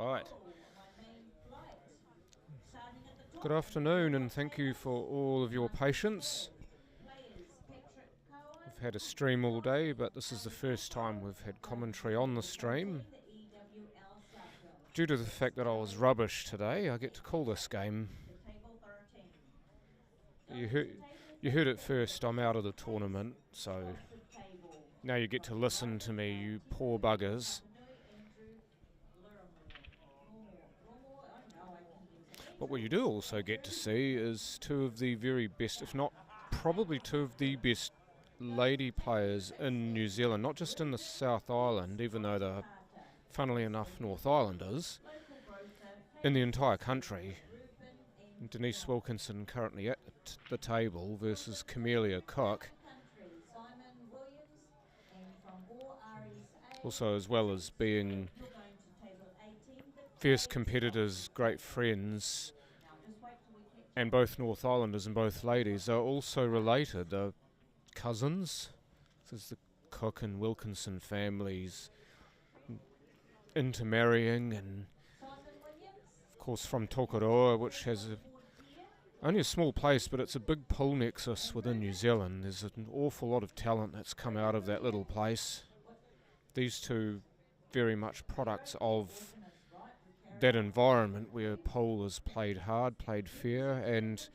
Right. Good afternoon, and thank you for all of your patience. We've had a stream all day, but this is the first time we've had commentary on the stream. Due to the fact that I was rubbish today, I get to call this game. You heard it first, I'm out of the tournament, so now you get to listen to me, you poor buggers. But what you do also get to see is two of the very best, if not probably two of the best lady players in New Zealand, not just in the South Island, even though they're, funnily enough, North Islanders, in the entire country. Denise Wilkinson currently at the table versus Camellia Cook. Also, as well as being fierce competitors, great friends, and both North Islanders and both ladies are also related. They're cousins. This is the Cook and Wilkinson families intermarrying, and of course from Tokoroa, which has only a small place, but it's a big pull nexus within New Zealand. There's an awful lot of talent that's come out of that little place. These two very much products of that environment where pole is played hard, played fair, and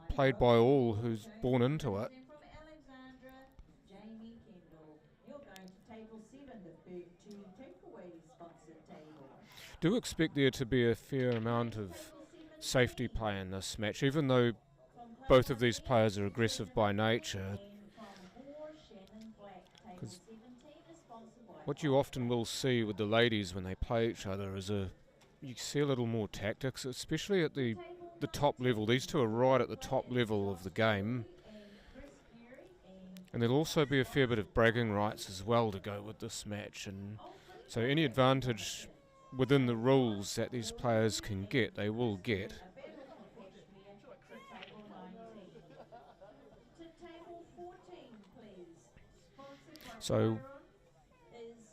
played by all who's born into it. Do expect there to be a fair amount of safety play in this match, even though both of these players are aggressive by nature. Because what you often will see with the ladies when they play each other is you see a little more tactics, especially at the top level. These two are right at the top level of the game. And there'll also be a fair bit of bragging rights as well to go with this match. And so any advantage within the rules that these players can get, they will get. So,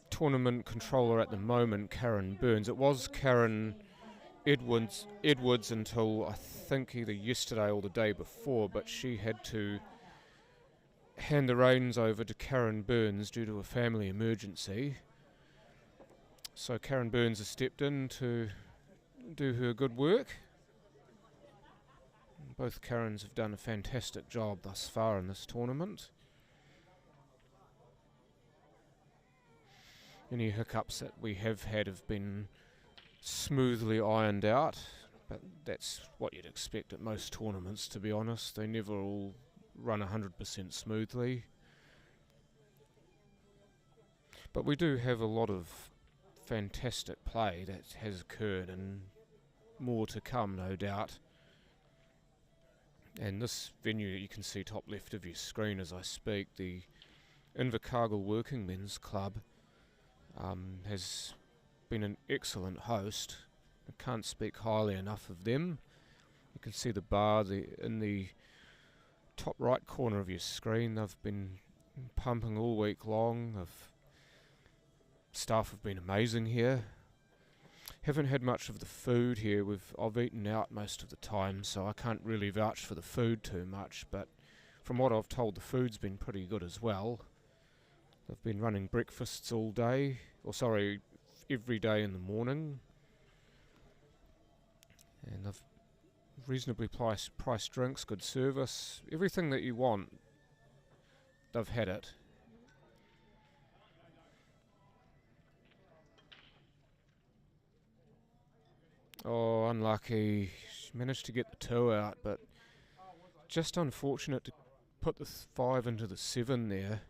tournament controller at the moment, Karen Burns. It was Karen Edwards until I think either yesterday or the day before, but she had to hand the reins over to Karen Burns due to a family emergency. So Karen Burns has stepped in to do her good work. Both Karens have done a fantastic job thus far in this tournament. Any hiccups that we have had have been smoothly ironed out, but that's what you'd expect at most tournaments, to be honest. They never all run 100% smoothly. But we do have a lot of fantastic play that has occurred, and more to come, no doubt. And this venue that you can see top left of your screen as I speak, the Invercargill Workingmen's Club, has been an excellent host. I can't speak highly enough of them. You can see the bar in the top right corner of your screen. They've been pumping all week long. Staff have been amazing here. Haven't had much of the food here. I've eaten out most of the time, so I can't really vouch for the food too much, but from what I've told, the food's been pretty good as well. They've been running breakfasts all day, every day in the morning, and they've reasonably priced drinks, good service, everything that you want, they've had it. Oh, unlucky. She managed to get the 2 out, but just unfortunate to put the 5 into the 7 there.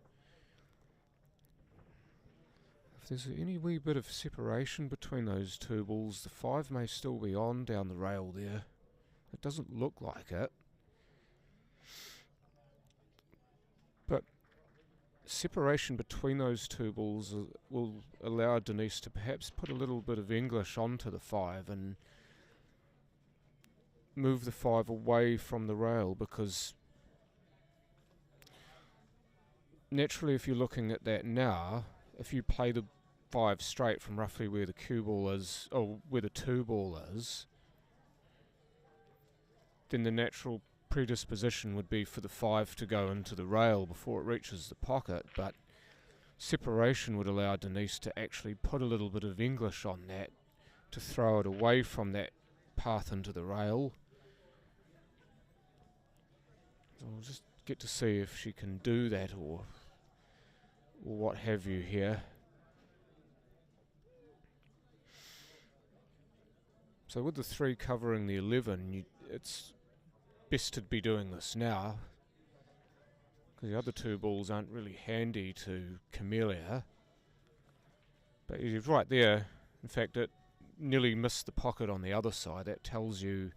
If there's any wee bit of separation between those two balls, the 5 may still be on down the rail there. It doesn't look like it. But separation between those two balls will allow Denise to perhaps put a little bit of English onto the 5 and move the 5 away from the rail, because naturally if you're looking at that now, if you play the 5 straight from roughly where the cue ball is, or where the 2 ball is, then the natural predisposition would be for the 5 to go into the rail before it reaches the pocket, but separation would allow Denise to actually put a little bit of English on that, to throw it away from that path into the rail. So we'll just get to see if she can do that or what have you here. So with the 3 covering the 11, it's best to be doing this now, because the other 2 balls aren't really handy to Camellia. But you're right there. In fact, it nearly missed the pocket on the other side. That tells you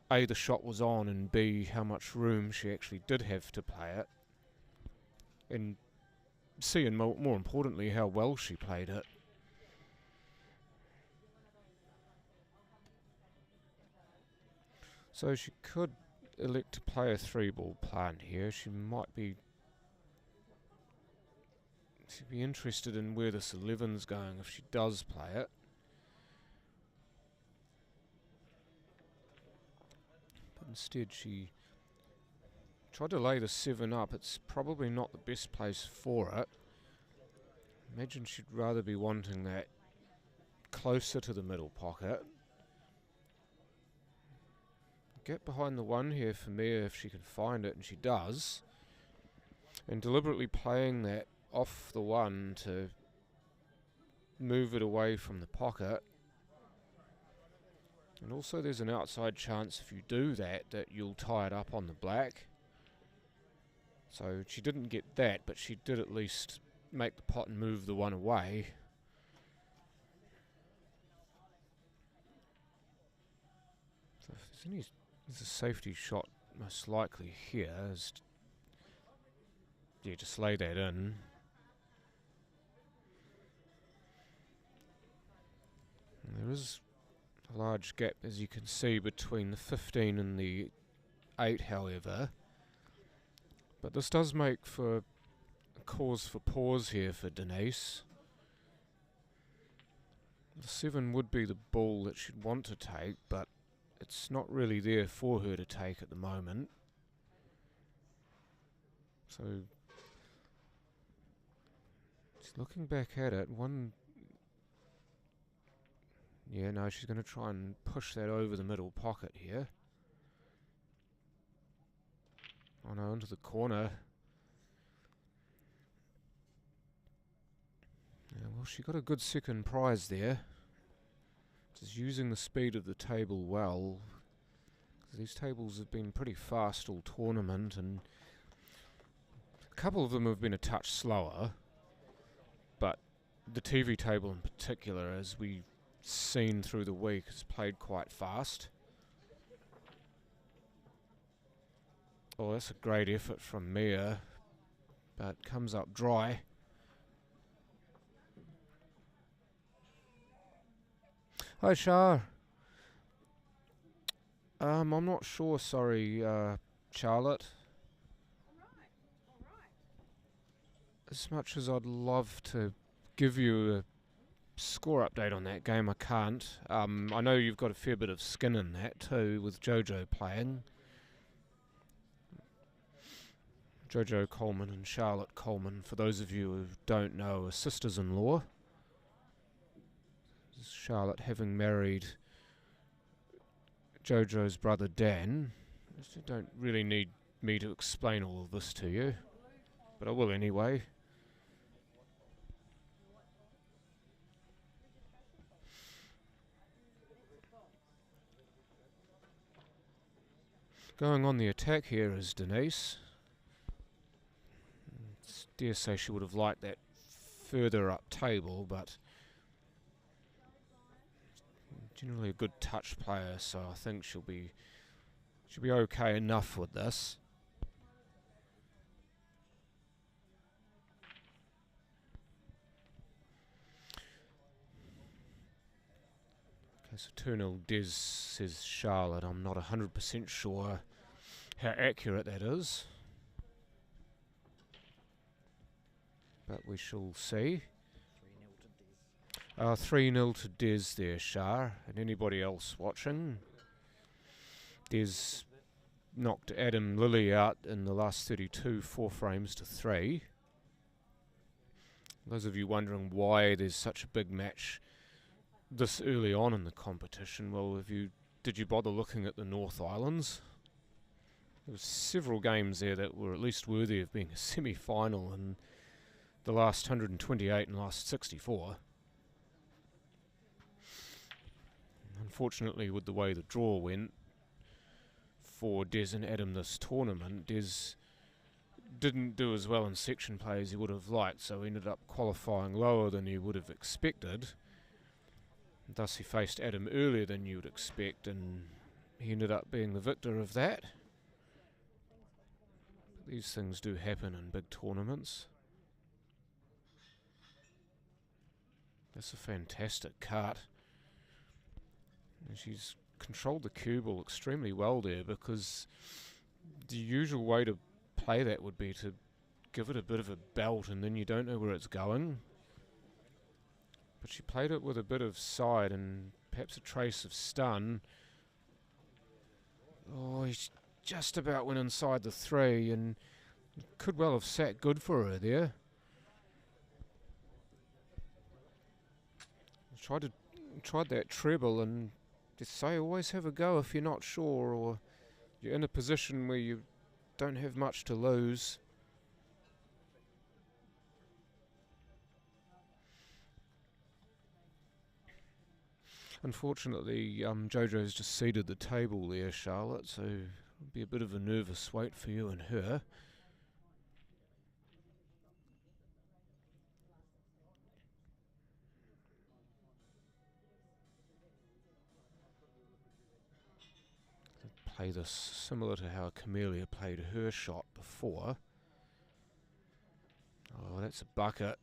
A, the shot was on, and B, how much room she actually did have to play it, and C, and more importantly, how well she played it. So she could elect to play a 3-ball plant here. She'd be interested in where this 11's going if she does play it. But instead she tried to lay the 7 up. It's probably not the best place for it. Imagine she'd rather be wanting that closer to the middle pocket. Get behind the 1 here for Mia if she can find it, and she does. And deliberately playing that off the 1 to move it away from the pocket. And also there's an outside chance if you do that you'll tie it up on the black. So she didn't get that, but she did at least make the pot and move the 1 away. So if there's a safety shot most likely here, is just lay that in. And there is a large gap, as you can see, between the 15 and the 8, however. But this does make for a cause for pause here for Denise. The 7 would be the ball that she'd want to take, but it's not really there for her to take at the moment. So, just looking back at it, yeah, no, she's going to try and push that over the middle pocket here. Oh no, into the corner. Yeah, well, she got a good second prize there. Just using the speed of the table well. These tables have been pretty fast all tournament, and a couple of them have been a touch slower. But the TV table in particular, as we've seen through the week, has played quite fast. Oh, that's a great effort from Mia, but comes up dry. Hi, Shah. I'm not sure, sorry, Charlotte. As much as I'd love to give you a score update on that game, I can't. I know you've got a fair bit of skin in that too, with Jojo playing. Jojo Coleman and Charlotte Coleman, for those of you who don't know, are sisters-in-law. Charlotte having married Jojo's brother Dan. You don't really need me to explain all of this to you, but I will anyway. Going on the attack here is Denise. Dare say she would have liked that further up table, but generally a good touch player, so I think she'll be okay enough with this. Okay, so 2-0 Des, says Charlotte. I'm not 100% sure how accurate that is, but we shall see. 3-0 to Des. 3-0 to Des there, Shah, and anybody else watching. Des knocked Adam Lilly out in the last 32, 4 frames to 3. Those of you wondering why there's such a big match this early on in the competition, well, did you bother looking at the North Islands? There were several games there that were at least worthy of being a semi-final in the last 128 and last 64. Unfortunately, with the way the draw went for Des and Adam this tournament, Des didn't do as well in section play as he would have liked, so he ended up qualifying lower than he would have expected. Thus he faced Adam earlier than you would expect, and he ended up being the victor of that. These things do happen in big tournaments. That's a fantastic cart. And she's controlled the cue ball extremely well there, because the usual way to play that would be to give it a bit of a belt and then you don't know where it's going. But she played it with a bit of side and perhaps a trace of stun. Oh, he's just about went inside the 3 and could well have sat good for her there. Tried that treble, and just say always have a go if you're not sure or you're in a position where you don't have much to lose. Unfortunately, Jojo's just ceded the table there, Charlotte, so it'll be a bit of a nervous wait for you and her. Play this similar to how Camellia played her shot before. Oh, that's a bucket.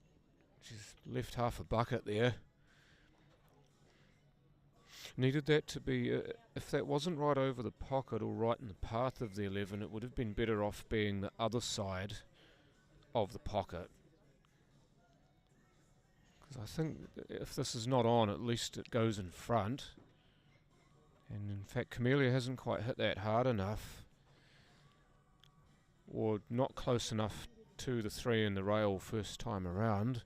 She's left half a bucket there. Needed that to be, if that wasn't right over the pocket or right in the path of the 11, it would have been better off being the other side of the pocket. Because I think if this is not on, at least it goes in front. And in fact, Camellia hasn't quite hit that hard enough, or not close enough to the 3 in the rail first time around.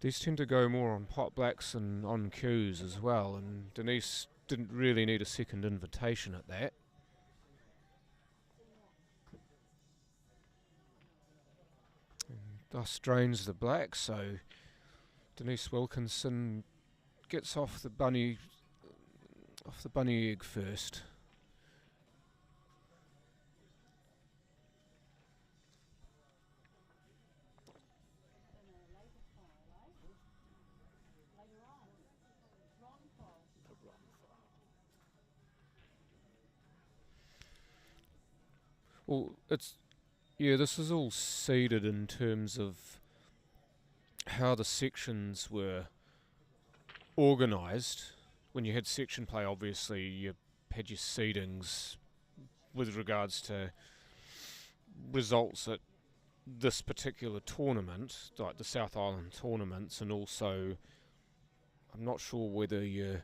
These tend to go more on pot blacks and on cues as well, and Denise didn't really need a second invitation at that. And thus drains the black, so Denise Wilkinson gets off the bunny egg first. Well, this is all seeded in terms of how the sections were organised. When you had section play, obviously you had your seedings with regards to results at this particular tournament, like the South Island tournaments, and also I'm not sure whether your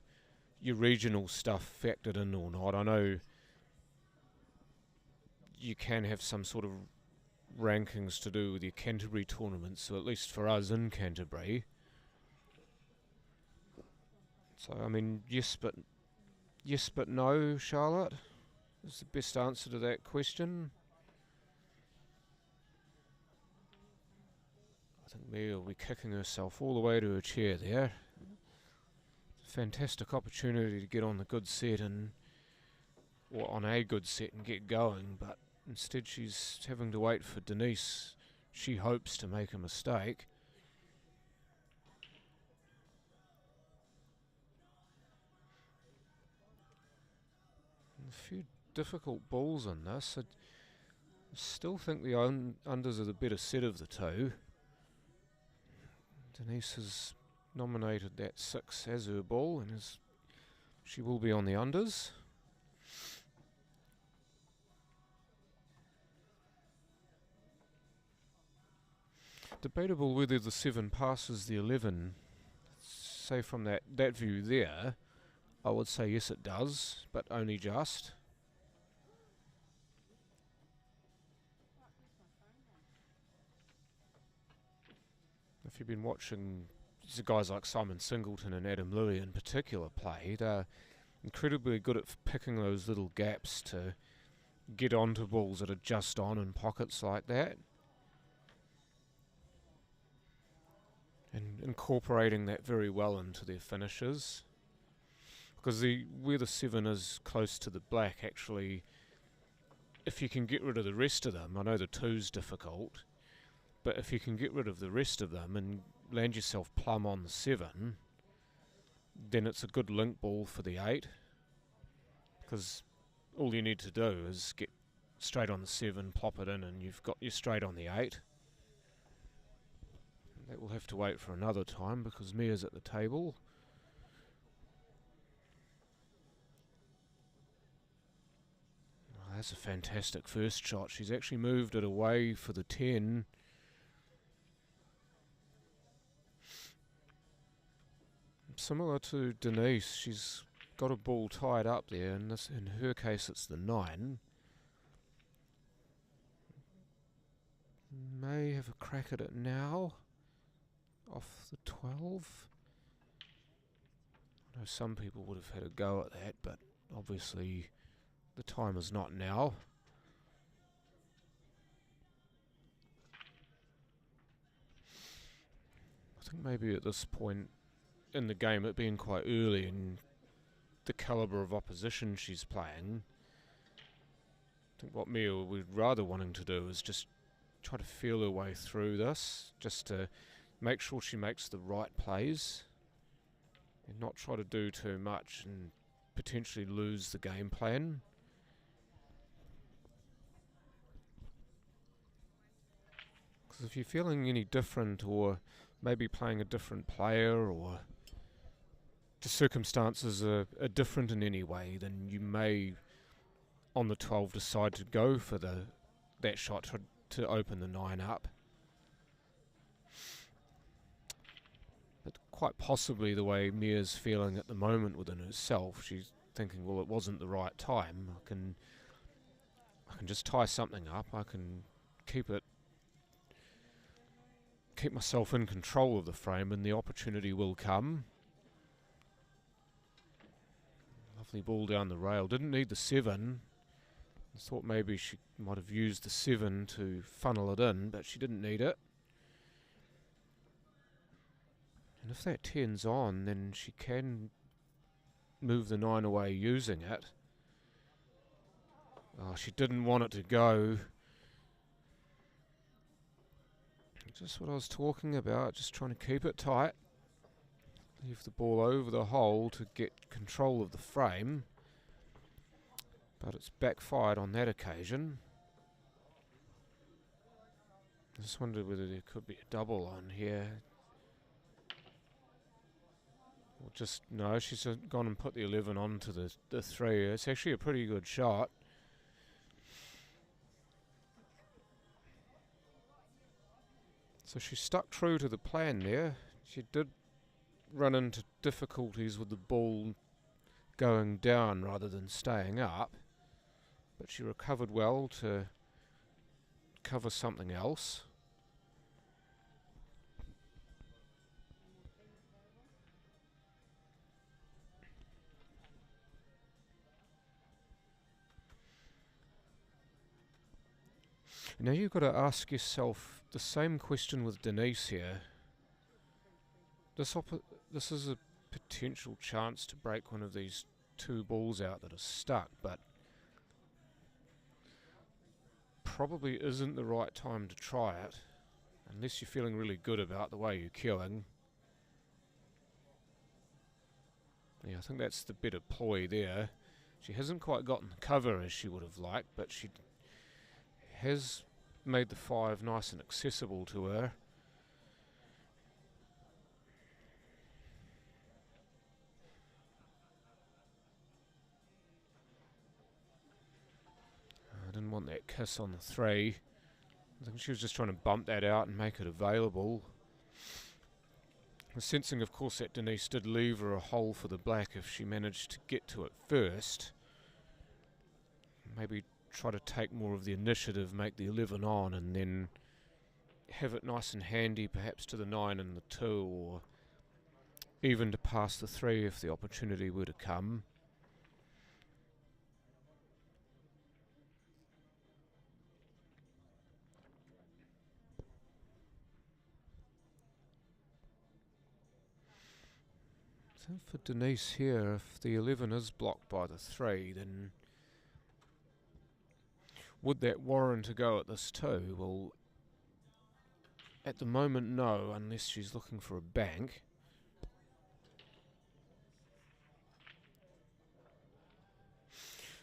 regional stuff factored in or not. I know you can have some sort of rankings to do with your Canterbury tournaments, so at least for us in Canterbury. So I mean, yes but no, Charlotte, is the best answer to that question. I think Mia will be kicking herself all the way to her chair there. Fantastic opportunity to get on the good set or on a good set and get going, but instead she's having to wait for Denise. She hopes to make a mistake. A few difficult balls in this. I still think the unders are the better set of the two. Denise has nominated that 6 as her ball, and she will be on the unders. Debatable whether the 7 passes the 11. Say from that view there, I would say yes it does, but only just. If you've been watching guys like Simon Singleton and Adam Louis in particular play, they're incredibly good at picking those little gaps to get onto balls that are just on in pockets like that, and incorporating that very well into their finishes. Because where the 7 is close to the black, actually, if you can get rid of the rest of them, I know the 2's difficult, but if you can get rid of the rest of them and land yourself plumb on the 7, then it's a good link ball for the 8, because all you need to do is get straight on the 7, plop it in, and you've got you straight on the 8. That will have to wait for another time because Mia's at the table. Oh, that's a fantastic first shot. She's actually moved it away for the 10. Similar to Denise, she's got a ball tied up there, and this, in her case it's the 9. May have a crack at it now. Off the 12. I know some people would have had a go at that, but obviously the time is not now. I think maybe at this point in the game, it being quite early and the calibre of opposition she's playing, I think what Mia would rather wanting to do is just try to feel her way through this, just to make sure she makes the right plays and not try to do too much and potentially lose the game plan. Because if you're feeling any different, or maybe playing a different player, or the circumstances are different in any way, then you may on the 12 decide to go for that shot to open the 9 up. But quite possibly the way Mia's feeling at the moment within herself, she's thinking, well, it wasn't the right time. I can just tie something up. I can keep myself in control of the frame, and the opportunity will come. Lovely ball down the rail. Didn't need the 7. I thought maybe she might have used the 7 to funnel it in, but she didn't need it. And if that 10's on, then she can move the 9 away using it. Oh, she didn't want it to go. Just what I was talking about, just trying to keep it tight. Leave the ball over the hole to get control of the frame. But it's backfired on that occasion. I just wondered whether there could be a double on here. Or just, no, she's gone and put the 11 onto the 3. It's actually a pretty good shot. So she stuck true to the plan there. She did run into difficulties with the ball going down rather than staying up, but she recovered well to cover something else. Now you've got to ask yourself the same question with Denise here. This is a potential chance to break one of these 2 balls out that are stuck, but probably isn't the right time to try it unless you're feeling really good about the way you're queuing. Yeah, I think that's the better ploy there. She hasn't quite gotten the cover as she would have liked, but she has made the 5 nice and accessible to her. I didn't want that kiss on the 3. I think she was just trying to bump that out and make it available. I'm sensing, of course, that Denise did leave her a hole for the black if she managed to get to it first. Maybe try to take more of the initiative, make the 11 on, and then have it nice and handy, perhaps to the 9 and the 2, or even to pass the 3 if the opportunity were to come. So for Denise here, if the 11 is blocked by the 3, then would that warrant a go at this too? Well, at the moment, no, unless she's looking for a bank.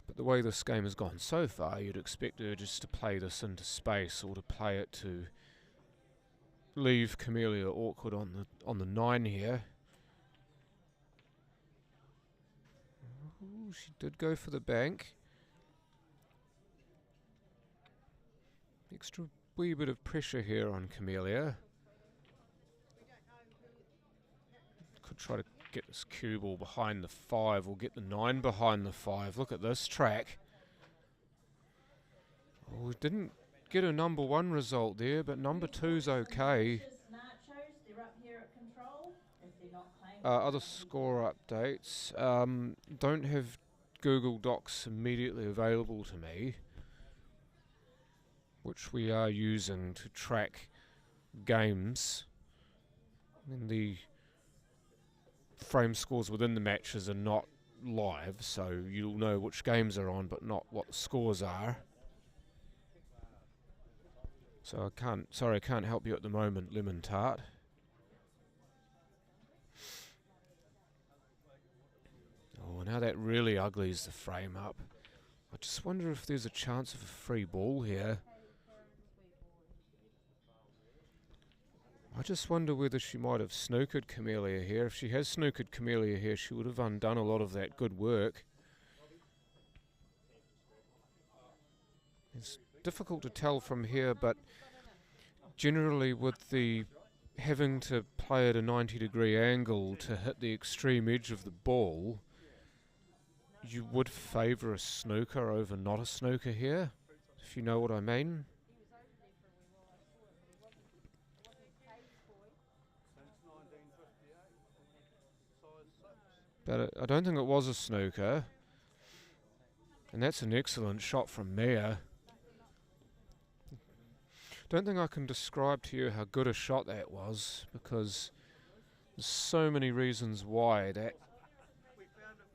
But the way this game has gone so far, you'd expect her just to play this into space, or to play it to leave Camellia awkward on the 9 here. Ooh, she did go for the bank. Extra wee bit of pressure here on Camellia. Could try to get this cue ball behind the 5, or get the 9 behind the 5. Look at this track. Oh, we didn't get a number 1 result there, but number 2's okay. Other score updates. Don't have Google Docs immediately available to me, which we are using to track games. And the frame scores within the matches are not live, so you'll know which games are on, but not what the scores are. So I can't help you at the moment, Lemon Tart. Oh, now that really uglies the frame up. I just wonder if there's a chance of a free ball here. I just wonder whether she might have snookered Camellia here. If she has snookered Camellia here, she would have undone a lot of that good work. It's difficult to tell from here, but generally with the having to play at a 90-degree angle to hit the extreme edge of the ball, you would favour a snooker over not a snooker here, if you know what I mean. But I don't think it was a snooker. And that's an excellent shot from Mia. Don't think I can describe to you how good a shot that was, because there's so many reasons why that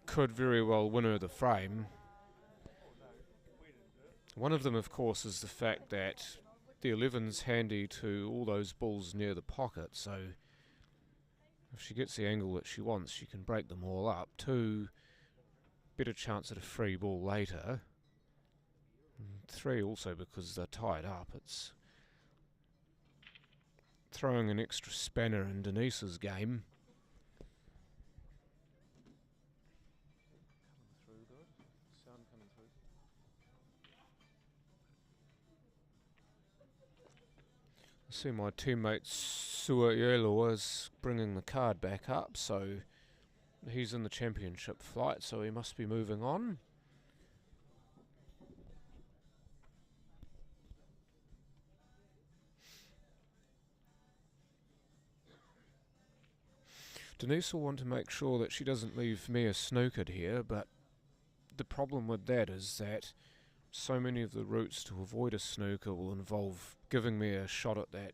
could very well win her the frame. One of them, of course, is the fact that the 11's handy to all those balls near the pocket, so if she gets the angle that she wants, she can break them all up. 2, better chance at a free ball later. And 3, also because they're tied up. It's throwing an extra spanner in Denise's game. I see my teammate Suayelo is bringing the card back up, so he's in the championship flight, so he must be moving on. Denise will want to make sure that she doesn't leave Mia snookered here, but the problem with that is that so many of the routes to avoid a snooker will involve giving me a shot at that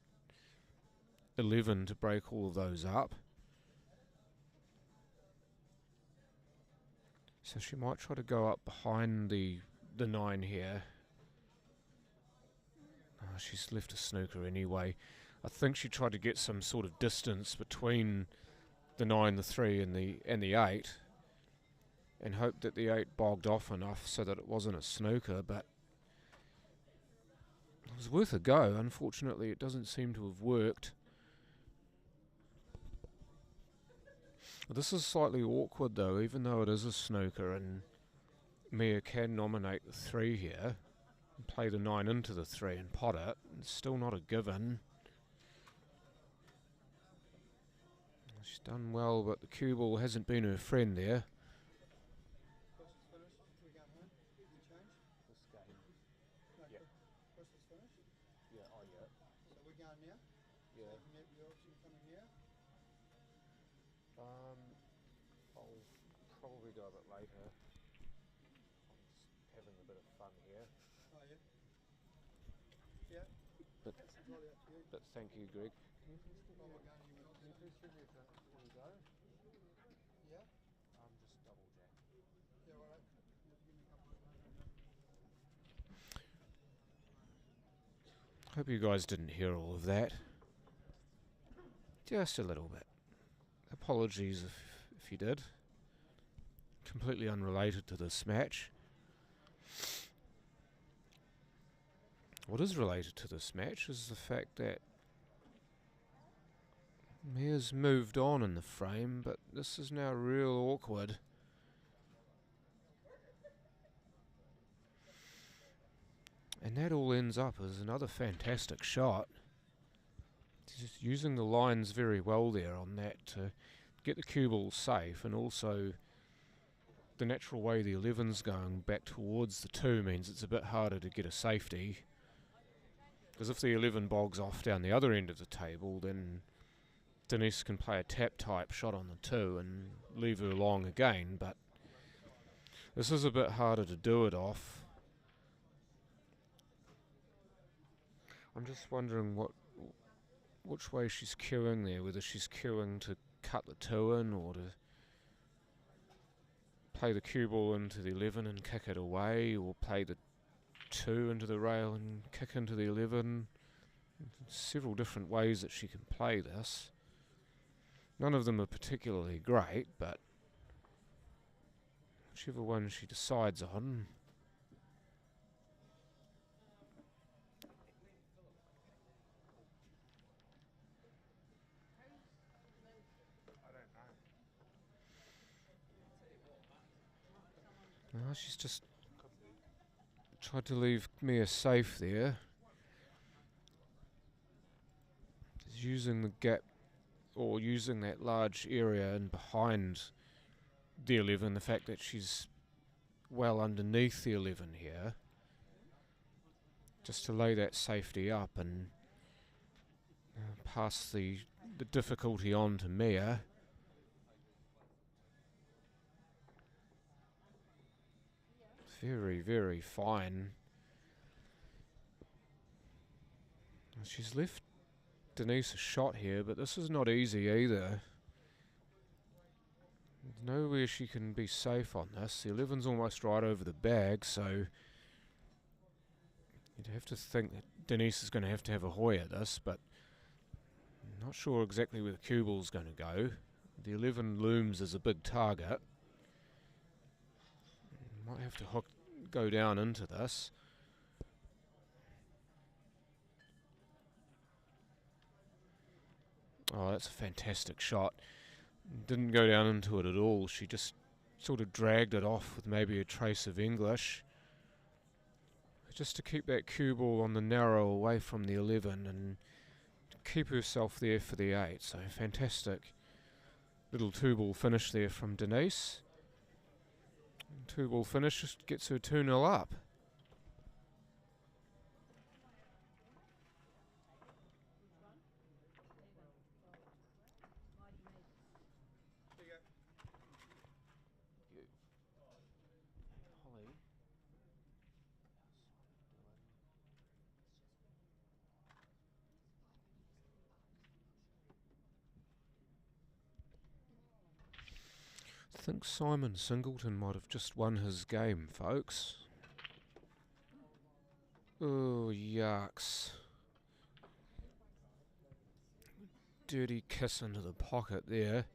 11 to break all of those up. So she might try to go up behind the 9 here. Oh, she's left a snooker anyway. I think she tried to get some sort of distance between the 9, the 3 and the 8, and hoped that the 8 bogged off enough so that it wasn't a snooker, but it was worth a go. Unfortunately, it doesn't seem to have worked. This is slightly awkward though, even though it is a snooker, and Mia can nominate the 3 here and play the 9 into the 3 and pot it. It's still not a given. She's done well, but the cue ball hasn't been her friend there. I'll probably go a bit later. I'm just having a bit of fun here. But thank you, Greg. Can you please give me a go? Just double jack. Hope you guys didn't hear all of that. Just a little bit. Apologies if you did. Completely unrelated to this match. What is related to this match is the fact that Mia's moved on in the frame, but this is now real awkward. And that all ends up as another fantastic shot. Just using the lines very well there on that to get the cue ball safe, and also the natural way the 11's going back towards the 2 means it's a bit harder to get a safety. Because if the 11 bogs off down the other end of the table, then Denise can play a tap type shot on the 2 and leave her long again, but this is a bit harder to do it off. I'm just wondering which way she's cueing there, whether she's cueing to cut the 2 in or to play the cue ball into the 11 and kick it away, or play the 2 into the rail and kick into the 11. Several different ways that she can play this. None of them are particularly great, but whichever one she decides on. No, she's just tried to leave Mia safe there. She's using the gap, or using that large area in behind the 11, the fact that she's well underneath the 11 here, just to lay that safety up and pass the difficulty on to Mia. Very, very fine. She's left Denise a shot here, but this is not easy either. There's nowhere she can be safe on this. The 11's almost right over the bag, so you'd have to think that Denise is going to have a hoy at this, but I'm not sure exactly where the cue ball's going to go. The 11 looms as a big target. Might have to go down into this. Oh, that's a fantastic shot. Didn't go down into it at all. She just sort of dragged it off with maybe a trace of English, just to keep that cue ball on the narrow away from the 11 and keep herself there for the 8. So fantastic little 2-ball finish there from Denise. 2-ball finish just gets her 2-0 up. I think Simon Singleton might have just won his game, folks. Oh, yucks. Dirty kiss into the pocket there.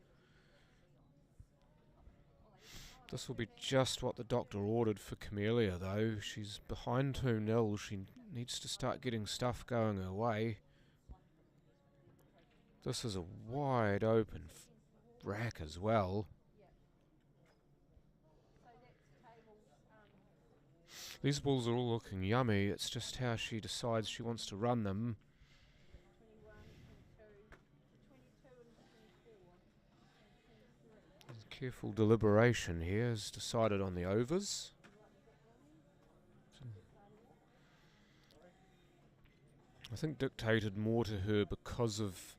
This will be just what the doctor ordered for Camellia, though. She's behind 2-0. She needs to start getting stuff going her way. This is a wide open rack as well. These balls are all looking yummy. It's just how she decides she wants to run them. 21, 22 and 24 and 23. Careful deliberation here is decided on the overs. I think dictated more to her because of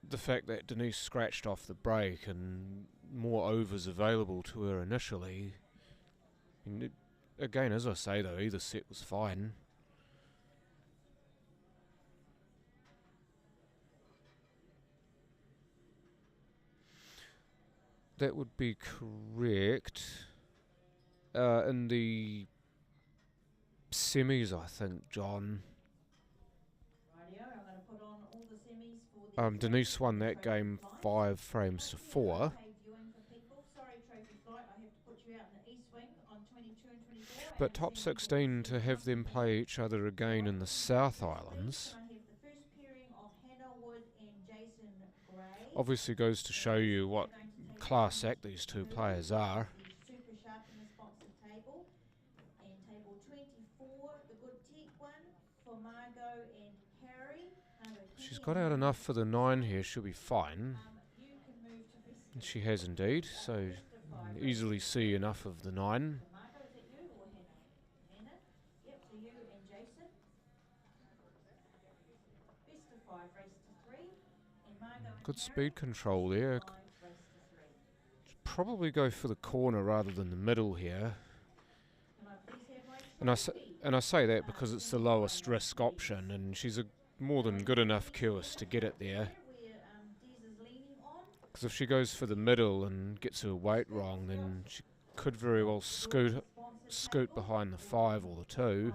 the fact that Denise scratched off the break and more overs available to her initially. And again, as I say though, either set was fine. That would be correct. In the semis, I think, John. Rightio, I'm going to put on all the semis for the Denise won that game 5 frames to 4. paid viewing for people. Sorry, Trophy Flight, I have to put you out in the East Wing on 22 and 24. But and top send you 16 to to have them play each other again in the South Islands Can I have the first pairing of Hannah Wood and Jason Gray? obviously goes to show you what class act these two players are. The Super Sharpener sponsored table. And table 24, the good teak one for Margot and Harry. She's got out enough for the 9 here, she'll be fine. You can move to best And she has indeed, so easily see enough of the 9. Margot, is that you or Hannah? Hannah? Yep, so you and Jason. Best of 5, race to 3. And Margot and Good Harry, speed control there. 5, race to 3. Probably go for the corner rather than the middle here. Can I please have my And I say that because it's the lowest risk option, and she's a more than good enough QS to get it there. Because if she goes for the middle and gets her weight wrong, then she could very well scoot behind the 5 or the 2.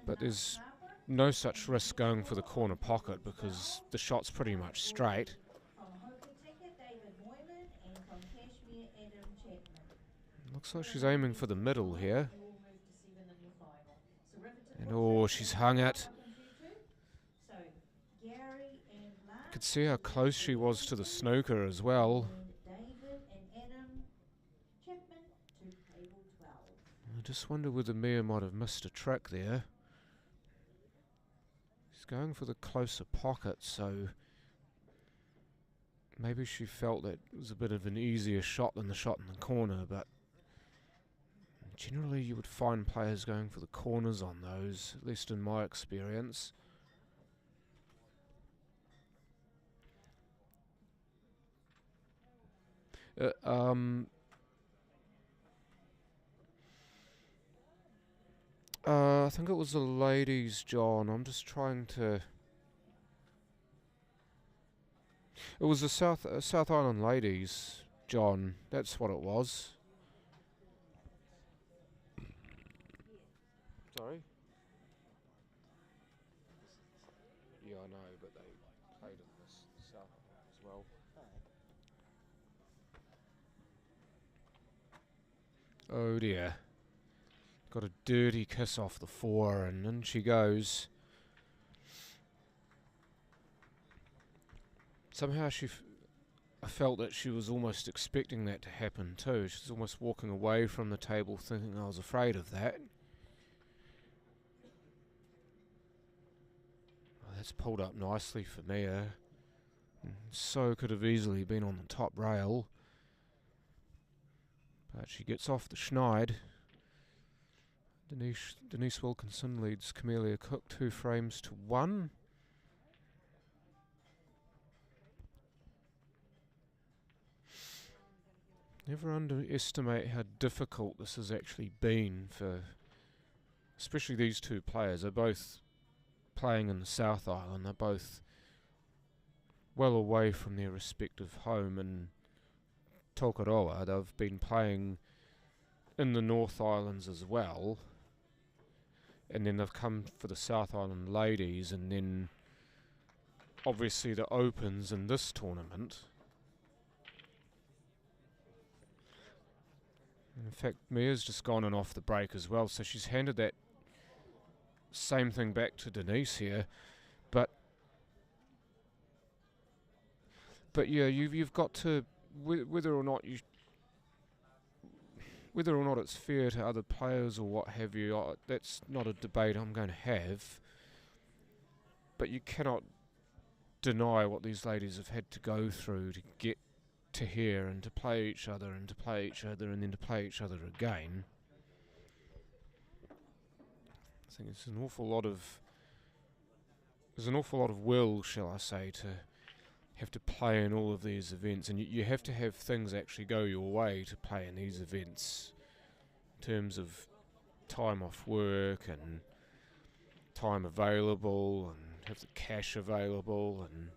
But there's no such risk going for the corner pocket because the shot's pretty much straight. Looks like she's aiming for the middle here. And oh, she's hung it. You could see how close she was to the snooker as well. I just wonder whether Mia might have missed a trick there. She's going for the closer pocket, so maybe she felt that it was a bit of an easier shot than the shot in the corner, but generally you would find players going for the corners on those, at least in my experience. I think it was the ladies, John. I'm just trying to... It was the South Island ladies, John. That's what it was. Sorry? Yeah, I know, but they played in this South Island as well. Oh dear. Got a dirty kiss off the 4 and in she goes. Somehow I felt that she was almost expecting that to happen too. She's almost walking away from the table thinking I was afraid of that. Oh, that's pulled up nicely for Mia. So could have easily been on the top rail. But she gets off the schneid. Denise Wilkinson leads Camellia Cook 2 frames to 1. Never underestimate how difficult this has actually been for, especially these two players. They're both playing in the South Island. They're both well away from their respective home in Tokoroa. They've been playing in the North Islands as well. And then they've come for the South Island ladies, and then obviously the Opens in this tournament. In fact, Mia's just gone and off the break as well, so she's handed that same thing back to Denise here. But yeah, you've got to, whether or not whether or not it's fair to other players or what have you, that's not a debate I'm going to have. But you cannot deny what these ladies have had to go through to get to here and to play each other and to play each other and then to play each other again. I think it's an awful lot of will, shall I say, to have to play in all of these events, and you have to have things actually go your way to play in these events in terms of time off work and time available and have the cash available and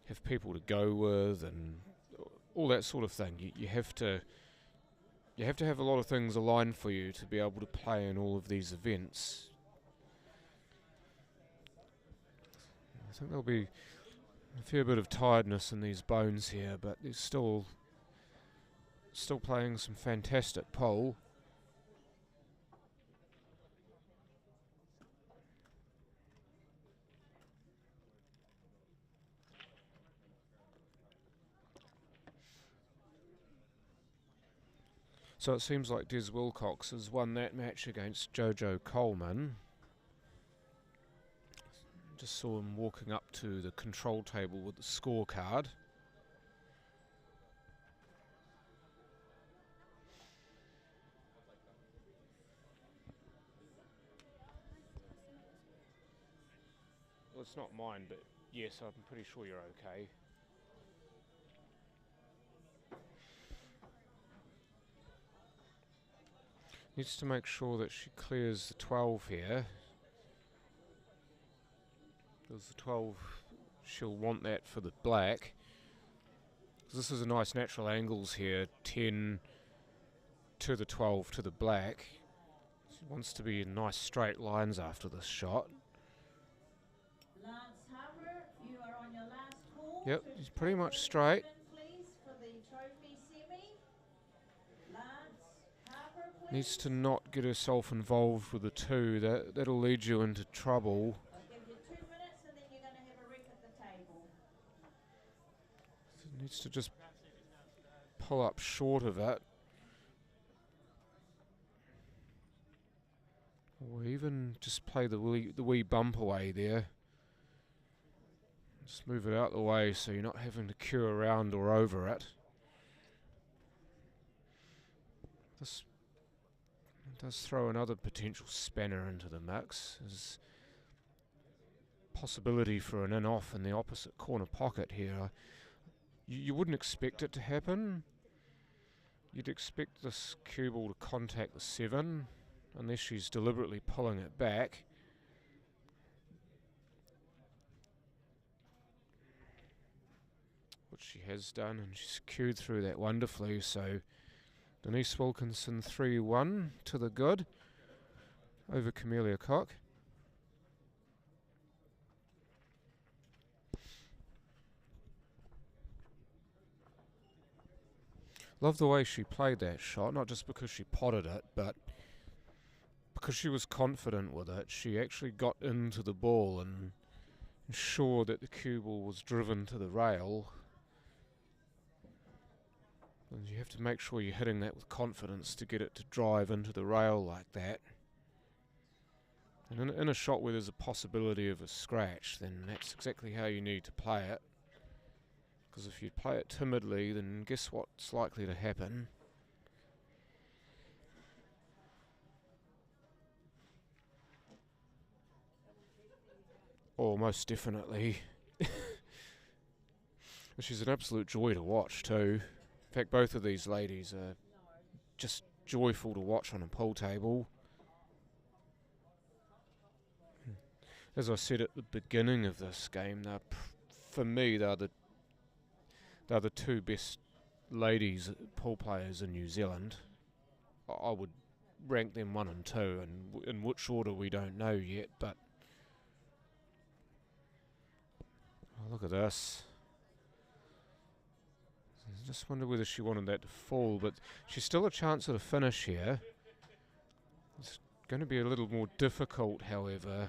have people to go with and all that sort of thing. You have to have a lot of things aligned for you to be able to play in all of these events. I think there'll be a fair bit of tiredness in these bones here, but they're still playing some fantastic pole. So it seems like Des Wilcox has won that match against Jojo Coleman. Just saw him walking up to the control table with the scorecard. Well, it's not mine, but yes, I'm pretty sure you're okay. Needs to make sure that she clears the 12 here. Because the 12, she'll want that for the black. This is a nice natural angles here, 10 to the 12 to the black. She wants to be in nice straight lines after this shot. Lance Harper, you are on your last call. Yep, he's pretty much straight. Please, for the trophy semi. Lance Harper, please. Needs to not get herself involved with the 2. That'll lead you into trouble. I'll give you 2 minutes and then you're going to have a rec at the table. So needs to just pull up short of it. Or even just play the wee bump away there. Just move it out the way so you're not having to queue around or over it. This does throw another potential spanner into the mix. There's possibility for an in-off in the opposite corner pocket here. You wouldn't expect it to happen. You'd expect this cue ball to contact the 7, unless she's deliberately pulling it back. Which she has done, and she's cued through that wonderfully. So Denise Wilkinson 3-1 to the good over Camellia Cock. Love the way she played that shot, not just because she potted it, but because she was confident with it. She actually got into the ball and ensured that the cue ball was driven to the rail. And you have to make sure you're hitting that with confidence to get it to drive into the rail like that. And in a shot where there's a possibility of a scratch, then that's exactly how you need to play it. Because if you play it timidly, then guess what's likely to happen? Oh, most definitely. She's an absolute joy to watch too. In fact, both of these ladies are just joyful to watch on a pool table. As I said at the beginning of this game, for me, they're the 2 best ladies pool players in New Zealand. I would rank them 1 and 2, and in which order we don't know yet, but oh, look at this. I just wonder whether she wanted that to fall, but she's still a chance at a finish here. It's going to be a little more difficult, however,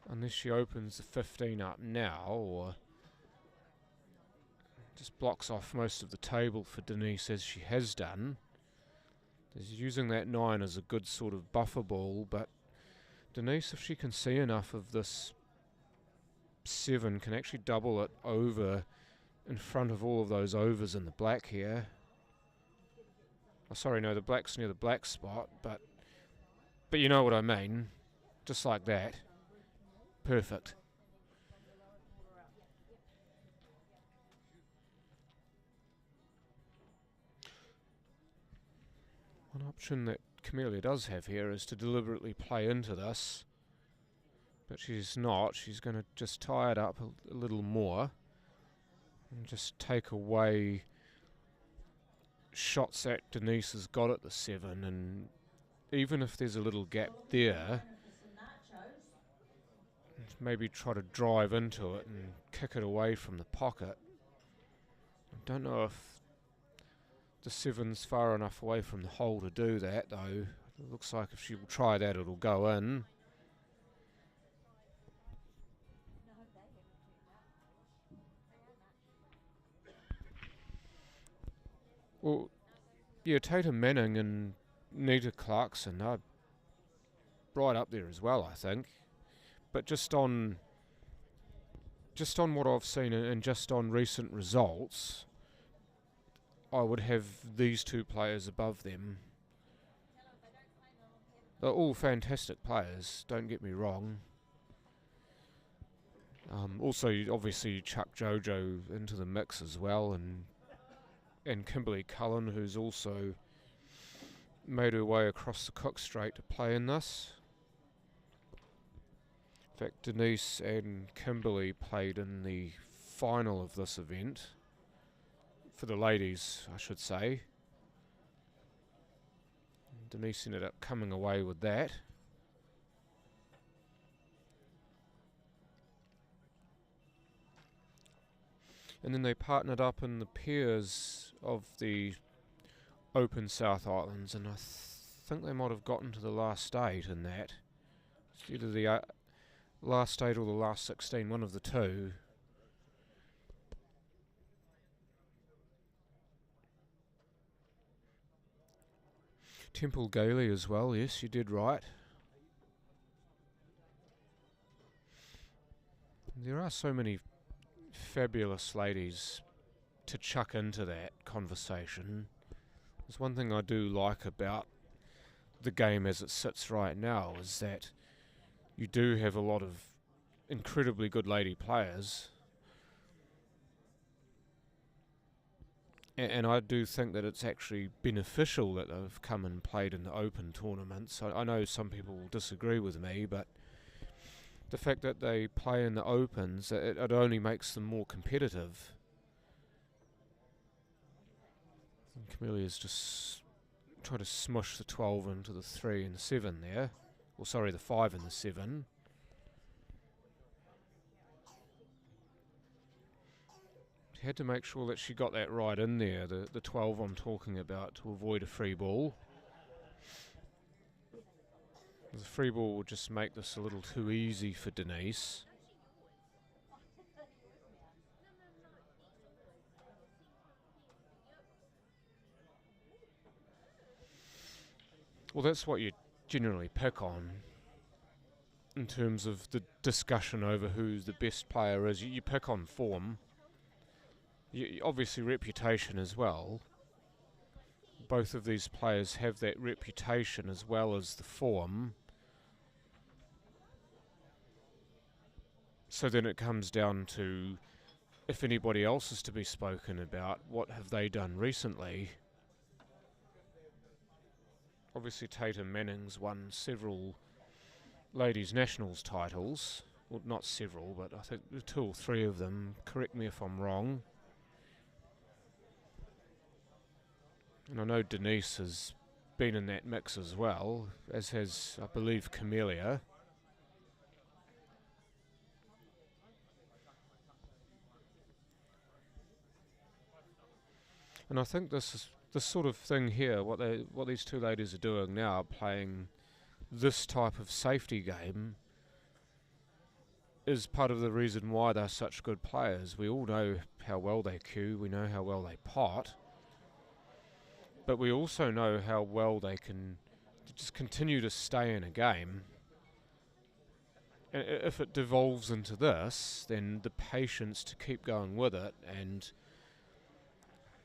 unless she opens the 15 up now, or Just blocks off most of the table for Denise, as she has done. She's using that 9 as a good sort of buffer ball, but Denise, if she can see enough of this 7, can actually double it over in front of all of those overs in the black here. Oh, sorry, no, the black's near the black spot, but you know what I mean. Just like that. Perfect. One option that Camellia does have here is to deliberately play into this, but she's not. She's going to just tie it up a little more and just take away shots that Denise has got at the 7, and even if there's a little gap there, maybe try to drive into it and kick it away from the pocket. I don't know if the 7's far enough away from the hole to do that, though. It looks like if she will try that, it'll go in. Well, yeah, Tatum Manning and Nita Clarkson are right up there as well, I think. But just on what I've seen and just on recent results, I would have these 2 players above them. They're all fantastic players, don't get me wrong. Also, obviously, you chuck Jojo into the mix as well, and Kimberly Cullen, who's also made her way across the Cook Strait to play in this. In fact, Denise and Kimberly played in the final of this event. For the ladies, I should say. Denise ended up coming away with that. And then they partnered up in the pairs of the Open South Islands, and I think they might have gotten to the last 8 in that. It's either the last 8 or the last 16, one of the 2. Temple Gailey as well, yes, you did right. There are so many fabulous ladies to chuck into that conversation. There's one thing I do like about the game as it sits right now, is that you do have a lot of incredibly good lady players. And I do think that it's actually beneficial that they've come and played in the Open tournaments. I know some people will disagree with me, but the fact that they play in the Opens, it only makes them more competitive. And Camellia's just tried to smush the 12 into the 3 and 7 there. Or sorry, the 5 and the 7. Had to make sure that she got that right in there, the 12 I'm talking about, to avoid a free ball. The free ball would just make this a little too easy for Denise. Well, that's what you generally pick on in terms of the discussion over who the best player is. You pick on form. Obviously reputation as well. Both of these players have that reputation as well as the form. So then it comes down to, if anybody else is to be spoken about, what have they done recently? Obviously Tatum Manning's won several ladies' nationals titles. Well, not several, but I think 2 or 3 of them. Correct me if I'm wrong. And I know Denise has been in that mix as well, as has, I believe, Camellia. And I think this sort of thing here, what these 2 ladies are doing now, playing this type of safety game, is part of the reason why they're such good players. We all know how well they cue, we know how well they pot, but we also know how well they can just continue to stay in a game. And if it devolves into this, then the patience to keep going with it and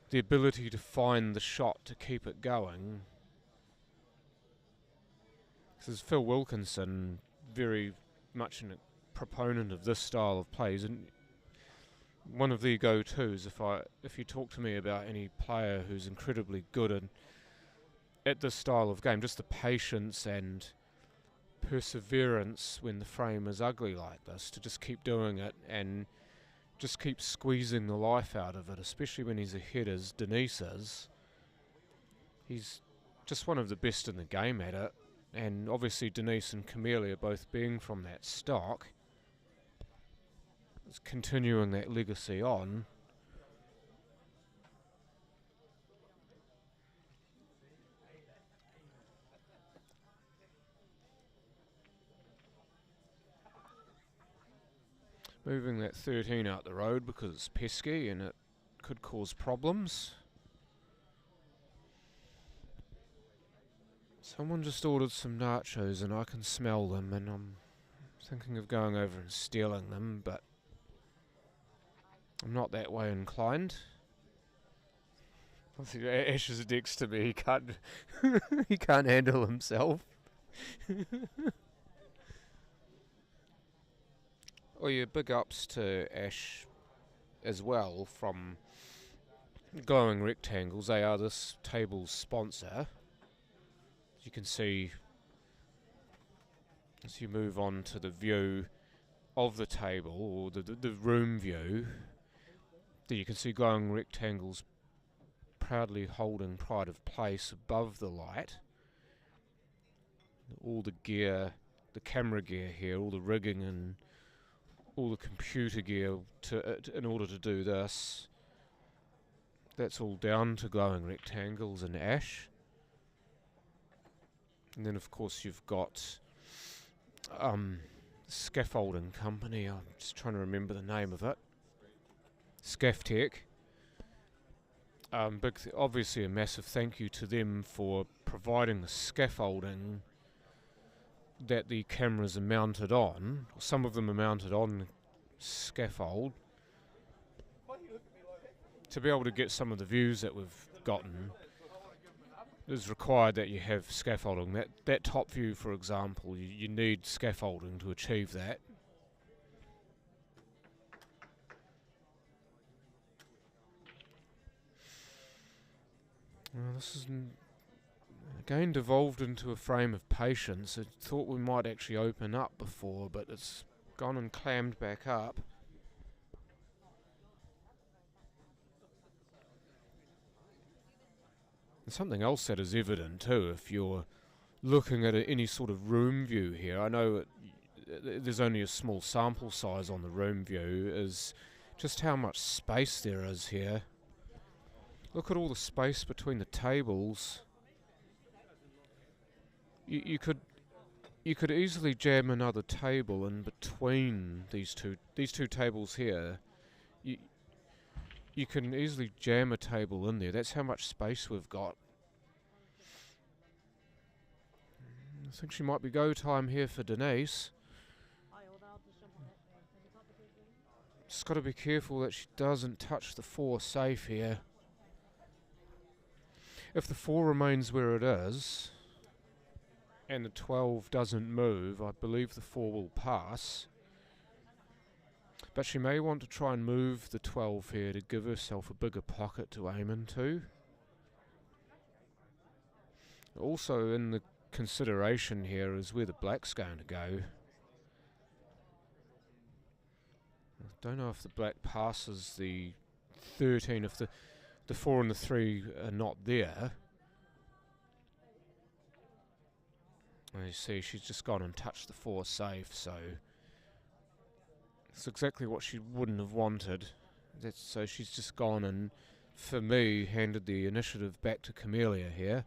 the ability to find the shot to keep it going. This is Phil Wilkinson, very much a proponent of this style of plays, and one of the go-tos. If you talk to me about any player who's incredibly good at this style of game, just the patience and perseverance when the frame is ugly like this, to just keep doing it and just keep squeezing the life out of it, especially when he's ahead as Denise is. He's just one of the best in the game at it, and obviously Denise and Camellia both being from that stock, it's continuing that legacy on. Moving that 13 out the road because it's pesky and it could cause problems. Someone just ordered some nachos and I can smell them, and I'm thinking of going over and stealing them, but I'm not that way inclined. I think Ash is next to me, he can't he can't handle himself. Oh yeah, big ups to Ash as well from Glowing Rectangles. They are this table's sponsor. As you can see, as you move on to the view of the table, or the room view, you can see Glowing Rectangles proudly holding pride of place above the light. All the gear, the camera gear here, all the rigging and all the computer gear in order to do this, that's all down to Glowing Rectangles and Ash. And then of course you've got scaffolding company, I'm just trying to remember the name of it, Scaftech. Obviously a massive thank you to them for providing the scaffolding that the cameras are mounted on. Some of them are mounted on scaffold. To be able to get some of the views that we've gotten, it is required that you have scaffolding. That top view, for example, you need scaffolding to achieve that. Well, this is again devolved into a frame of patience. I thought we might actually open up before, but it's gone and clammed back up. And something else that is evident too, if you're looking at any sort of room view here, I know there's only a small sample size on the room view, is just how much space there is here. Look at all the space between the tables. You could easily jam another table in between these two tables here. You can easily jam a table in there. That's how much space we've got. I think she might be go time here for Denise. Just got to be careful that she doesn't touch the 4 safe here. If the 4 remains where it is, and the 12 doesn't move, I believe the 4 will pass. But she may want to try and move the 12 here to give herself a bigger pocket to aim into. Also in the consideration here is where the black's going to go. I don't know if the black passes the 13, if the 4 and the 3 are not there. You see, she's just gone and touched the 4 safe, so it's exactly what she wouldn't have wanted. So she's just gone and, for me, handed the initiative back to Camellia here.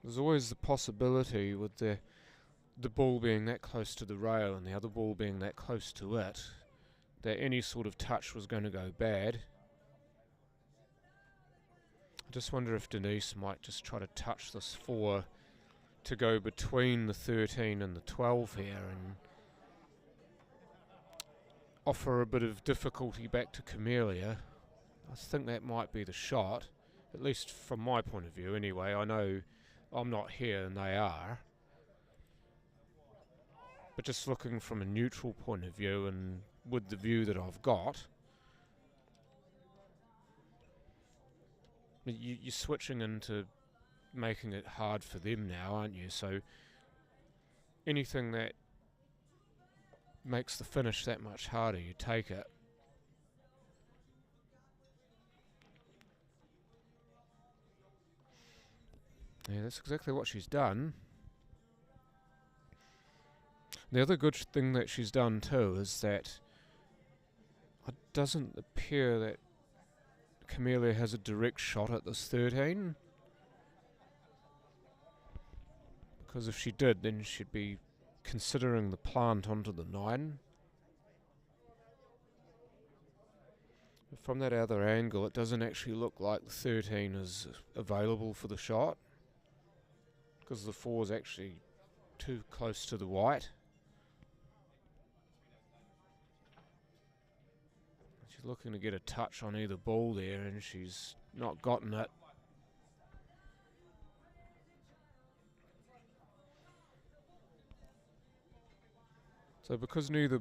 There's always the possibility with the the ball being that close to the rail and the other ball being that close to it, that any sort of touch was going to go bad. I just wonder if Denise might just try to touch this 4 to go between the 13 and the 12 here and offer a bit of difficulty back to Camellia. I think that might be the shot, at least from my point of view anyway. I know I'm not here and they are, but just looking from a neutral point of view and with the view that I've got, you're switching into making it hard for them now, aren't you? So anything that makes the finish that much harder, you take it. Yeah, that's exactly what she's done. The other good thing that she's done too is that it doesn't appear that Camellia has a direct shot at this 13. Because if she did, then she'd be considering the plant onto the 9. But from that other angle, it doesn't actually look like the 13 is available for the shot, because the 4 is actually too close to the white. She's looking to get a touch on either ball there, and she's not gotten it. So because neither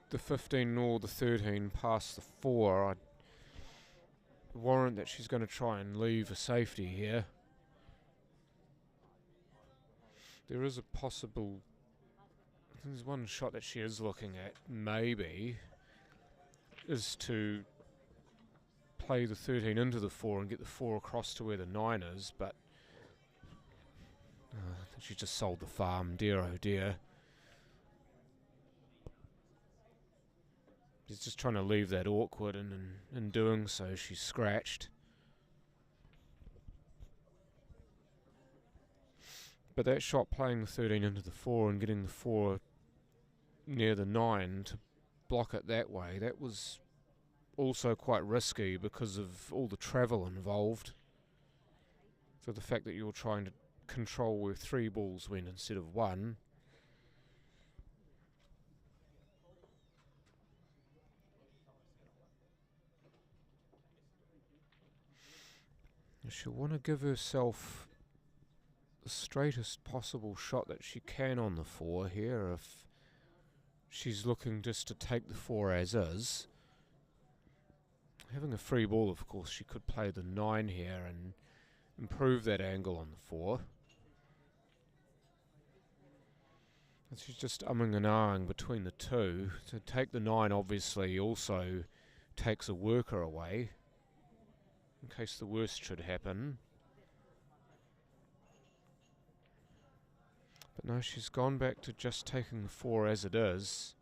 the 15 nor the 13 pass the 4, I'd warrant that she's going to try and leave a safety here. There is a possible... I think there's one shot that she is looking at, maybe, is to play the 13 into the 4 and get the 4 across to where the 9 is, but I think she just sold the farm, dear oh dear. She's just trying to leave that awkward, and in doing so she's scratched. But that shot playing the 13 into the 4 and getting the 4 near the 9 to block it that way, that was also quite risky because of all the travel involved. So the fact that you're trying to control where 3 balls went instead of 1. She'll want to give herself the straightest possible shot that she can on the 4 here if she's looking just to take the 4 as is. Having a free ball, of course, she could play the 9 here and improve that angle on the 4. And she's just umming and ahhing between the 2. To take the 9 obviously also takes a worker away, in case the worst should happen. But no, she's gone back to just taking the 4 as it is.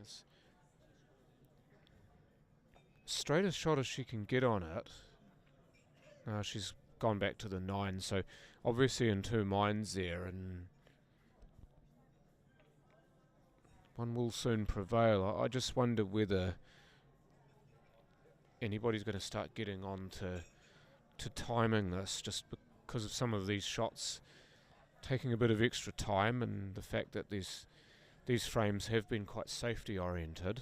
As straight a shot as she can get on it. Now she's gone back to the 9, so obviously in 2 minds there, and one will soon prevail. I just wonder whether anybody's going to start getting on to timing this, just because of some of these shots taking a bit of extra time and the fact that these frames have been quite safety oriented.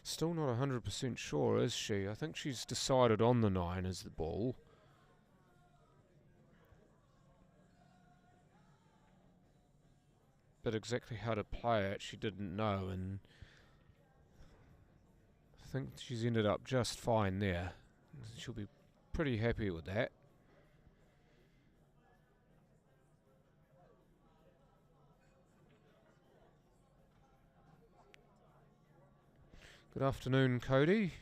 Still not 100% sure, is she? I think she's decided on the 9 as the ball. But exactly how to play it she didn't know, and I think she's ended up just fine there. She'll be pretty happy with that. Good afternoon, Cody.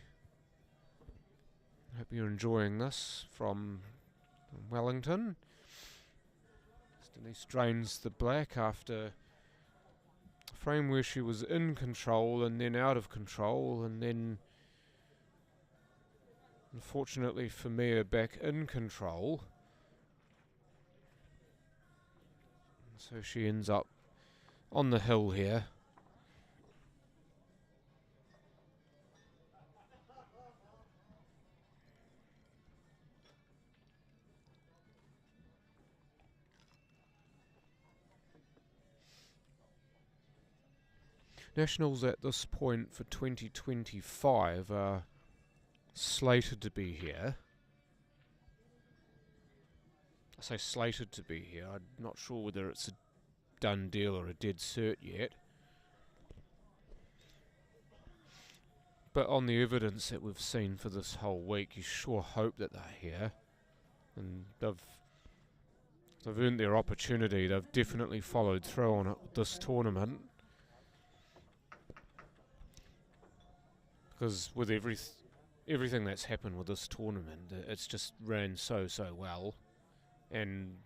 Hope you're enjoying this from Wellington. Denise drains the black after a frame where she was in control and then out of control, and then Unfortunately for Mia, back in control. So she ends up on the hill here. Nationals at this point for 2025 are slated to be here. I say slated to be here. I'm not sure whether it's a done deal or a dead cert yet. But on the evidence that we've seen for this whole week, you sure hope that they're here. And they've earned their opportunity. They've definitely followed through on it with this tournament. Because with everything that's happened with this tournament, it's just ran so well. And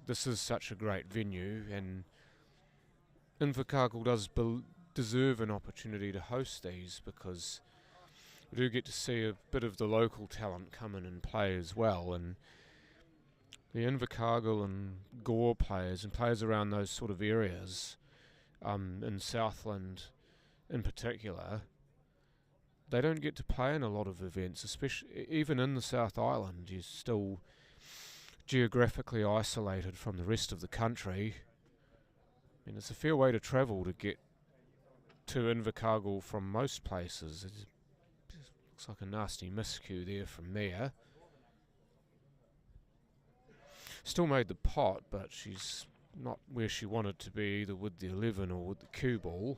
this is such a great venue, and Invercargill does deserve an opportunity to host these, because we do get to see a bit of the local talent come in and play as well. And the Invercargill and Gore players and players around those sort of areas, in Southland in particular, they don't get to play in a lot of events, especially even in the South Island. You're still geographically isolated from the rest of the country. I mean, it's a fair way to travel to get to Invercargill from most places. It looks like a nasty miscue there from Mia. Still made the pot, but she's not where she wanted to be, either with the 11 or with the cue ball.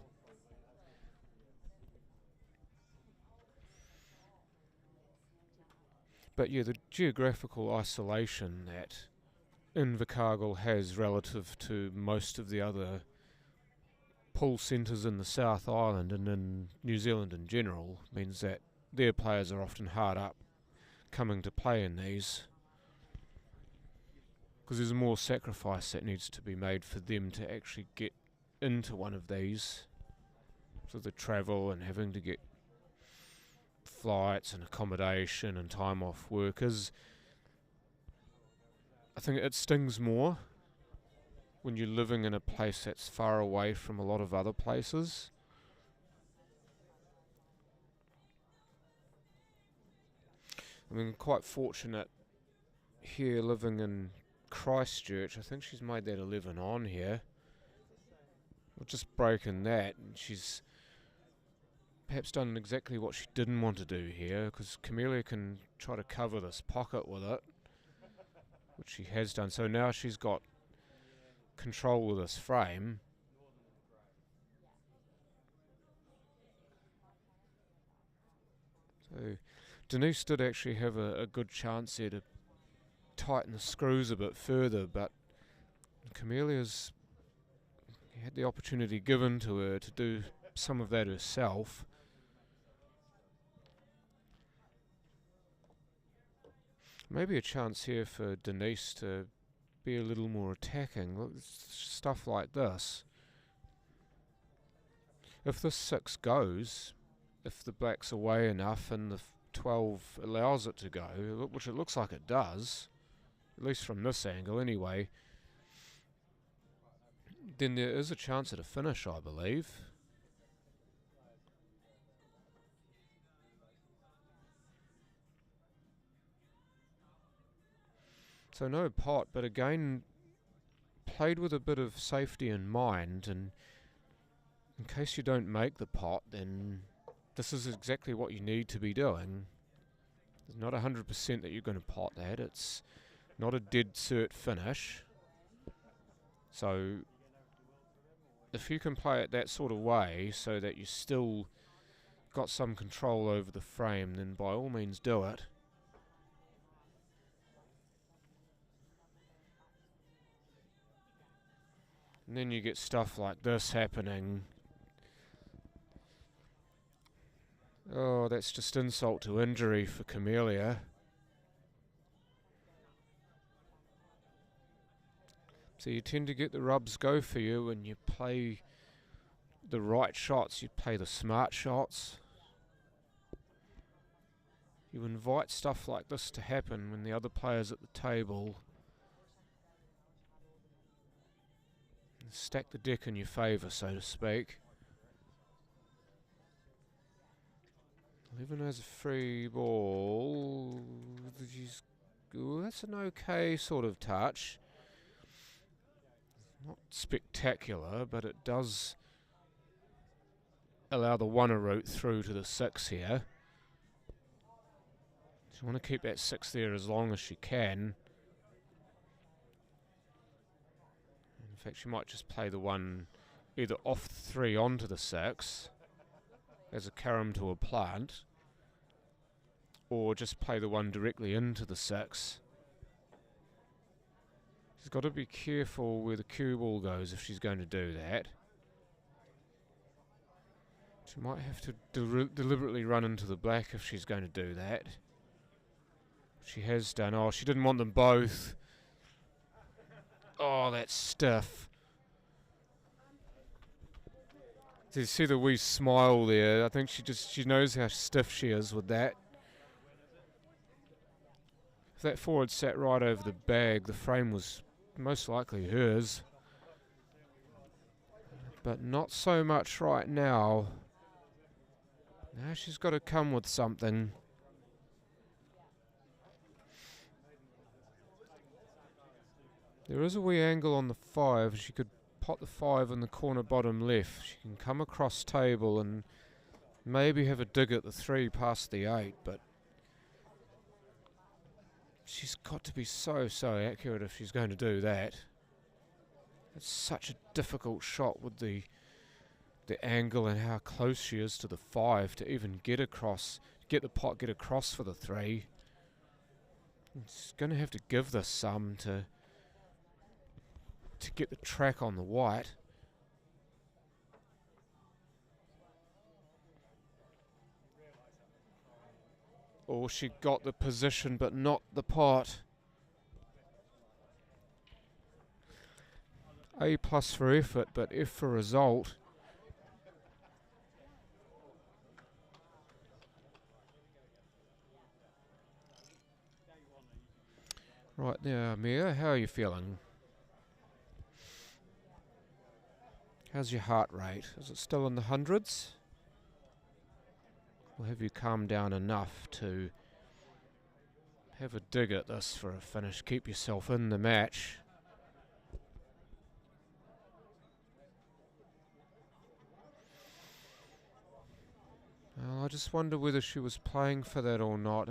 But yeah, the geographical isolation that Invercargill has relative to most of the other pool centres in the South Island and in New Zealand in general means that their players are often hard up coming to play in these, because there's more sacrifice that needs to be made for them to actually get into one of these. So the travel and having to get flights and accommodation and time off work I think it stings more when you're living in a place that's far away from a lot of other places. I mean, quite fortunate here living in Christchurch. I think she's made that 11 on here. We're just breaking that, and she's perhaps done exactly what she didn't want to do here, because Camellia can try to cover this pocket with it, which she has done. So now she's got control of this frame. So Denise did actually have a good chance there to tighten the screws a bit further, but Camellia's had the opportunity given to her to do some of that herself. Maybe a chance here for Denise to be a little more attacking. Look, stuff like this. If this 6 goes, if the black's away enough and the 12 allows it to go, which it looks like it does, at least from this angle anyway, then there is a chance at a finish, I believe. So no pot, but again played with a bit of safety in mind, and in case you don't make the pot, then this is exactly what you need to be doing. It's not 100% that you're going to pot that. It's not a dead cert finish. So if you can play it that sort of way so that you still got some control over the frame, then by all means do it. And then you get stuff like this happening. Oh, that's just insult to injury for Camellia. So you tend to get the rubs go for you when you play the right shots. You play the smart shots. You invite stuff like this to happen when the other player's at the table. Stack the deck in your favour, so to speak. 11 has a free ball. Ooh, that's an okay sort of touch. Not spectacular, but it does allow the one a route through to the 6 here. She want to keep that 6 there as long as she can. In fact, she might just play the one either off the 3 onto the 6 as a carom to a plant, or just play the one directly into the 6. She's got to be careful where the cue ball goes if she's going to do that. She might have to deliberately run into the black if she's going to do that. She has done. Oh, she didn't want them both. Oh, that's stiff. Do you see the wee smile there? I think she knows how stiff she is with that. If that forward sat right over the bag, the frame was most likely hers. But not so much right now. Now she's got to come with something. There is a wee angle on the 5. She could pot the 5 in the corner bottom left. She can come across table and maybe have a dig at the 3 past the 8, but she's got to be so accurate if she's going to do that. It's such a difficult shot with the angle and how close she is to the 5 to even get across, get across for the 3. She's going to have to give this some to get the track on the white. Or she got the position but not the pot. A+ for effort, but F for result. Right now, Mia, how are you feeling? How's your heart rate? Is it still in the hundreds? Or have you calmed down enough to have a dig at this for a finish? Keep yourself in the match. Well, I just wonder whether she was playing for that or not.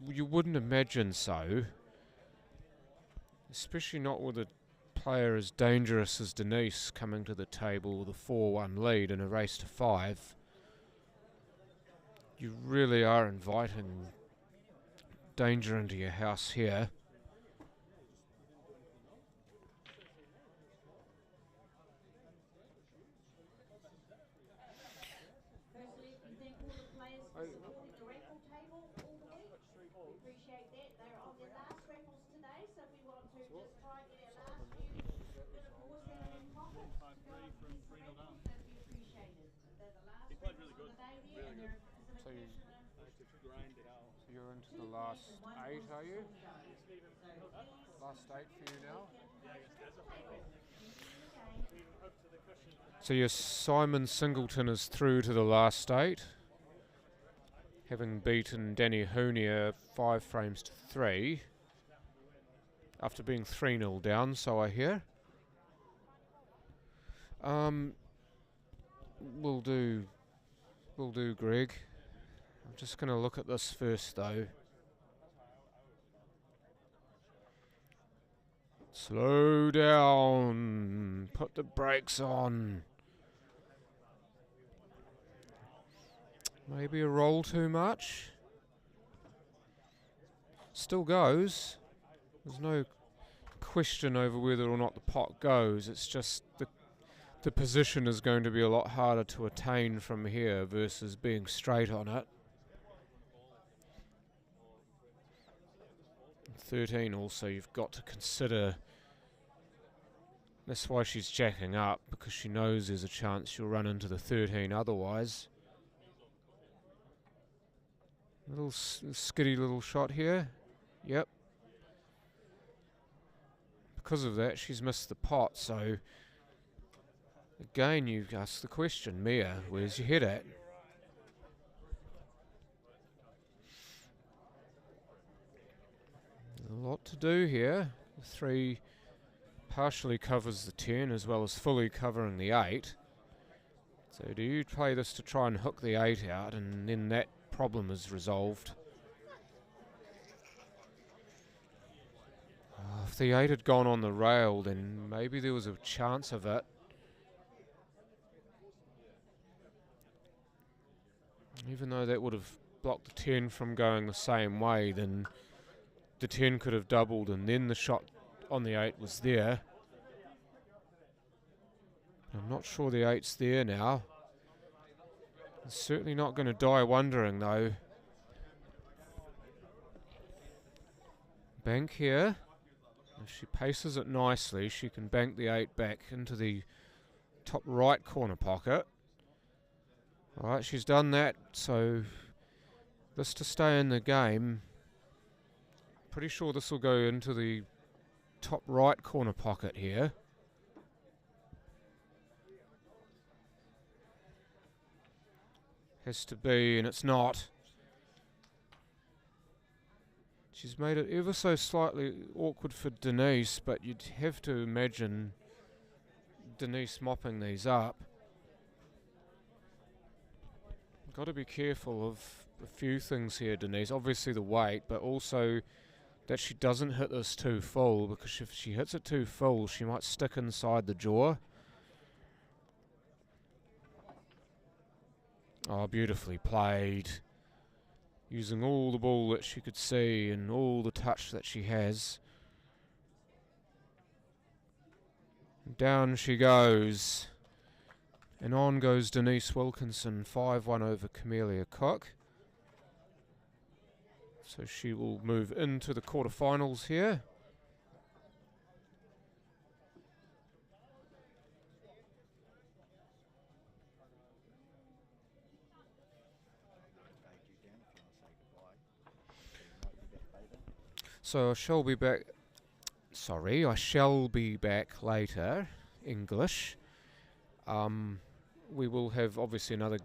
You wouldn't imagine so. Especially not with a player as dangerous as Denise coming to the table with a 4-1 lead in a race to 5. You really are inviting danger into your house here. Firstly, we thank all the players for supporting the raffle table all the week. We appreciate that. They're on their last raffles today, so we want to just try and get our last few bit of horse out of their pocket to go and complete the raffles. That'd be appreciated. They're the last raffles of the day there, and they're Pacific National. So you're into the last 8, are you? Last 8 for you now? So your Simon Singleton is through to the last 8, having beaten Danny Hunier 5 frames to 3 after being 3-0 down, so I hear. Will do, Greg. I'm just going to look at this first, though. Slow down. Put the brakes on. Maybe a roll too much. Still goes. There's no question over whether or not the pot goes. It's just the position is going to be a lot harder to attain from here versus being straight on it. 13 also, you've got to consider. That's why she's jacking up, because she knows there's a chance she'll run into the 13 otherwise. Little skiddy little shot here. Yep. Because of that, she's missed the pot, so again you ask the question, Mia, where's your head at? A lot to do here. The 3 partially covers the 10 as well as fully covering the 8. So do you play this to try and hook the 8 out, and then that problem is resolved? If the 8 had gone on the rail, then maybe there was a chance of it. Even though that would have blocked the 10 from going the same way, then the 10 could have doubled and then the shot on the 8 was there. I'm not sure the 8's there now. It's certainly not going to die wondering though. Bank here. If she paces it nicely, she can bank the 8 back into the top right corner pocket. Alright, she's done that, so this to stay in the game. Pretty sure this will go into the top right corner pocket here. Has to be, and it's not. She's made it ever so slightly awkward for Denise, but you'd have to imagine Denise mopping these up. Got to be careful of a few things here, Denise. Obviously the weight, but also that she doesn't hit this too full, because if she hits it too full, she might stick inside the jaw. Oh, beautifully played. Using all the ball that she could see and all the touch that she has. Down she goes. And on goes Denise Wilkinson, 5-1 over Camellia Cook. So she will move into the quarterfinals here. So I shall be back. Sorry, I shall be back later. English. We will have obviously another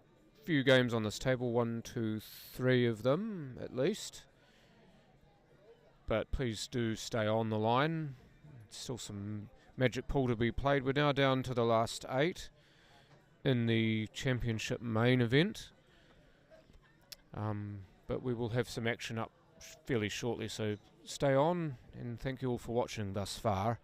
few games on this table, 1, 2, 3 of them at least. But please do stay on the line. Still some magic pool to be played. We're now down to the last 8 in the championship main event. But we will have some action up fairly shortly, so stay on, and thank you all for watching thus far.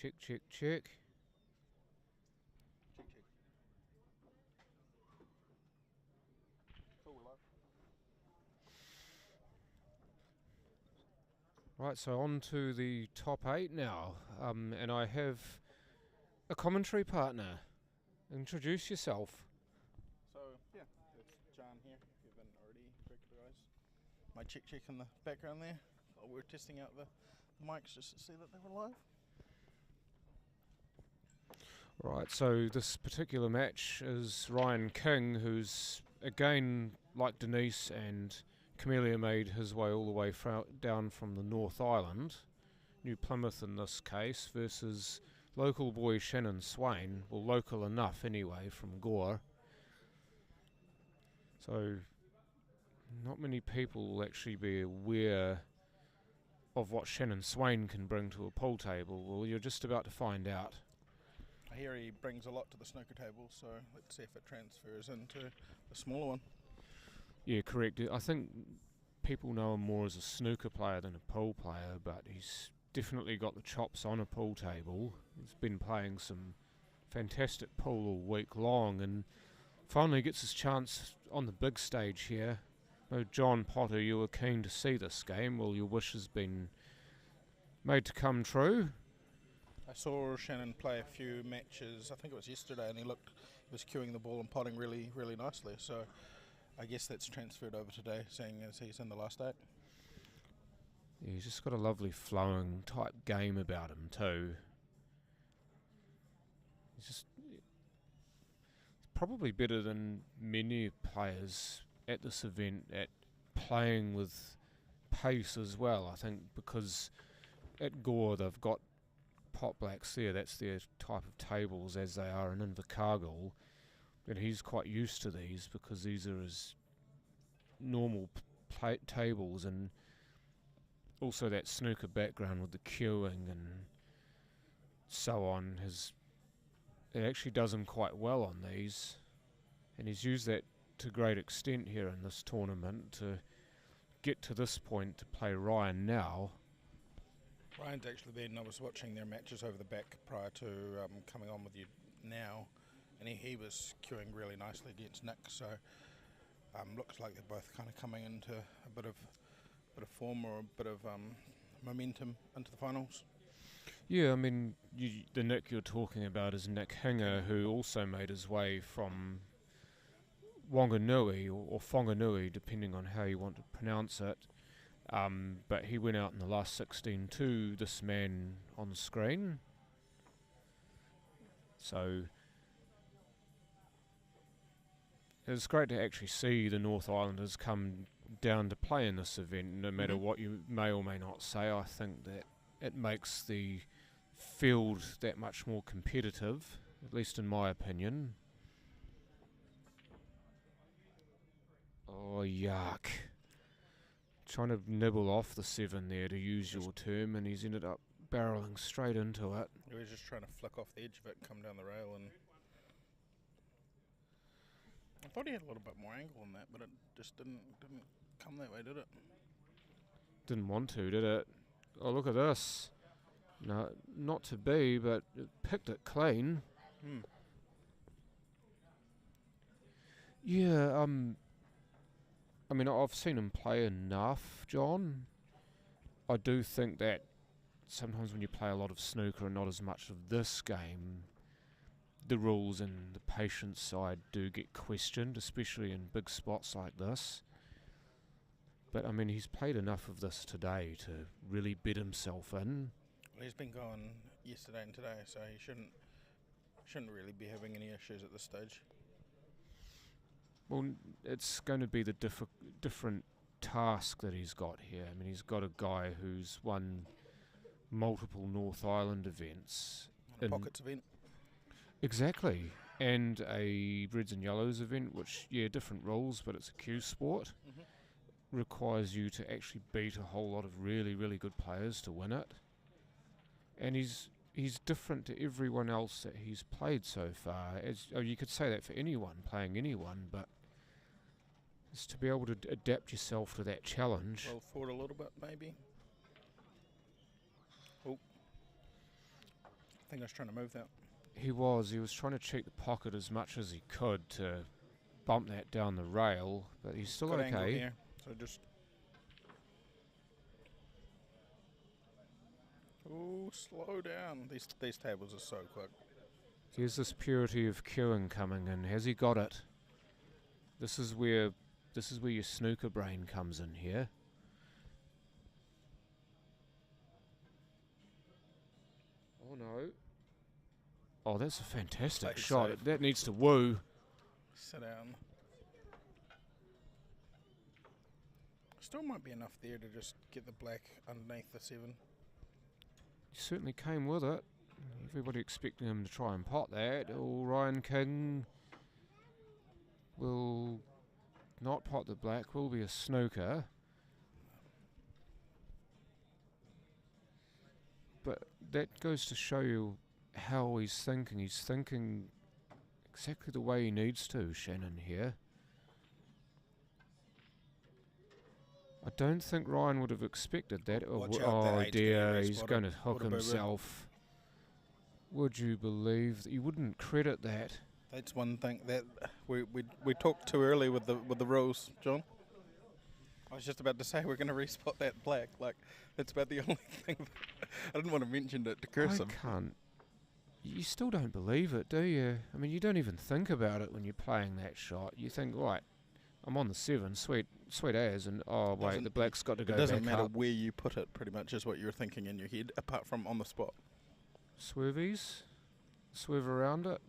Check. Check, check. Cool, love. Right, so on to the top 8 now, and I have a commentary partner. Introduce yourself. So, yeah, it's John here, if you haven't already recognised my check in the background there. Oh, we're testing out the mics just to see that they were live. Right, so this particular match is Ryan King, who's again, like Denise and Camellia, made his way all the way down from the North Island, New Plymouth in this case, versus local boy Shannon Swain, well, local enough anyway, from Gore. So not many people will actually be aware of what Shannon Swain can bring to a pool table. Well, you're just about to find out. I hear he brings a lot to the snooker table, so let's see if it transfers into the smaller one. Yeah, correct. I think people know him more as a snooker player than a pool player, but he's definitely got the chops on a pool table. He's been playing some fantastic pool all week long and finally gets his chance on the big stage here. Oh, John Potter, you were keen to see this game. Well, your wish has been made to come true. I saw Shannon play a few matches, I think it was yesterday, and he was cueing the ball and potting really, really nicely. So I guess that's transferred over today, seeing as he's in the last 8. Yeah, he's just got a lovely flowing type game about him too. He's probably better than many players at this event at playing with pace as well, I think, because at Gore they've got pot blacks there, that's their type of tables as they are in Invercargill, and he's quite used to these because these are his normal tables, and also that snooker background with the queuing and so on, it actually does him quite well on these, and he's used that to great extent here in this tournament to get to this point to play Ryan now. Ryan's actually been, I was watching their matches over the back prior to coming on with you now, and he was queuing really nicely against Nick, so looks like they're both kind of coming into a bit of form or a bit of momentum into the finals. Yeah, I mean, the Nick you're talking about is Nick Hinger, who also made his way from Wanganui or Whanganui, depending on how you want to pronounce it. But he went out in the last 16 to this man on the screen. So it's great to actually see the North Islanders come down to play in this event, no matter what you may or may not say. I think that it makes the field that much more competitive, at least in my opinion. Oh, yuck. Trying to nibble off the 7 there, to use your term, and he's ended up barrelling straight into it. He was just trying to flick off the edge of it and come down the rail, and I thought he had a little bit more angle than that, but it just didn't come that way, did it? Didn't want to, did it? Oh, look at this. No, not to be, but it picked it clean. Yeah, I mean, I've seen him play enough, John. I do think that sometimes when you play a lot of snooker and not as much of this game, the rules and the patience side do get questioned, especially in big spots like this. But, I mean, he's played enough of this today to really bed himself in. Well, he's been going yesterday and today, so he shouldn't really be having any issues at this stage. Well, it's going to be the different task that he's got here. I mean, he's got a guy who's won multiple North Island events. And a Pockets event. Exactly. And a Reds and Yellows event, which, yeah, different rules, but it's a cue sport. Requires you to actually beat a whole lot of really, really good players to win it. And he's different to everyone else that he's played so far. You could say that for anyone, playing anyone, but it's to be able to adapt yourself to that challenge. Roll forward a little bit, maybe. Oh. think I was trying to move that. He was trying to cheat the pocket as much as he could to bump that down the rail, but he's still Good angle okay. here. So just... Ooh, slow down. These tables are so quick. Here's this purity of cueing coming in. Has he got it? This is where your snooker brain comes in here. Oh no. Oh, that's a fantastic Play shot. safe. That needs to woo. Sit down. Still might be enough there to just get the black underneath the 7. He certainly came with it. Everybody expecting him to try and pot that. Oh, Ryan King will not pot the black, will be a snooker. But that goes to show you how he's thinking. He's thinking exactly the way he needs to, Shannon, here. I don't think Ryan would have expected that. Watch out, Oh that eight's dear, gonna be he's spotted. going to hook What a boo-boo. himself. Would you believe that? You wouldn't credit that. That's one thing that we talked too early with the rules, John. I was just about to say we're going to respot that black. Like, that's about the only thing. I didn't want to mention it to curse him. I can't. You still don't believe it, do you? I mean, you don't even think about it when you're playing that shot. You think, right, I'm on the 7, sweet as, and oh wait, Doesn't- the black's got to go It doesn't back matter up. where you put it, pretty much, is what you're thinking in your head, apart from on the spot. Swervies, swerve around it.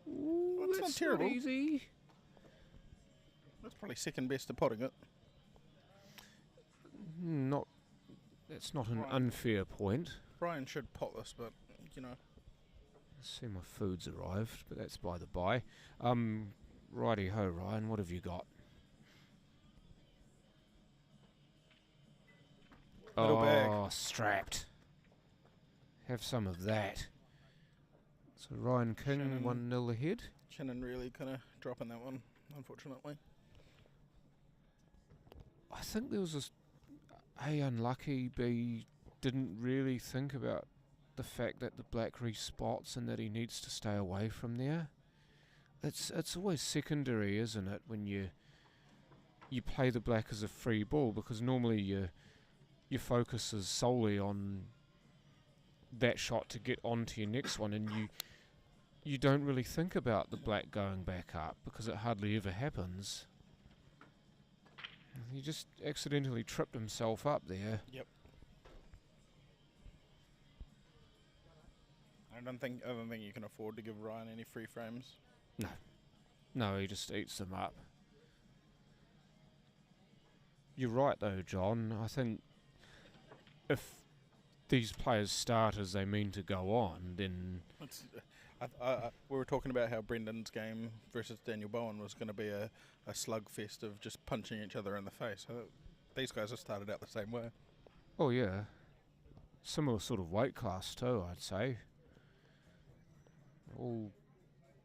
Ooh, Well, it's not that's terrible. easy. That's probably second best to potting it. Not. That's not an Right. unfair point. Brian should pot this, but, you know. Let's see, my food's arrived, but that's by the by. Righty ho, Ryan. What have you got? Middle oh, bag. strapped. Have some of that. So Ryan King Shannon. 1-0 ahead. Shannon really kind of dropping that one, unfortunately. I think there was this A, unlucky, B, didn't really think about the fact that the black respots and that he needs to stay away from there. It's always secondary, isn't it, when you play the black as a free ball, because normally your focus is solely on that shot to get onto your next one, and you don't really think about the black going back up because it hardly ever happens. He just accidentally tripped himself up there. Yep. I don't think you can afford to give Ryan any free frames. No, he just eats them up. You're right though, John. I think if these players start as they mean to go on, then It's, we were talking about how Brendan's game versus Daniel Bowen was going to be a slugfest of just punching each other in the face. These guys have started out the same way. oh yeah, similar sort of weight class too, I'd say. All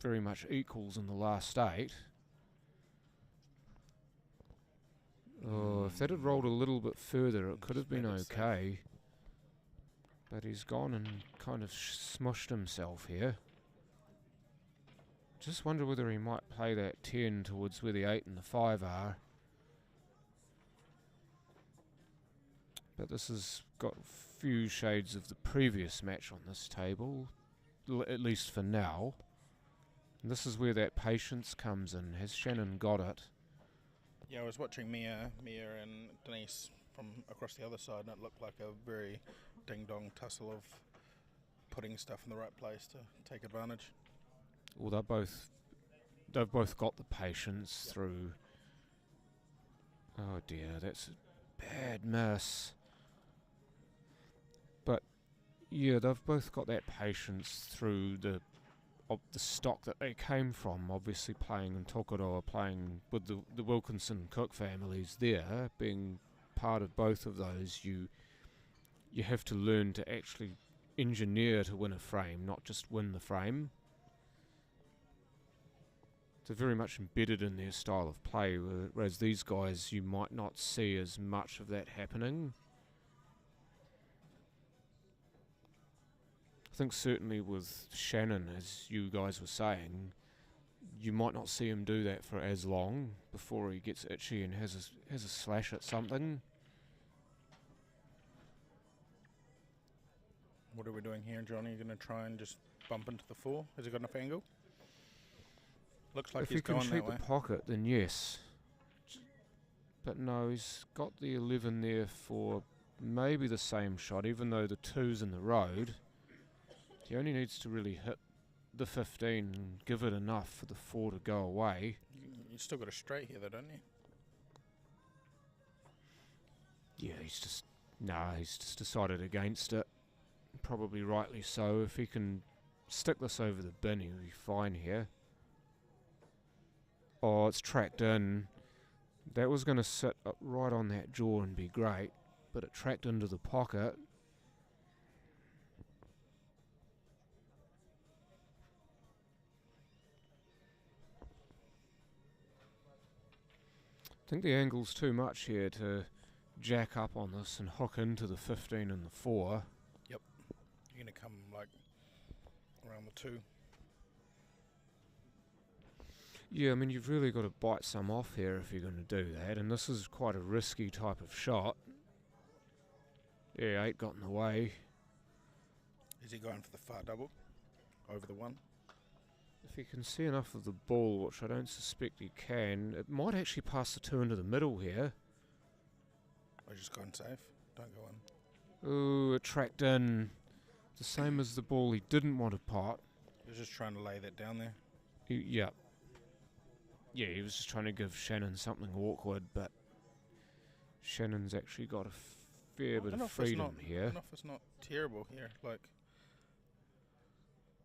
very much equals in the last 8. Oh, if that had rolled a little bit further, it could have been Just made it okay. But he's gone and kind of smushed himself here. Just wonder whether he might play that 10 towards where the 8 and the 5 are. But this has got few shades of the previous match on this table, at least for now. And this is where that patience comes in. Has Shannon got it? Yeah, I was watching Mia and Denise from across the other side, and it looked like a very ding-dong tussle of putting stuff in the right place to take advantage. Well, they've both got the patience through. Oh dear, that's a bad miss. But yeah, they've both got that patience through the stock that they came from. Obviously, playing in Tokoroa, playing with the Wilkinson Cook families there, being part of both of those, you have to learn to actually engineer to win a frame, not just win the frame. They're very much embedded in their style of play, whereas these guys, you might not see as much of that happening. I think certainly with Shannon, as you guys were saying, you might not see him do that for as long before he gets itchy and has a slash at something. What are we doing here, Johnny? You're going to try and just bump into the 4? Has he got enough angle? Looks like If he's he can going that cheat way. the pocket, then yes. But no, he's got the 11 there for maybe the same shot, even though the 2's in the road. He only needs to really hit the 15 and give it enough for the 4 to go away. You still got a straight here, though, don't you? Yeah, he's just decided against it. Probably rightly so. If he can stick this over the bin, he'll be fine here. Oh, it's tracked in. That was going to sit up right on that jaw and be great, but it tracked into the pocket. I think the angle's too much here to jack up on this and hook into the 15 and the 4. You're going to come, like, around the 2. Yeah, I mean, you've really got to bite some off here if you're going to do that, and this is quite a risky type of shot. Yeah, 8 got in the way. Is he going for the far double? Over the 1? If he can see enough of the ball, which I don't suspect he can, it might actually pass the 2 into the middle here. Or just go in safe? Don't go in. Ooh, it tracked in. The same as the ball he didn't want to pot. He was just trying to lay that down there. Yeah. Yeah, he was just trying to give Shannon something awkward, but Shannon's actually got a fair bit of freedom here. Enough is not terrible here. Like,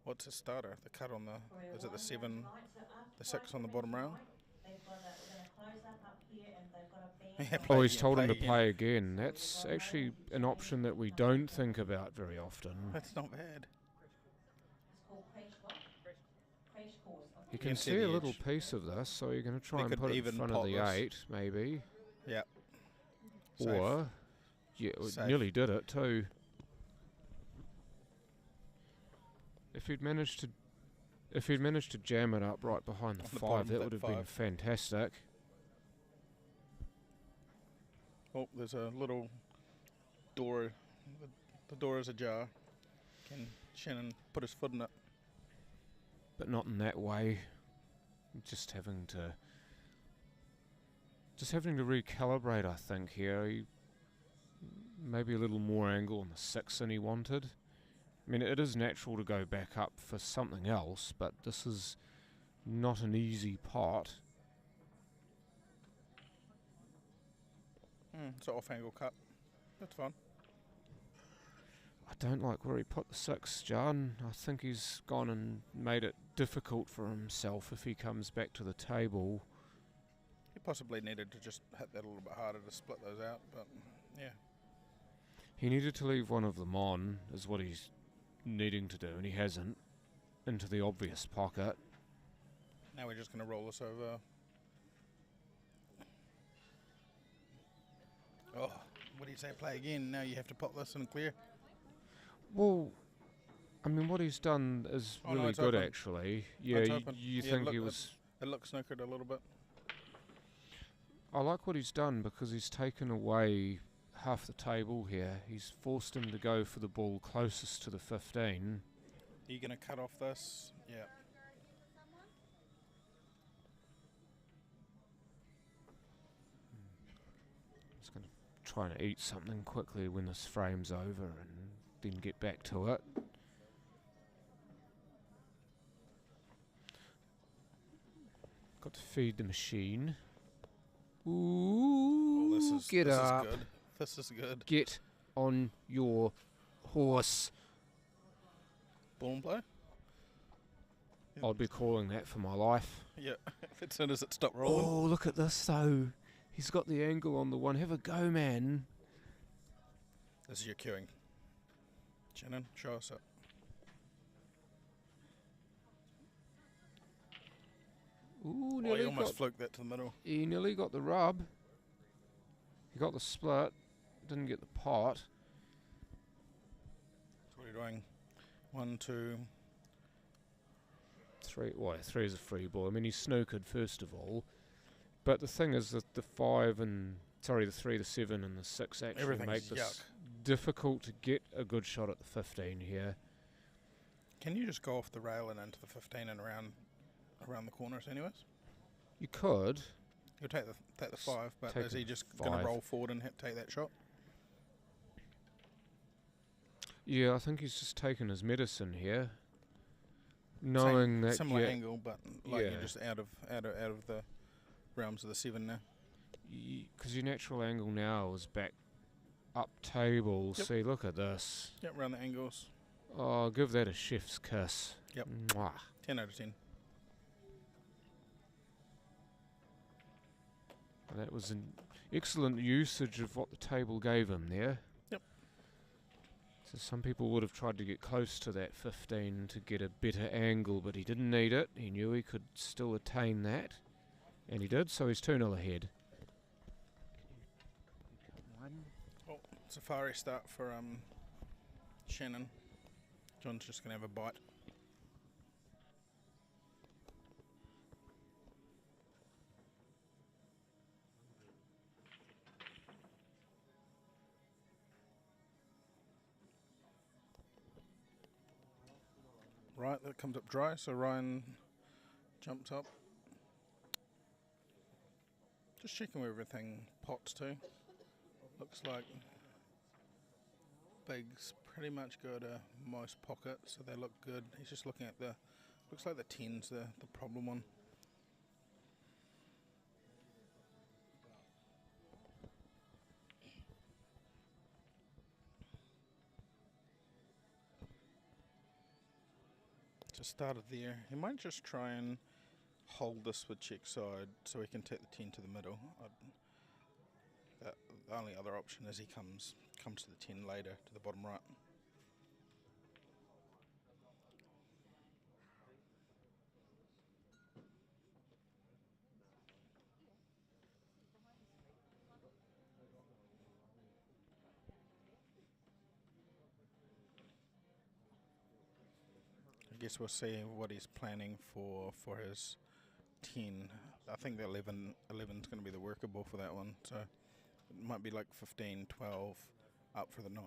what's his starter? The cut on the, is it the 7, the 6 on the bottom round? Yeah, Oh, he's told him to play again. That's actually an option that we don't think about very often. That's not bad. You can see a little piece of this, so you're going to try and put it in front of the 8, maybe. Yeah. Or, yeah, it nearly did it too. If he'd managed to jam it up right behind the 5, that would have been fantastic. Oh, there's a little door. The door is ajar. Can Shannon put his foot in it? But not in that way. Just having to recalibrate, I think, here. Maybe a little more angle on the 6 than he wanted. I mean, it is natural to go back up for something else, but this is not an easy pot. It's an off-angle cut. That's fine. I don't like where he put the 6, John. I think he's gone and made it difficult for himself if he comes back to the table. He possibly needed to just hit that a little bit harder to split those out, but yeah. He needed to leave one of them on, is what he's needing to do, and he hasn't, into the obvious pocket. Now we're just going to roll this over. Oh, what do you say, play again? Now you have to pop this and clear. Well, I mean, what he's done is really good, actually. Yeah, you think he was... It looks snookered a little bit. I like what he's done because he's taken away half the table here. He's forced him to go for the ball closest to the 15. Are you going to cut off this? Yeah. Just going to try and eat something quickly when this frame's over and then get back to it. Got to feed the machine. Ooh, Oh, this get up. Is good. This is good. Get on your horse. Ball and play? I'd be calling that for my life. Yeah, as soon as it stopped rolling. Oh, look at this though. He's got the angle on the 1. Have a go, man. This is your queuing. Shannon, show us it. Ooh, Oh, nearly he almost got, fluked that to the middle. he nearly got the rub. He got the split. Didn't get the pot. That's what you're doing. 1, 2. 3. Well, 3 is a free ball. I mean, he snookered first of all. But the thing is that the 3, the 7 and the 6 actually Everything's make this yuck. difficult to get a good shot at the 15 here. Can you just go off the rail and into the 15 and around the corners anyways? You could. He'll take the 5, but Take is the he just going to 5. roll forward and take that shot? Yeah, I think he's just taken his medicine here. Knowing that Similar angle, but like yeah. you're just out of the realms of the 7 now. because your natural angle now is back up table. Yep. See, look at this. Yep, around the angles. Oh, give that a chef's kiss. Yep. Mwah. 10 out of 10. That was an excellent usage of what the table gave him there. Yep. So some people would have tried to get close to that 15 to get a better angle, but he didn't need it. He knew he could still attain that. And he did, so he's 2-0 ahead. Oh, safari start for Shannon. John's just going to have a bite. Right, that comes up dry, so Ryan jumps up. Just checking where everything pots to. Looks like bigs pretty much go to most pockets, so they look good. He's just looking at the, looks like the 10's the problem one. Just started there. He might just try and hold this with check side so he can take the 10 to the middle. The only other option is he comes to the 10 later to the bottom right. I guess we'll see what he's planning for his 10. I think the 11 is going to be the worker ball for that one. So it might be like 15, 12 up for the 9.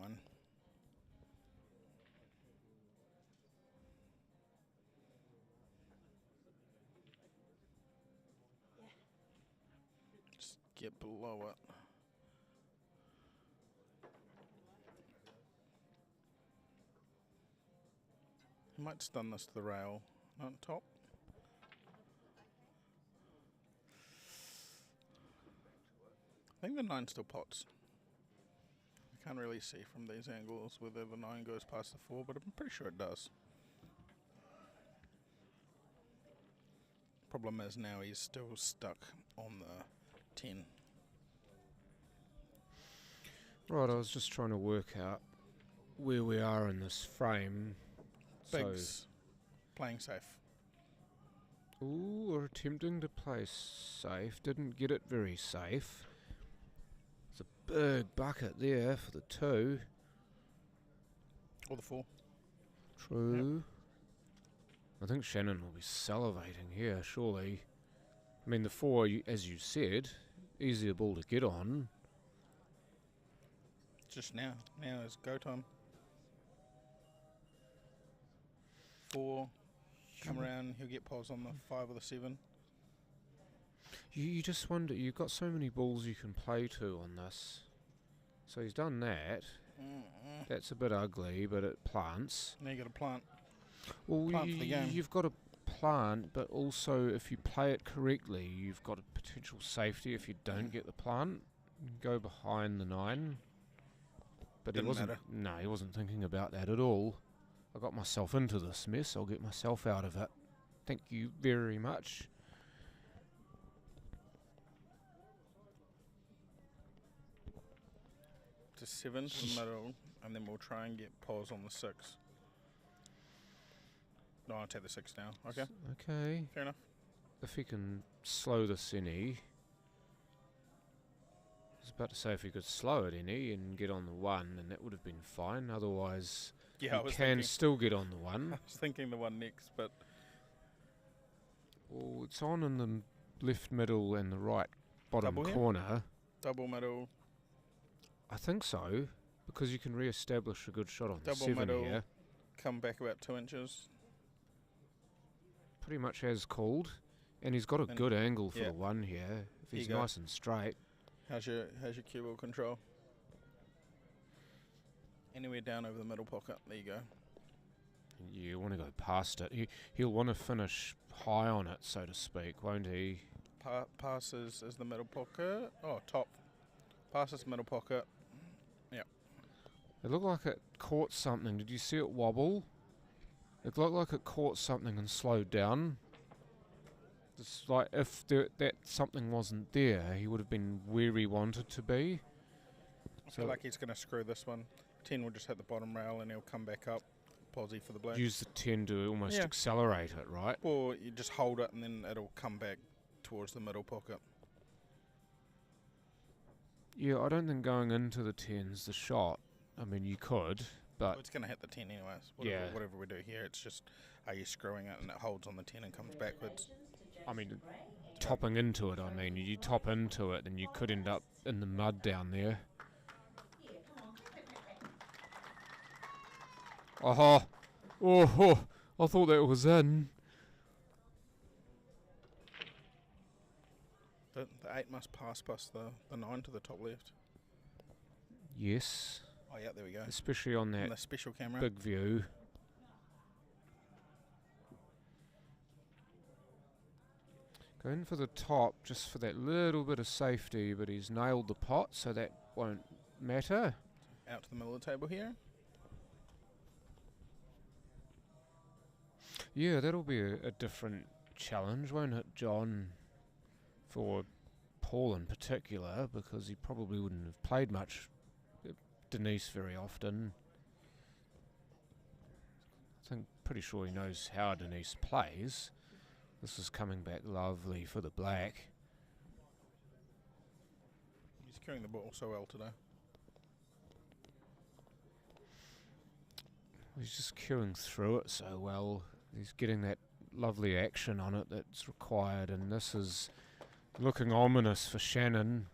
Just get below it. He might stun this to the rail on top. I think the 9 still pots. I can't really see from these angles whether the 9 goes past the 4, but I'm pretty sure it does. Problem is now he's still stuck on the 10. Right, I was just trying to work out where we are in this frame. Bigs playing safe. Ooh, we're attempting to play safe. Didn't get it very safe. It's a big bucket there for the 2. Or the 4. True. Yep. I think Shannon will be salivating here, surely. I mean, the 4, as you said, easier ball to get on. Just now. Now is go time. 4. Come around, he'll get poles on the 5 or the 7. You just wonder, you've got so many balls you can play to on this. So he's done that. That's a bit ugly, but it plants. Now you got to plant. Well, Plant for the game. you've got to plant, but also if you play it correctly, you've got a potential safety if you don't get the plant. Go behind the 9. But Didn't he wasn't. matter. No, he wasn't thinking about that at all. I got myself into this mess. I'll get myself out of it. Thank you very much. To 7 to the middle, and then we'll try and get poles on the 6. No, I'll take the 6 now. Okay, Okay. fair enough. If he can slow this any. I was about to say if he could slow it any and get on the 1, then that would have been fine. Otherwise, Yeah, I you was can thinking. still get on the one. I was thinking the one next, but Well, it's on in the left middle and the right bottom Double here? corner. double middle, I think so, because you can re-establish a good shot on the double 7 middle, here. come back about 2 inches. Pretty much as called. And he's got a And good angle for yeah. the 1 here. If Here he's you go. nice and straight. How's your cue ball control? Anywhere down over the middle pocket. There you go. You want to go past it. He'll want to finish high on it, so to speak, won't he? Passes is the middle pocket. Oh, top. Passes middle pocket. It looked like it caught something. Did you see it wobble? It looked like it caught something and slowed down. It's like if that something wasn't there, he would have been where he wanted to be. I feel like he's going to screw this one. 10 will just hit the bottom rail and he'll come back up. Posy for the black. Use the 10 to almost Yeah. accelerate it, right? Or you just hold it and then it'll come back towards the middle pocket. Yeah, I don't think going into the 10's the shot. I mean, you could, Well, but it's going to hit the 10 anyways. Yeah. Whatever we do here, it's just, are you screwing it and it holds on the 10 and comes backwards? I mean, topping into it, I mean, you top into it and you could end up in the mud down there. Aha! Oh, I thought that was in. The 8 must pass past the 9 to the top left. Yes, Oh, yeah, there we go. especially on On that the special camera. big view. Go in for the top, just for that little bit of safety, but he's nailed the pot, so that won't matter. Out to the middle of the table here. Yeah, that'll be a different challenge, won't it, John? For Paul in particular, because he probably wouldn't have played much Denise very often. I think pretty sure he knows how Denise plays. This is coming back lovely for the black. He's carrying the ball so well today. He's just queuing through it so well. He's getting that lovely action on it that's required, and this is looking ominous for Shannon.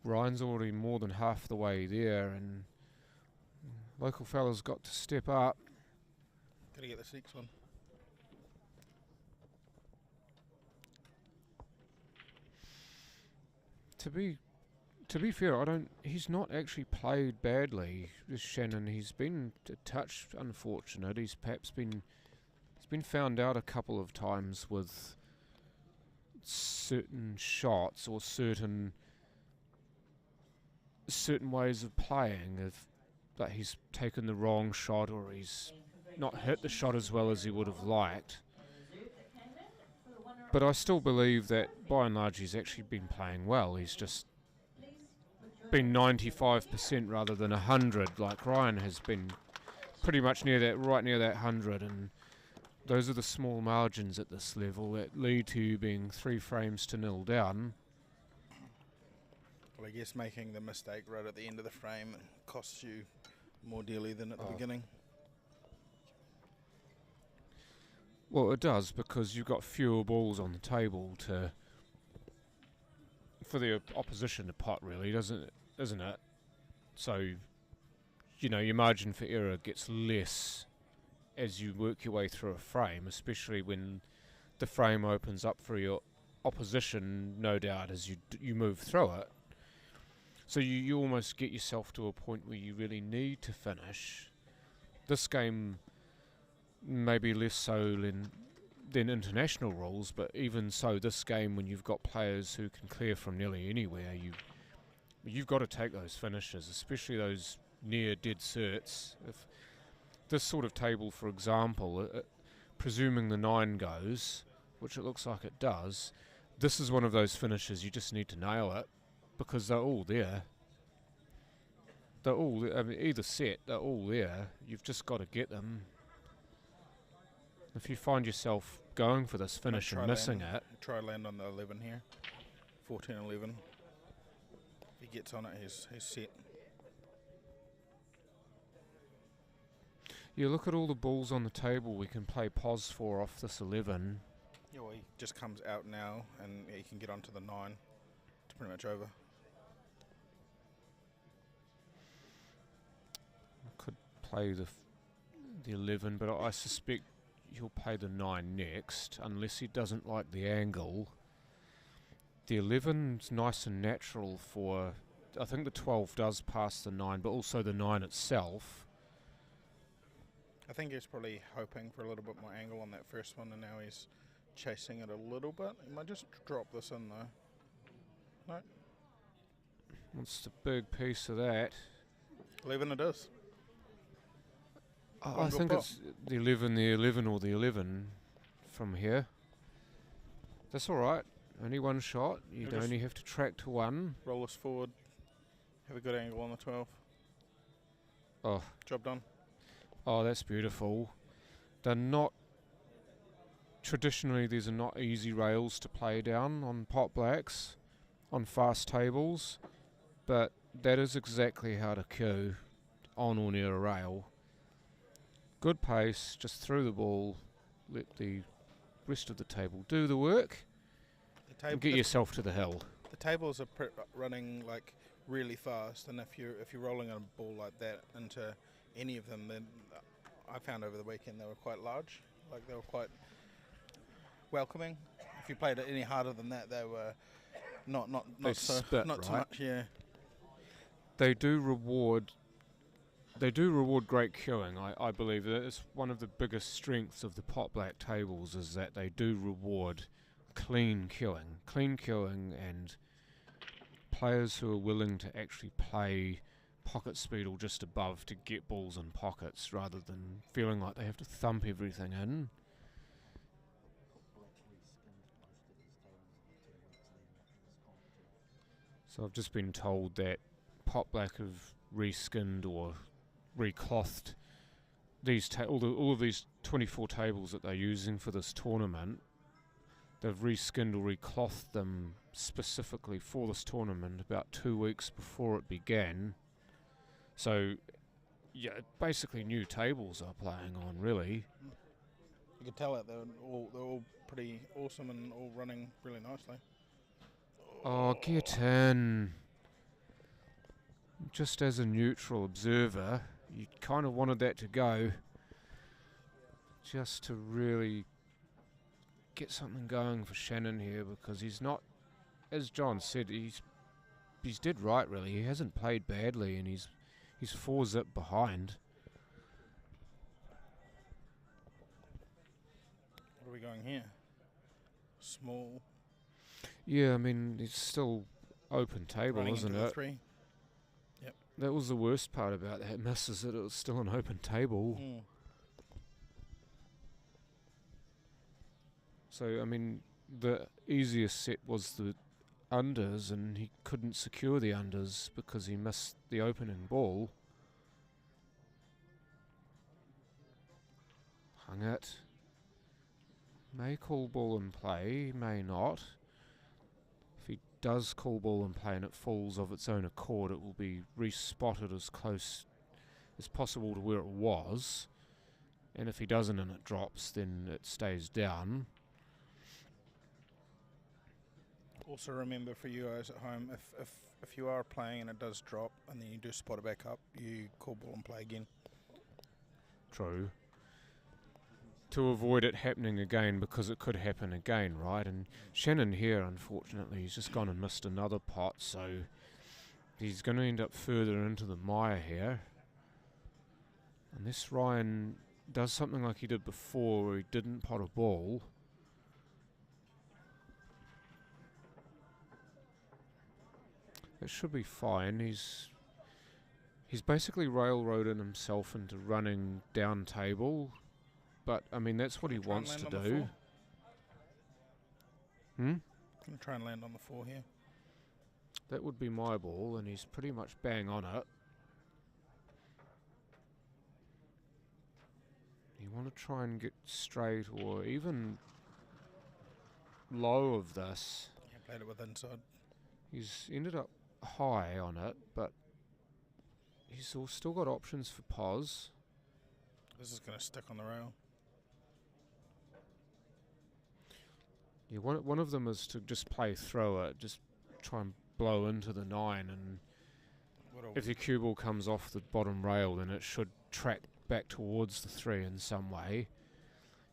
Ryan's already more than half the way there, and local fella's got to step up. Gotta get this next one. To be fair, he's not actually played badly, this Shannon. He's been a touch unfortunate. He's been found out a couple of times with certain shots or certain ways of playing. That he's taken the wrong shot, or he's not hit the shot as well as he would have liked. But I still believe that by and large he's actually been playing well. He's just been 95% rather than 100, like Ryan has been pretty much right near that 100, and those are the small margins at this level that lead to you being 3 frames to 0 down. Well, I guess making the mistake right at the end of the frame costs you more dearly than at the beginning. Well, it does, because you've got fewer balls on the table for the opposition to pot, really, isn't it? So, your margin for error gets less as you work your way through a frame, especially when the frame opens up for your opposition, no doubt, as you move through it. So you almost get yourself to a point where you really need to finish. This game maybe less so than international rules, but even so, this game, when you've got players who can clear from nearly anywhere, you've got to take those finishes, especially those near dead certs. If this sort of table, for example, presuming the 9 goes, which it looks like it does, this is one of those finishes you just need to nail it, because they're all there. They're all, I mean, either set, they're all there. You've just got to get them. If you find yourself going for this finish and missing it, Try land on the 11 here. 14-11. If he gets on it, he's set. You look at all the balls on the table we can play pos for off this 11. Yeah, well, he just comes out now and he can get onto the 9. It's pretty much over. Could play the 11, but I suspect he'll play the 9 next, unless he doesn't like the angle. The 11's nice and natural for... I think the 12 does pass the 9, but also the 9 itself. I think he's probably hoping for a little bit more angle on that first one, and now he's chasing it a little bit. He might just drop this in though. No. What's the big piece of that? 11 it is. I think it's the 11 or the 11 from here. That's alright. Only one shot. You'd only have to track to 1. Roll us forward. Have a good angle on the 12. Oh. Job done. Oh, that's beautiful. They're not... Traditionally, these are not easy rails to play down on pot blacks, on fast tables, but that is exactly how to cue on or near a rail. Good pace, just through the ball, let the rest of the table do the work, and get yourself to the hill. The tables are running like really fast, and if you're rolling a ball like that into any of them, then I found over the weekend they were quite large, like they were quite welcoming. If you played it any harder than that, they were not so much. Yeah, they do reward great queuing. I believe that it's one of the biggest strengths of the pot black tables is that they do reward clean queuing and players who are willing to actually play pocket speed or just above to get balls in pockets rather than feeling like they have to thump everything in. So I've just been told that pot black have reskinned or reclothed these all of these 24 tables that they're using for this tournament. They've reskinned or reclothed them specifically for this tournament about 2 weeks before it began. So, yeah, basically new tables are playing on, really. You could tell that they're all pretty awesome and all running really nicely. Oh, get in. Just as a neutral observer, you kind of wanted that to go. Just to really get something going for Shannon here, because he's not, as John said, he's dead right, really. He hasn't played badly, and he's 4-zip behind. What are we going here? Small. Yeah, I mean, it's still open table, Running isn't into it? the 3. Yep. That was the worst part about that miss, is that it was still an open table. So, I mean, the easiest set was the unders, and he couldn't secure the unders because he missed the opening ball. Hung it. May call ball and play, may not. If he does call ball and play and it falls of its own accord, it will be respotted as close as possible to where it was. And if he doesn't and it drops, then it stays down. Also remember for you guys at home, if you are playing and it does drop and then you do spot it back up, you call ball and play again. True. To avoid it happening again, because it could happen again, right? And Shannon here, unfortunately, he's just gone and missed another pot, so he's going to end up further into the mire here. Unless Ryan does something like he did before, where he didn't pot a ball. It should be fine. He's basically railroading himself into running down table. But, I mean, that's what he wants to do. I'm going to try and land on the 4 here. That would be my ball, and he's pretty much bang on it. You want to try and get straight or even low of this. Yeah, played it with inside. He's ended up high on it, but he's still got options for pos. This is going to stick on the rail. Yeah, one of them is to just play through it, just try and blow into the 9, and if the cue ball comes off the bottom rail, then it should track back towards the 3 in some way.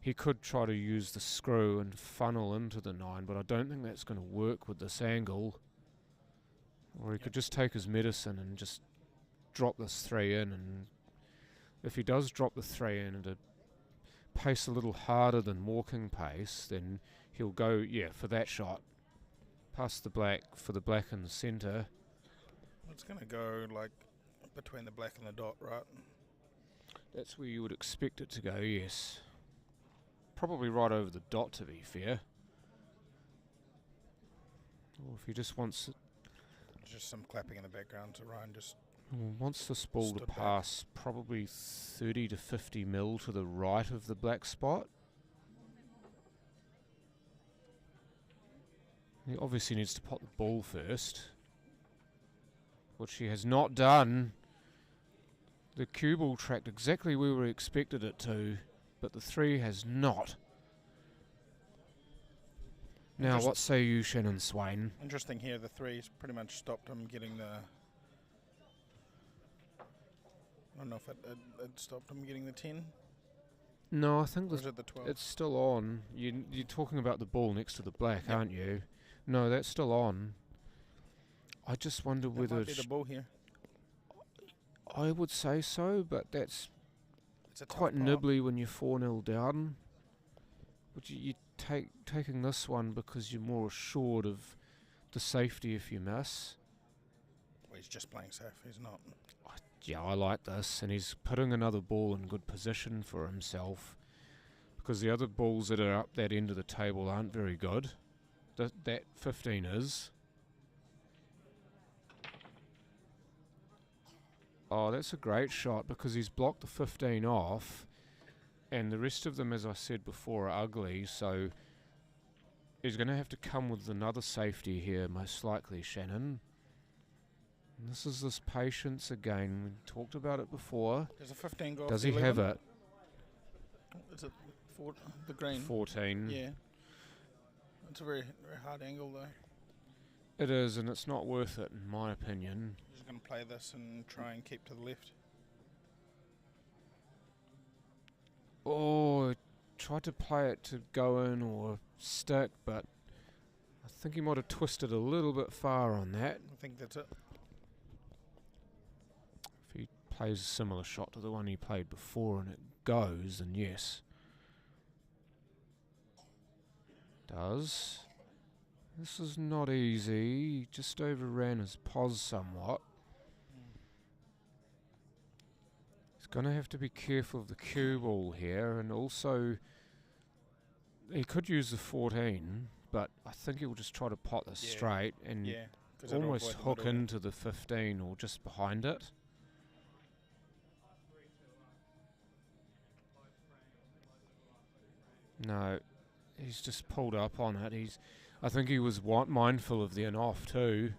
He could try to use the screw and funnel into the 9, but I don't think that's going to work with this angle. Or he could just take his medicine and just drop this 3 in, and if he does drop the 3 in at a pace a little harder than walking pace, then he'll go, yeah, for that shot, past the black, for the black in the centre. It's going to go like between the black and the dot, right? That's where you would expect it to go, yes. Probably right over the dot, to be fair. Or if he just wants it, just some clapping in the background to Ryan just wants this ball to pass probably 30 to 50 mil to the right of the black spot. He obviously needs to pot the ball first, which he has not done. The cue ball tracked exactly where we expected it to, but the 3 has not. Now, what say you, Shannon Swain? Interesting here, the 3's pretty much stopped him getting the... I don't know if it stopped him getting the 10. No, I think Or is it the 12? it's still on. You're talking about the ball next to the black, aren't you? No, that's still on. I just wonder whether... Might be the ball here. I would say so, but that's It's a quite tough nibbly when you're 4-0 down. But you taking this one because you're more assured of the safety if you miss. Well, he's just playing safe, he's not. Yeah, I like this, and he's putting another ball in good position for himself, because the other balls that are up that end of the table aren't very good. That 15 is. Oh, that's a great shot, because he's blocked the 15 off, and the rest of them, as I said before, are ugly, so he's going to have to come with another safety here, most likely, Shannon. And this is this patience again. We talked about it before. There's a 15 go. Does he have it? Is it the green? 14. Yeah. It's a very, very hard angle though. It is, and it's not worth it, in my opinion. Just going to play this and try and keep to the left. Oh, tried to play it to go in or stick, but I think he might have twisted a little bit far on that. I think that's it. If he plays a similar shot to the one he played before and it goes, then yes. Does. This is not easy. Just overran his pos somewhat. He's going to have to be careful of the cue ball here, and also he could use the 14, but I think he'll just try to pot this straight and almost hook into the 15 or just behind it. No, he's just pulled up on it. I think he was mindful of the in-off too.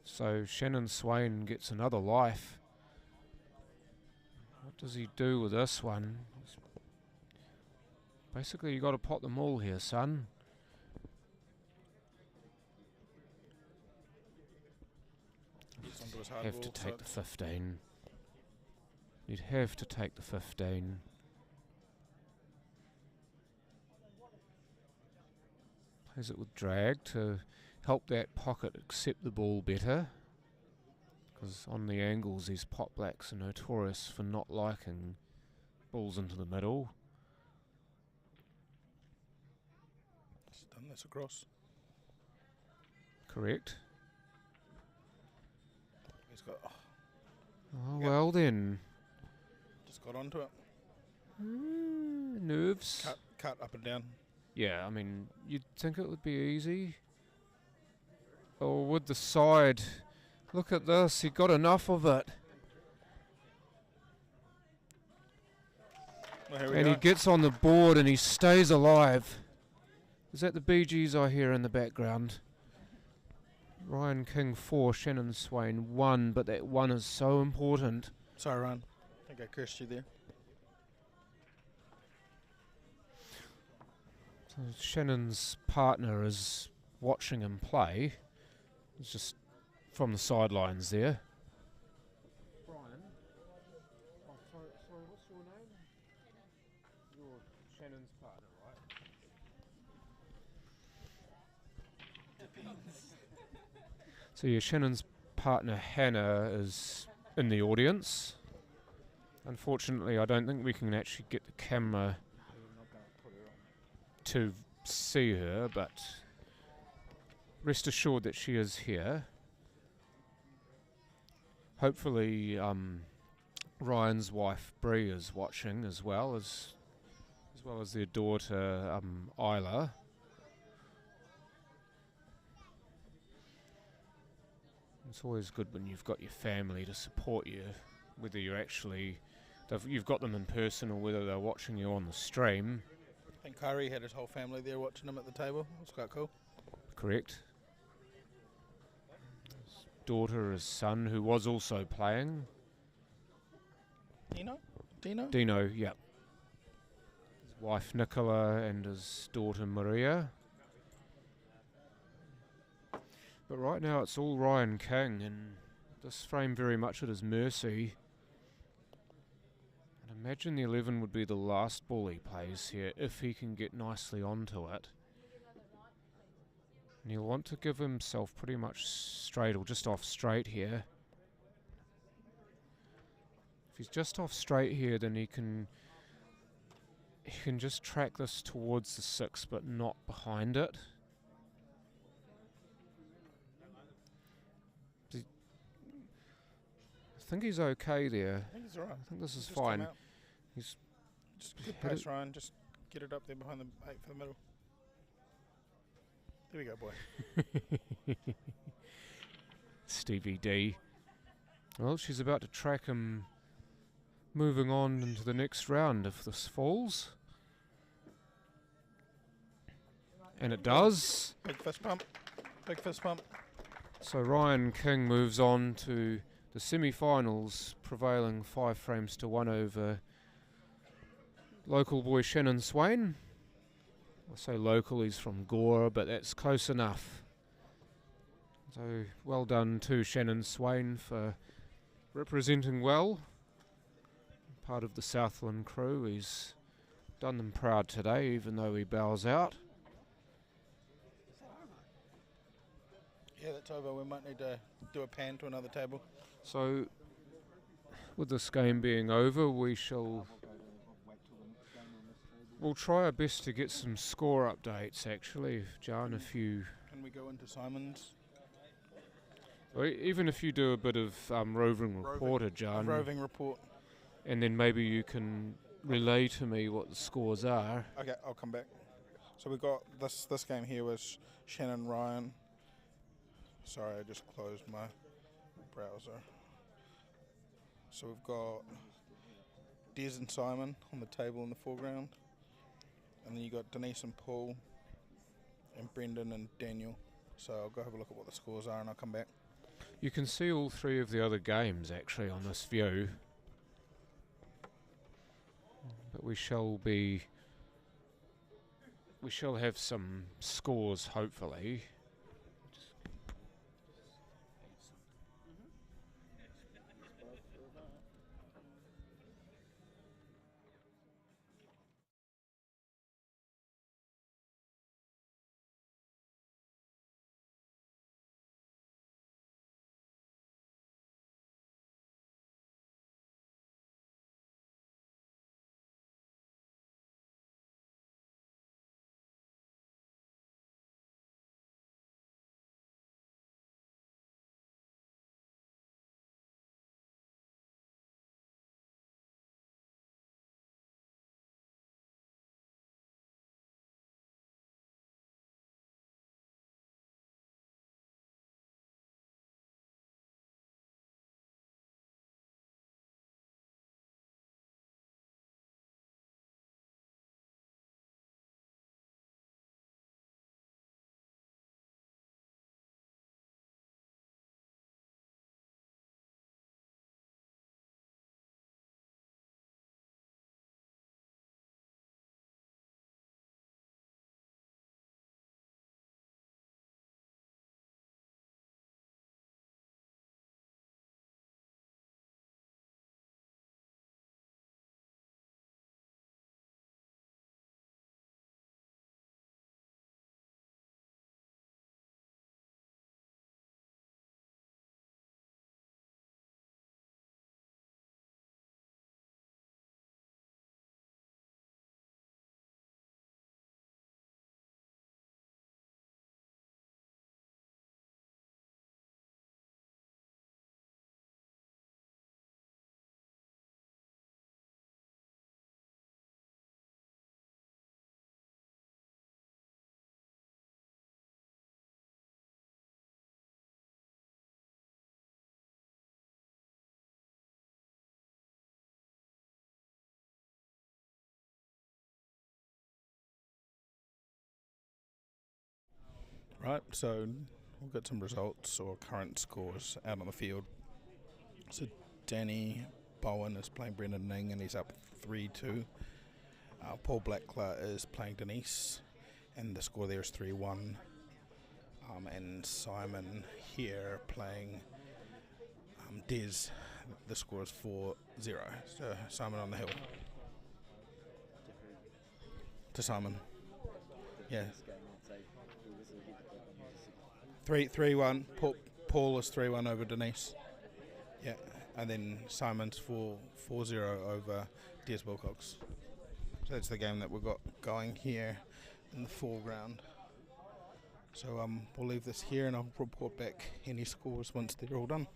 So Shannon Swain gets another life. What does he do with this one? Basically, you got to pot them all here, son. Have to take the 15. You'd have to take the 15. Plays it with drag to help that pocket accept the ball better. Because on the angles, these pot blacks are notorious for not liking balls into the middle. Just done this across. Correct. He's got. Oh, well then. Just got onto it. Nerves. Cut up and down. Yeah, I mean, you'd think it would be easy. Or with the side. Look at this, he got enough of it. Well, and he gets on the board and he stays alive. Is that the Bee Gees I hear in the background? Ryan King 4, Shannon Swain 1, but that 1 is so important. Sorry, Ryan. I think I cursed you there. So Shannon's partner is watching him play. He's just from the sidelines there. Brian, sorry, what's your name? You're Shannon's partner, right? So yeah, Shannon's partner Hannah is in the audience. Unfortunately, I don't think we can actually get the camera to see her, but rest assured that she is here. Hopefully, Ryan's wife Bree is watching as well as their daughter Isla. It's always good when you've got your family to support you, whether you've got them in person or whether they're watching you on the stream. I think Kari had his whole family there watching him at the table. It's quite cool. Correct. His daughter, his son, who was also playing. Dino, yep. His wife Nicola and his daughter Maria. But right now it's all Ryan King, and this frame very much at his mercy. I'd imagine the 11 would be the last ball he plays here if he can get nicely onto it. And he'll want to give himself pretty much straight or just off straight here. If he's just off straight here, then he can just track this towards the 6 but not behind it. I think he's okay there. I think he's alright. I think this is Just fine. come out. He's Just good hit pace, it. Ryan. Just get it up there behind the 8 for the middle. There we go, boy. Stevie D. Well, she's about to track him moving on into the next round if this falls. And it does. Big fist pump. Big fist pump. So Ryan King moves on to the semi-finals, prevailing 5 frames to 1 over local boy Shannon Swain. I say local, he's from Gore, but that's close enough. So well done to Shannon Swain for representing well. Part of the Southland crew. He's done them proud today, even though he bows out. Yeah, that's over. We might need to do a pan to another table. So, with this game being over, we'll try our best to get some score updates, actually. Jan, if you... Can we go into Simon's? Or even if you do a bit of roving reporter, Jan. Roving report. And then maybe you can relay to me what the scores are. Okay, I'll come back. So we got this game here was Shannon Ryan. Sorry, I just closed my browser. So we've got Des and Simon on the table in the foreground. And then you got Denise and Paul and Brendan and Daniel. So I'll go have a look at what the scores are and I'll come back. You can see all 3 of the other games actually on this view. But we shall have some scores hopefully. Right, so we've got some results or current scores out on the field. So Danny Bowen is playing Brendan Ning and he's up 3-2. Paul Blackler is playing Denise and the score there is 3-1. And Simon here playing Des, the score is 4-0. So Simon on the hill. To Simon. Yeah. 3-1. Paul is 3-1 over Denise. Yeah. And then Simon's 4-0 over Des Wilcox. So that's the game that we've got going here in the foreground. So we'll leave this here and I'll report back any scores once they're all done.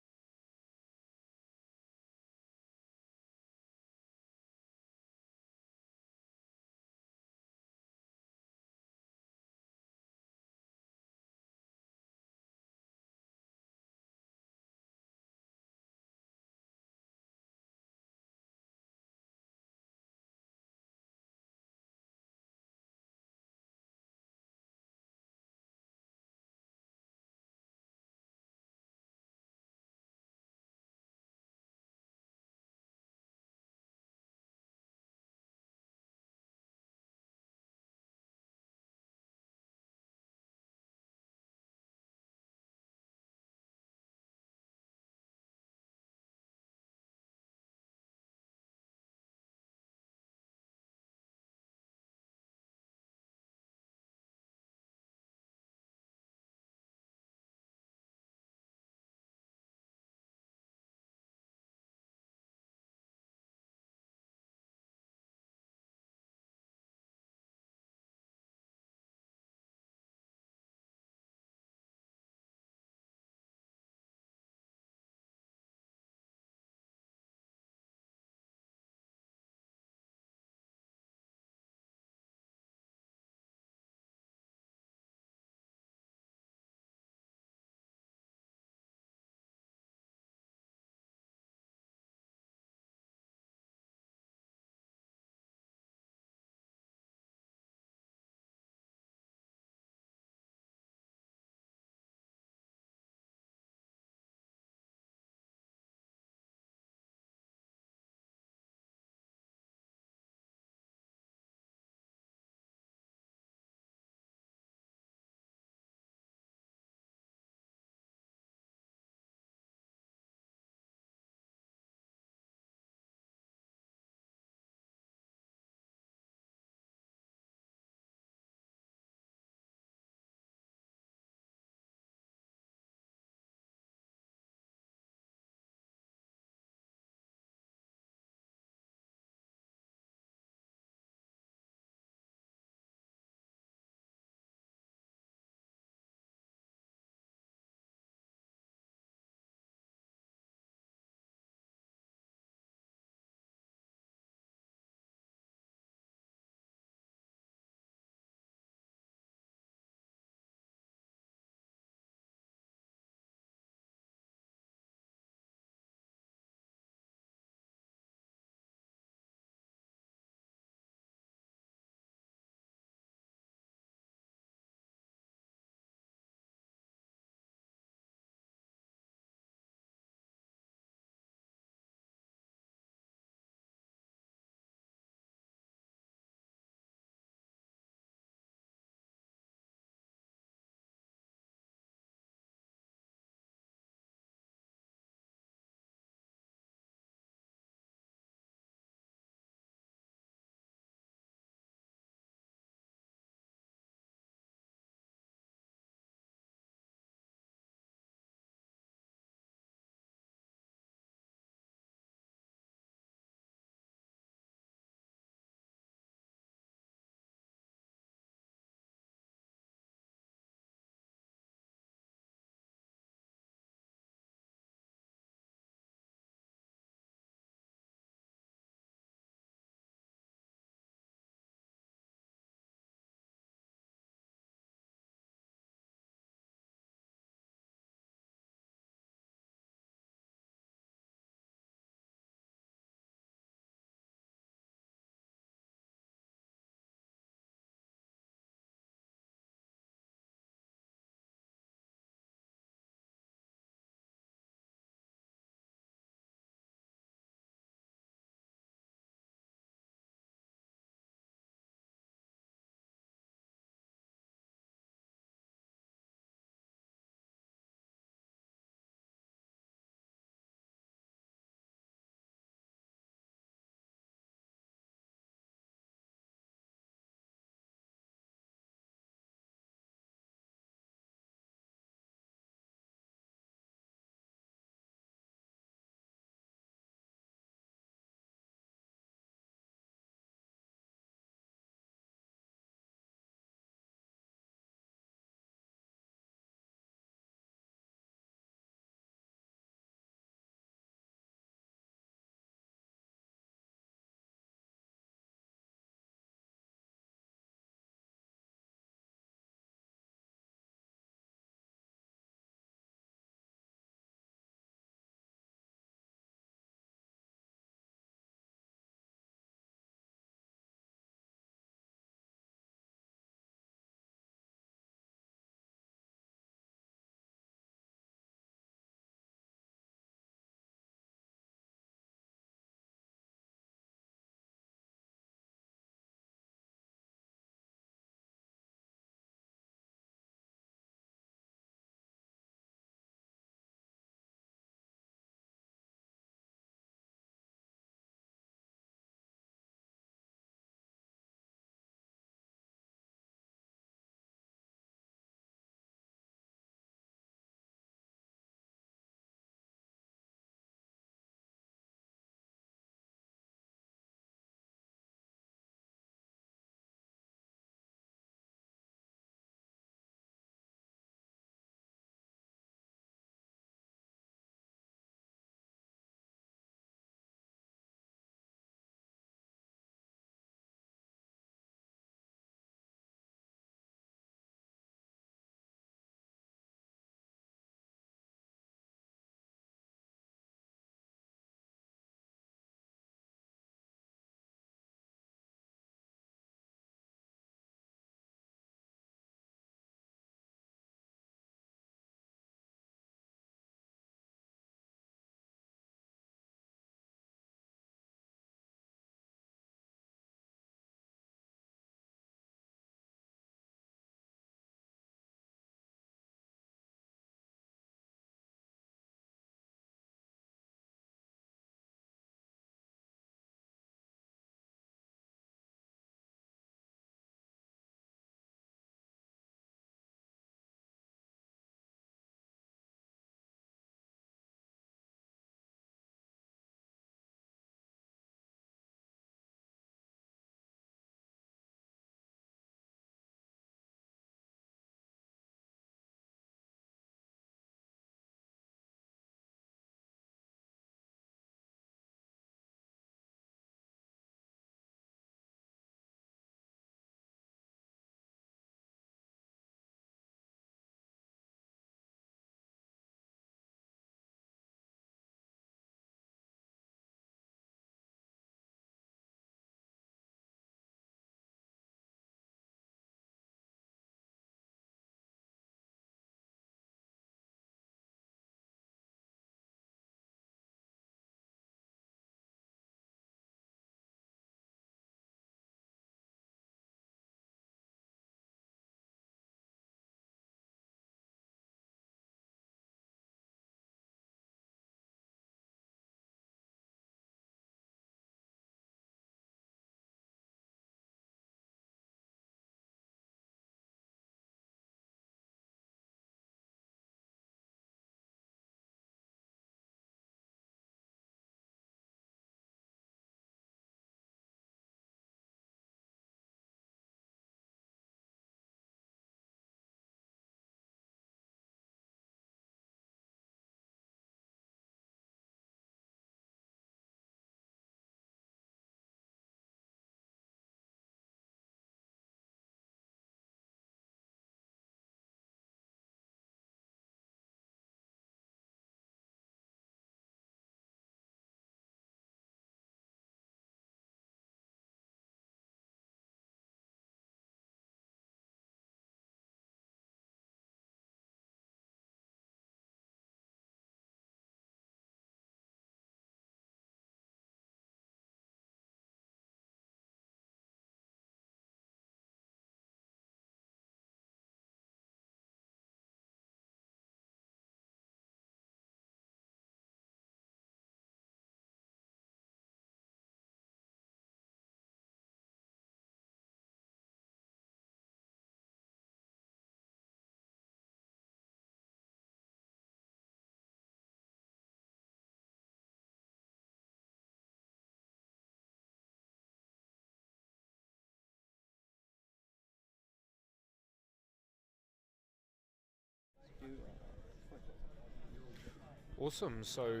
Awesome. So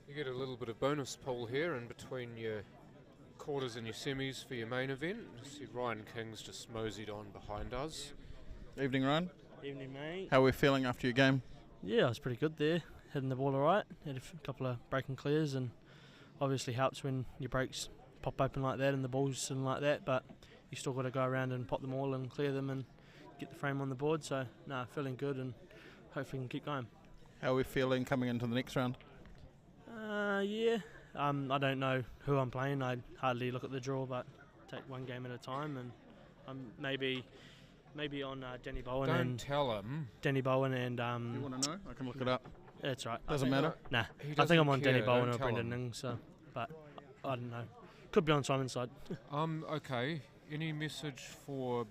you get a little bit of bonus pool here in between your quarters and your semis for your main event. See Ryan King's just moseyed on behind us. Evening, Ryan. Evening, mate. How are we feeling after your game? Yeah, I was pretty good there. Hitting the ball alright. Had a couple of break and clears, and obviously helps when your breaks pop open like that and the ball's sitting like that, but you still got to go around and pop them all and clear them and get the frame on the board. So, feeling good and hopefully can keep going. How are we feeling coming into the next round? I don't know who I'm playing. I hardly look at the draw, but take one game at a time, and I'm maybe on Danny Bowen. Don't and tell him. Danny Bowen and You want to know? I can look it up. that's right. Doesn't matter. Nah, He I doesn't think I'm on care, Danny Bowen don't or tell Brendan him. Ning, so, but I don't know. Could be on Simon's side. Okay. Any message for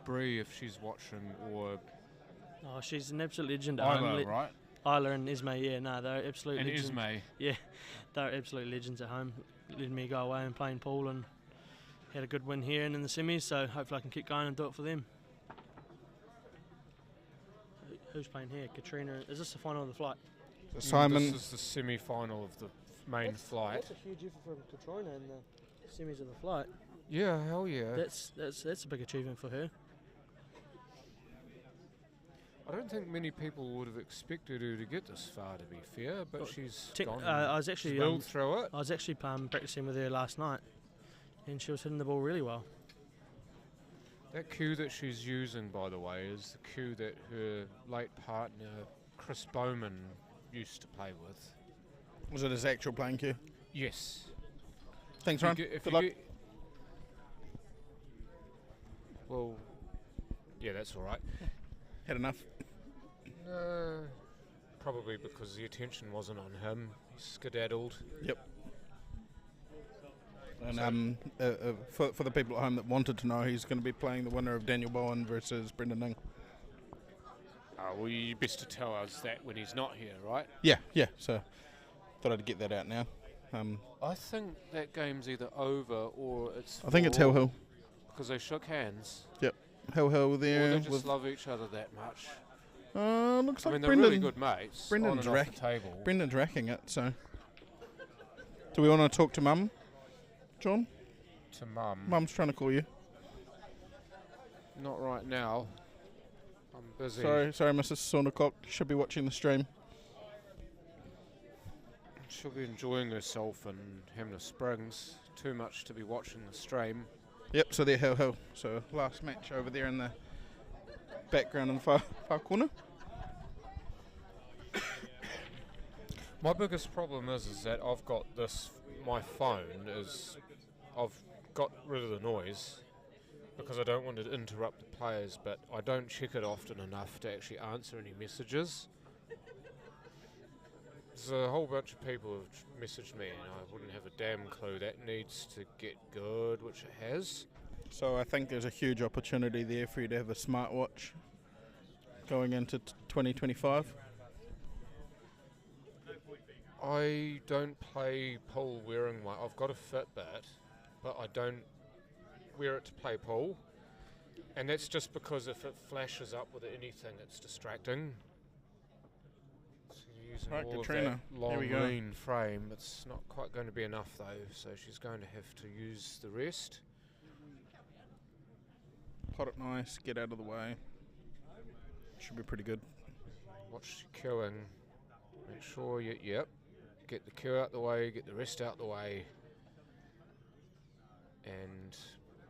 Bree if she's watching, or Oh, she's an absolute legend at home. Isla, right? Isla and Ismay, they're absolute And legends. Ismay. They're absolute legends at home. Letting me go away and playing pool, and had a good win here and in the semis, so hopefully I can keep going and do it for them. Who's playing here? Katrina. Is this the final of the flight? So Simon, This is the semi-final of the main flight. That's a huge effort from Katrina in the semis of the flight. Yeah, hell yeah. That's a big achievement for her. I don't think many people would have expected her to get this far, to be fair, but Well, she's Tech- gone. I was actually she's milled through it. I was actually practicing with her last night, and she was hitting the ball really well. That cue that she's using, by the way, is the cue that her late partner, Chris Bowman, used to play with. was it his actual playing cue? Yes. Thanks, If you Ryan. get- if Good you luck. get- Well, yeah, that's all right. Had enough. Probably because the attention wasn't on him. He skedaddled. And for the people at home that wanted to know, he's going to be playing the winner of Daniel Bowen versus Brendan Ning. Well, you best to tell us that when he's not here, right? Yeah. So thought I'd get that out now. I think that game's either over or it's. I think it's Hill Hill. because they shook hands. Hill Hill Or there. they just With, love each other that much. looks I like mean, they're Brendan. really good mates. Brendan's on and off rack- the table. Brendan's racking it. So, do we want to talk to Mum, John? To Mum. Mum's trying to call you. Not right now. I'm busy. Sorry, Mrs. Saundercock. Should be watching the stream. She'll be enjoying herself in Hamner Springs. Too much to be watching the stream. Yep, so they're Hill Hill. So last match over there in the background in the far corner. My biggest problem is that I've got this. My phone is. I've got rid of the noise because I don't want to interrupt the players, but I don't check it often enough to actually answer any messages. There's a whole bunch of people who've messaged me, and I wouldn't have a damn clue. That needs to get good, which it has. So I think there's a huge opportunity there for you to have a smartwatch going into 2025. I don't play pool wearing one. I've got a Fitbit, but I don't wear it to play pool. And that's just because if it flashes up with anything, it's distracting. So you're using Right, all Katrina, of that here long, we go. lean frame. It's not quite going to be enough, though, so she's going to have to use the rest. Pot it nice, get out of the way. Should be pretty good. Watch your queuing. Make sure you, get the queue out the way, get the rest out the way. And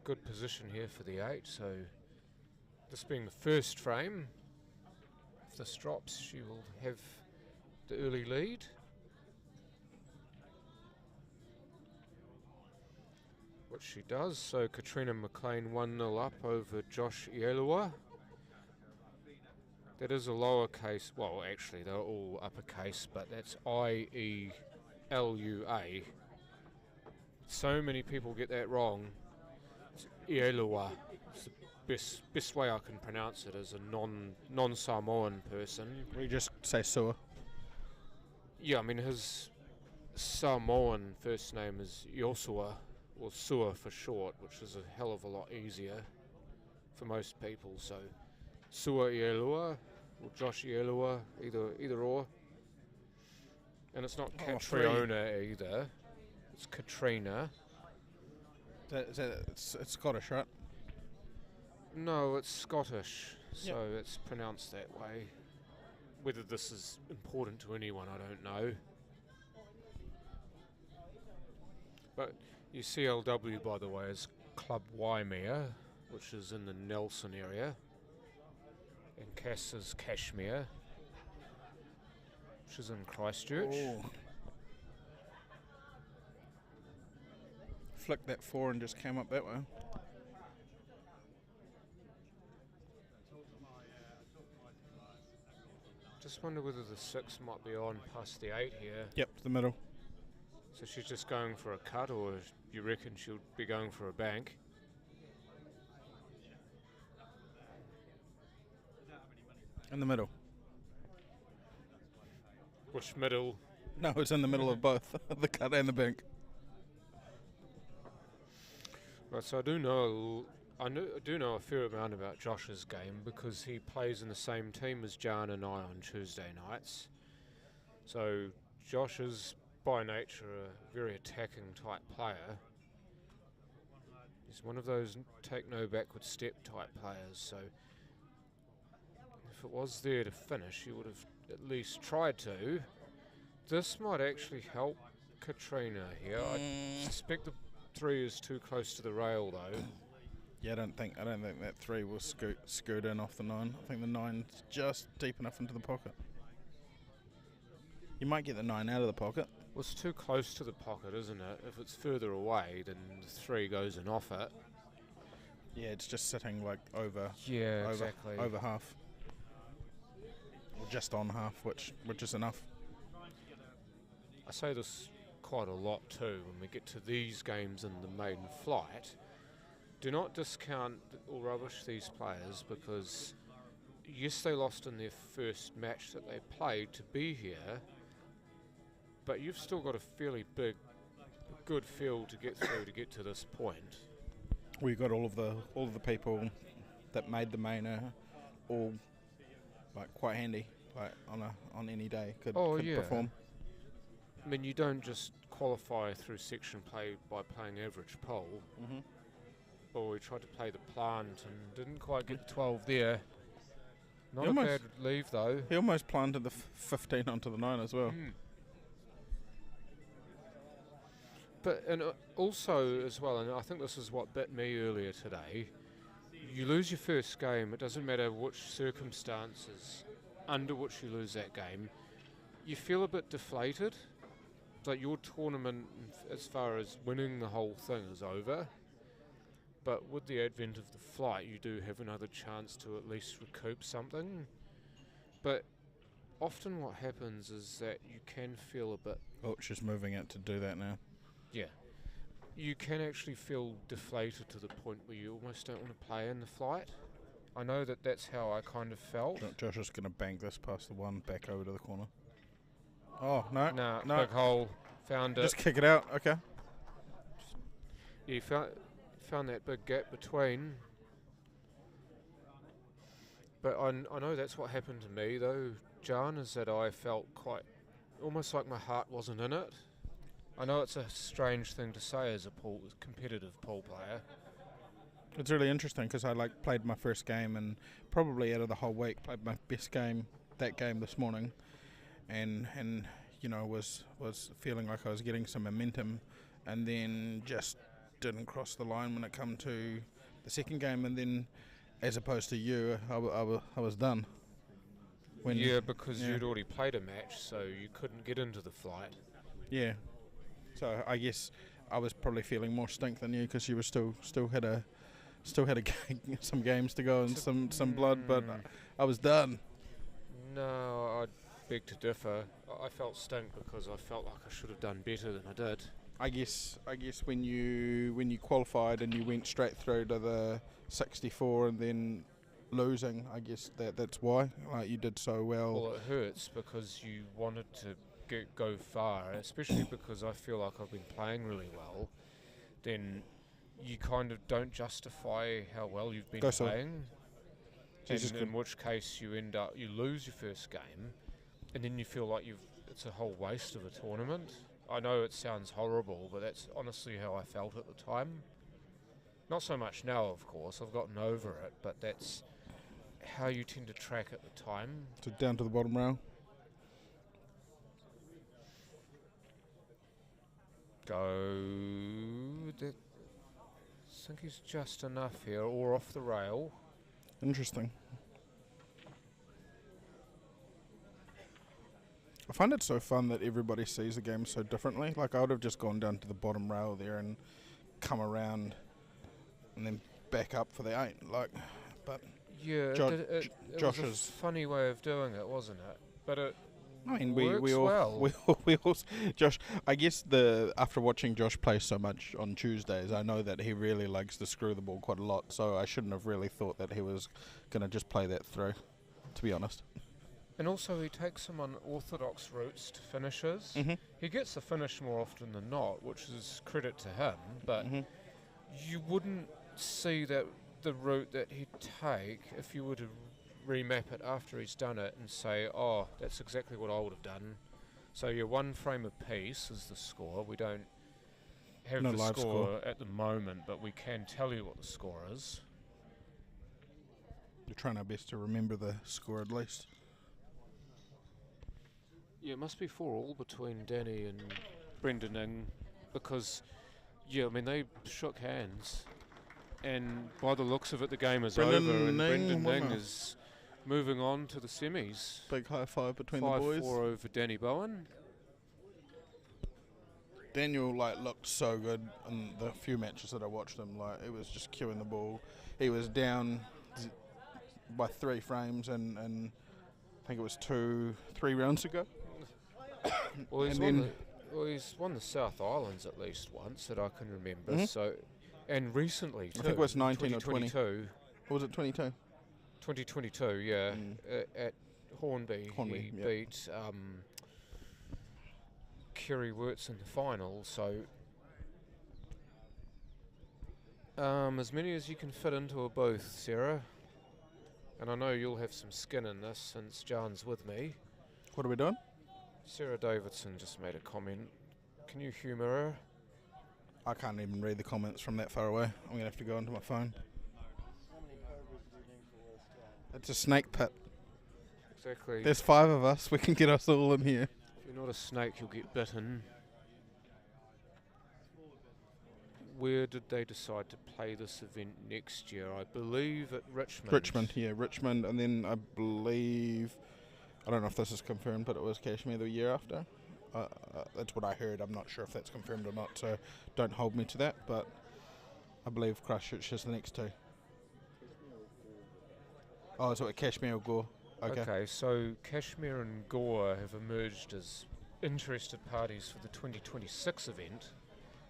good position here for the 8, so this being the first frame, if this drops, she will have the early lead. Which she does, so Katrina McLean 1-0 up over Josh Ielua. That is a lowercase, well actually they're all uppercase, but that's I-E-L-U-A. So many people get that wrong. It's Ielua. It's the best way I can pronounce it as a non-Samoan person. We just say Sua. Yeah, I mean his Samoan first name is Yosua, or Sua for short, which is a hell of a lot easier for most people. So Sua Ielua, or Josh Yelua, either or. And it's not Oh, Catriona either. It's Katrina. It's Scottish, right? No, it's Scottish, so Yep. it's pronounced that way. Whether this is important to anyone, I don't know. But your CLW, by the way, is Club Waimea, which is in the Nelson area. And Cass is Cashmere, which is in Christchurch. Oh. Flicked that 4 and just came up that way. Just wonder whether the 6 might be on past the 8 here. Yep, to the middle. So she's just going for a cut, or you reckon she'll be going for a bank? In the middle. Which middle? No, it's in the middle of both, the cut and the bank. Right, so I do know a fair amount about Josh's game because he plays in the same team as Jan and I on Tuesday nights. So Josh is by nature a very attacking type player. He's one of those take no backward step type players, so if it was there to finish, he would have at least tried to. This might actually help Katrina here. I suspect the 3 is too close to the rail though. Yeah, I don't think that 3 will scoot in off the 9. I think the 9's just deep enough into the pocket. You might get the 9 out of the pocket. Well, it's too close to the pocket, isn't it? If it's further away, then the 3 goes in off it. Yeah, it's just sitting like over Exactly. over half. Or just on half, which is enough. I say this quite a lot too when we get to these games in the maiden flight. Do not discount or rubbish these players because yes, they lost in their first match that they played to be here, but you've still got a fairly good field to get through to get to this point. We got all of the people that made the mainer all like quite handy, like on any day could perform. I mean, you don't just qualify through section play by playing average pole. Mm-hmm. Well, we tried to play the plant and didn't quite get 12 there. Not He a almost- bad leave though. He almost planted the 15 onto the 9 as well. But also as well, and I think this is what bit me earlier today, you lose your first game, it doesn't matter which circumstances under which you lose that game, you feel a bit deflated. Like your tournament, as far as winning the whole thing, is over. But with the advent of the flight, you do have another chance to at least recoup something. But often what happens is that you can feel a bit... Oh, she's moving it to do that now. Yeah. You can actually feel deflated to the point where you almost don't want to play in the flight. I know that that's how I kind of felt. Josh is going to bank this past the 1 back over to the corner. Oh, no. Nah, no. big hole. Found it. Just kick it out. Okay. You found that big gap between. But I know that's what happened to me though, Jan, is that I felt quite almost like my heart wasn't in it. I know it's a strange thing to say as a competitive pool player. It's really interesting because I played my first game and probably out of the whole week played my best game that game this morning, and you know was feeling like I was getting some momentum, and then just didn't cross the line when it come to the second game, and then as opposed to you, I was done. Because you'd already played a match, so you couldn't get into the flight. Yeah. So I guess I was probably feeling more stink than you because you were still had some games to go and some blood, but I was done. No, I'd beg to differ. I felt stink because I felt like I should have done better than I did. I guess when you qualified and you went straight through to the 64 and then losing, I guess that's why. Like you did so well. Well, it hurts because you wanted to go far, especially because I feel like I've been playing really well. Then you kind of don't justify how well you've been playing. Jesus in which case you lose your first game, and then you feel like it's a whole waste of a tournament. I know it sounds horrible, but that's honestly how I felt at the time. Not so much now, of course. I've gotten over it, but that's how you tend to track at the time. So down to the bottom row. I think he's just enough here, or off the rail. Interesting. I find it so fun that everybody sees the game so differently. Like, I would have just gone down to the bottom rail there and come around and then back up for the 8. Like, but Yeah, it Josh was a is funny way of doing it, wasn't it? But it I mean, works we all, well. we all, Josh, I guess after watching Josh play so much on Tuesdays, I know that he really likes to screw the ball quite a lot, so I shouldn't have really thought that he was going to just play that through, to be honest. And also he takes some unorthodox routes to finishes. Mhm. He gets the finish more often than not, which is credit to him, but you wouldn't see that the route that he'd take if you were to remap it after he's done it and say, oh, that's exactly what I would have done. So your one frame apiece is the score. We don't have No the live score at the moment, but we can tell you what the score is. We're trying our best to remember the score at least. Yeah, it must be 4-4 between Danny and Brendan Ing, because, yeah, I mean, they shook hands, and by the looks of it, the game is over, and Brendan Ing is moving on to the semis. Big high five between the boys. 5-4 over Danny Bowen. Daniel looked so good in the few matches that I watched him. He was just queuing the ball. He was down by 3 frames, and I think it was 3 rounds ago. Well, he's won the South Islands at least once that I can remember. So, and recently too. I think it was 19 or 20. 2022. Or was it 22? 2022, yeah. At Hornby, he yep. beat Kerry Wirtz in the final. So, as many as you can fit into a booth, Sarah. And I know you'll have some skin in this since Jan's with me. What are we doing? Sarah Davidson just made a comment. Can you humour her? I can't even read the comments from that far away. I'm going to have to go onto my phone. It's a snake pit. Exactly. There's 5 of us. We can get us all in here. If you're not a snake, you'll get bitten. Where did they decide to play this event next year? I believe at Richmond. Richmond, and then I believe, I don't know if this is confirmed, but it was Kashmir the year after. That's what I heard. I'm not sure if that's confirmed or not, so don't hold me to that, but I believe Christchurch is the next 2. Oh, so Kashmir or Gore. Okay, so Kashmir and Gore have emerged as interested parties for the 2026 event.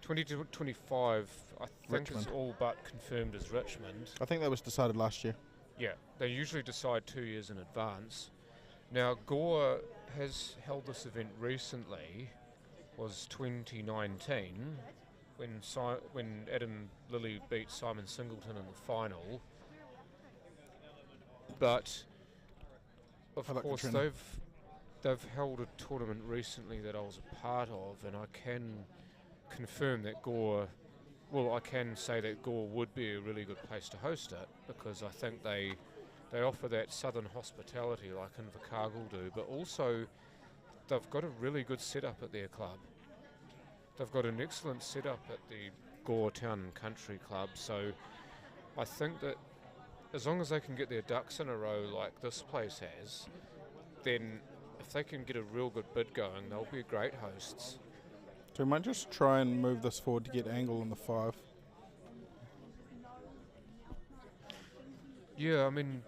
2025, I think, is all but confirmed as Richmond. I think that was decided last year. Yeah, they usually decide 2 years in advance. Now, Gore has held this event recently, was 2019, when Adam Lilly beat Simon Singleton in the final. But, of course, they've held a tournament recently that I was a part of, and I can confirm that I can say that Gore would be a really good place to host it, because I think they offer that southern hospitality like Invercargill do, but also they've got a really good setup at their club. They've got an excellent setup at the Gore Town and Country Club, so I think that as long as they can get their ducks in a row like this place has, then if they can get a real good bid going, they'll be great hosts. So we might just try and move this forward to get angle on the 5. Yeah, I mean,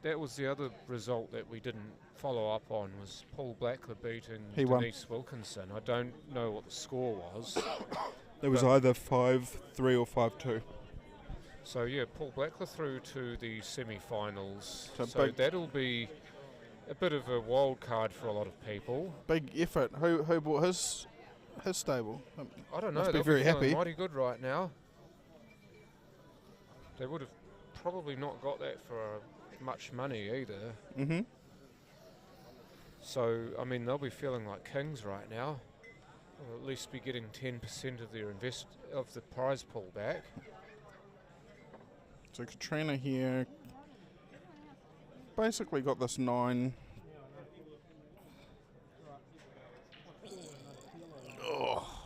that was the other result that we didn't follow up on, was Paul Blackler beating Denise Wilkinson. I don't know what the score was. It was either 5-3 or 5-2. So yeah, Paul Blackler through to the semi-finals. So that'll be a bit of a wild card for a lot of people. Big effort. Who bought his stable? I don't know. Must be They'll very feeling happy. mighty good right now. They would have probably not got that for much money either. Mm-hmm. So, I mean, they'll be feeling like kings right now. Or at least be getting 10% of their of the prize pool back. So Katrina here basically got this 9.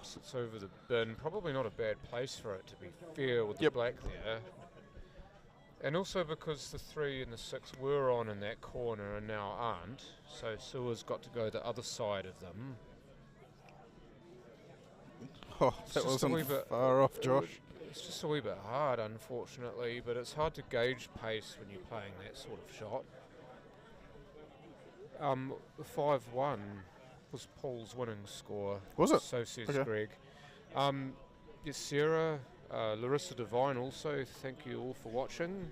Sits over the bin. Probably not a bad place for it, to be fair, with the black there. And also because the 3 and the 6 were on in that corner and now aren't, so Sua's got to go the other side of them. Oh, that wasn't far off, Josh. It's just a wee bit hard, unfortunately, but it's hard to gauge pace when you're playing that sort of shot. The 5-1 was Paul's winning score. Was it? So says Okay. Greg. Yes, Sarah, Larissa Devine also, thank you all for watching.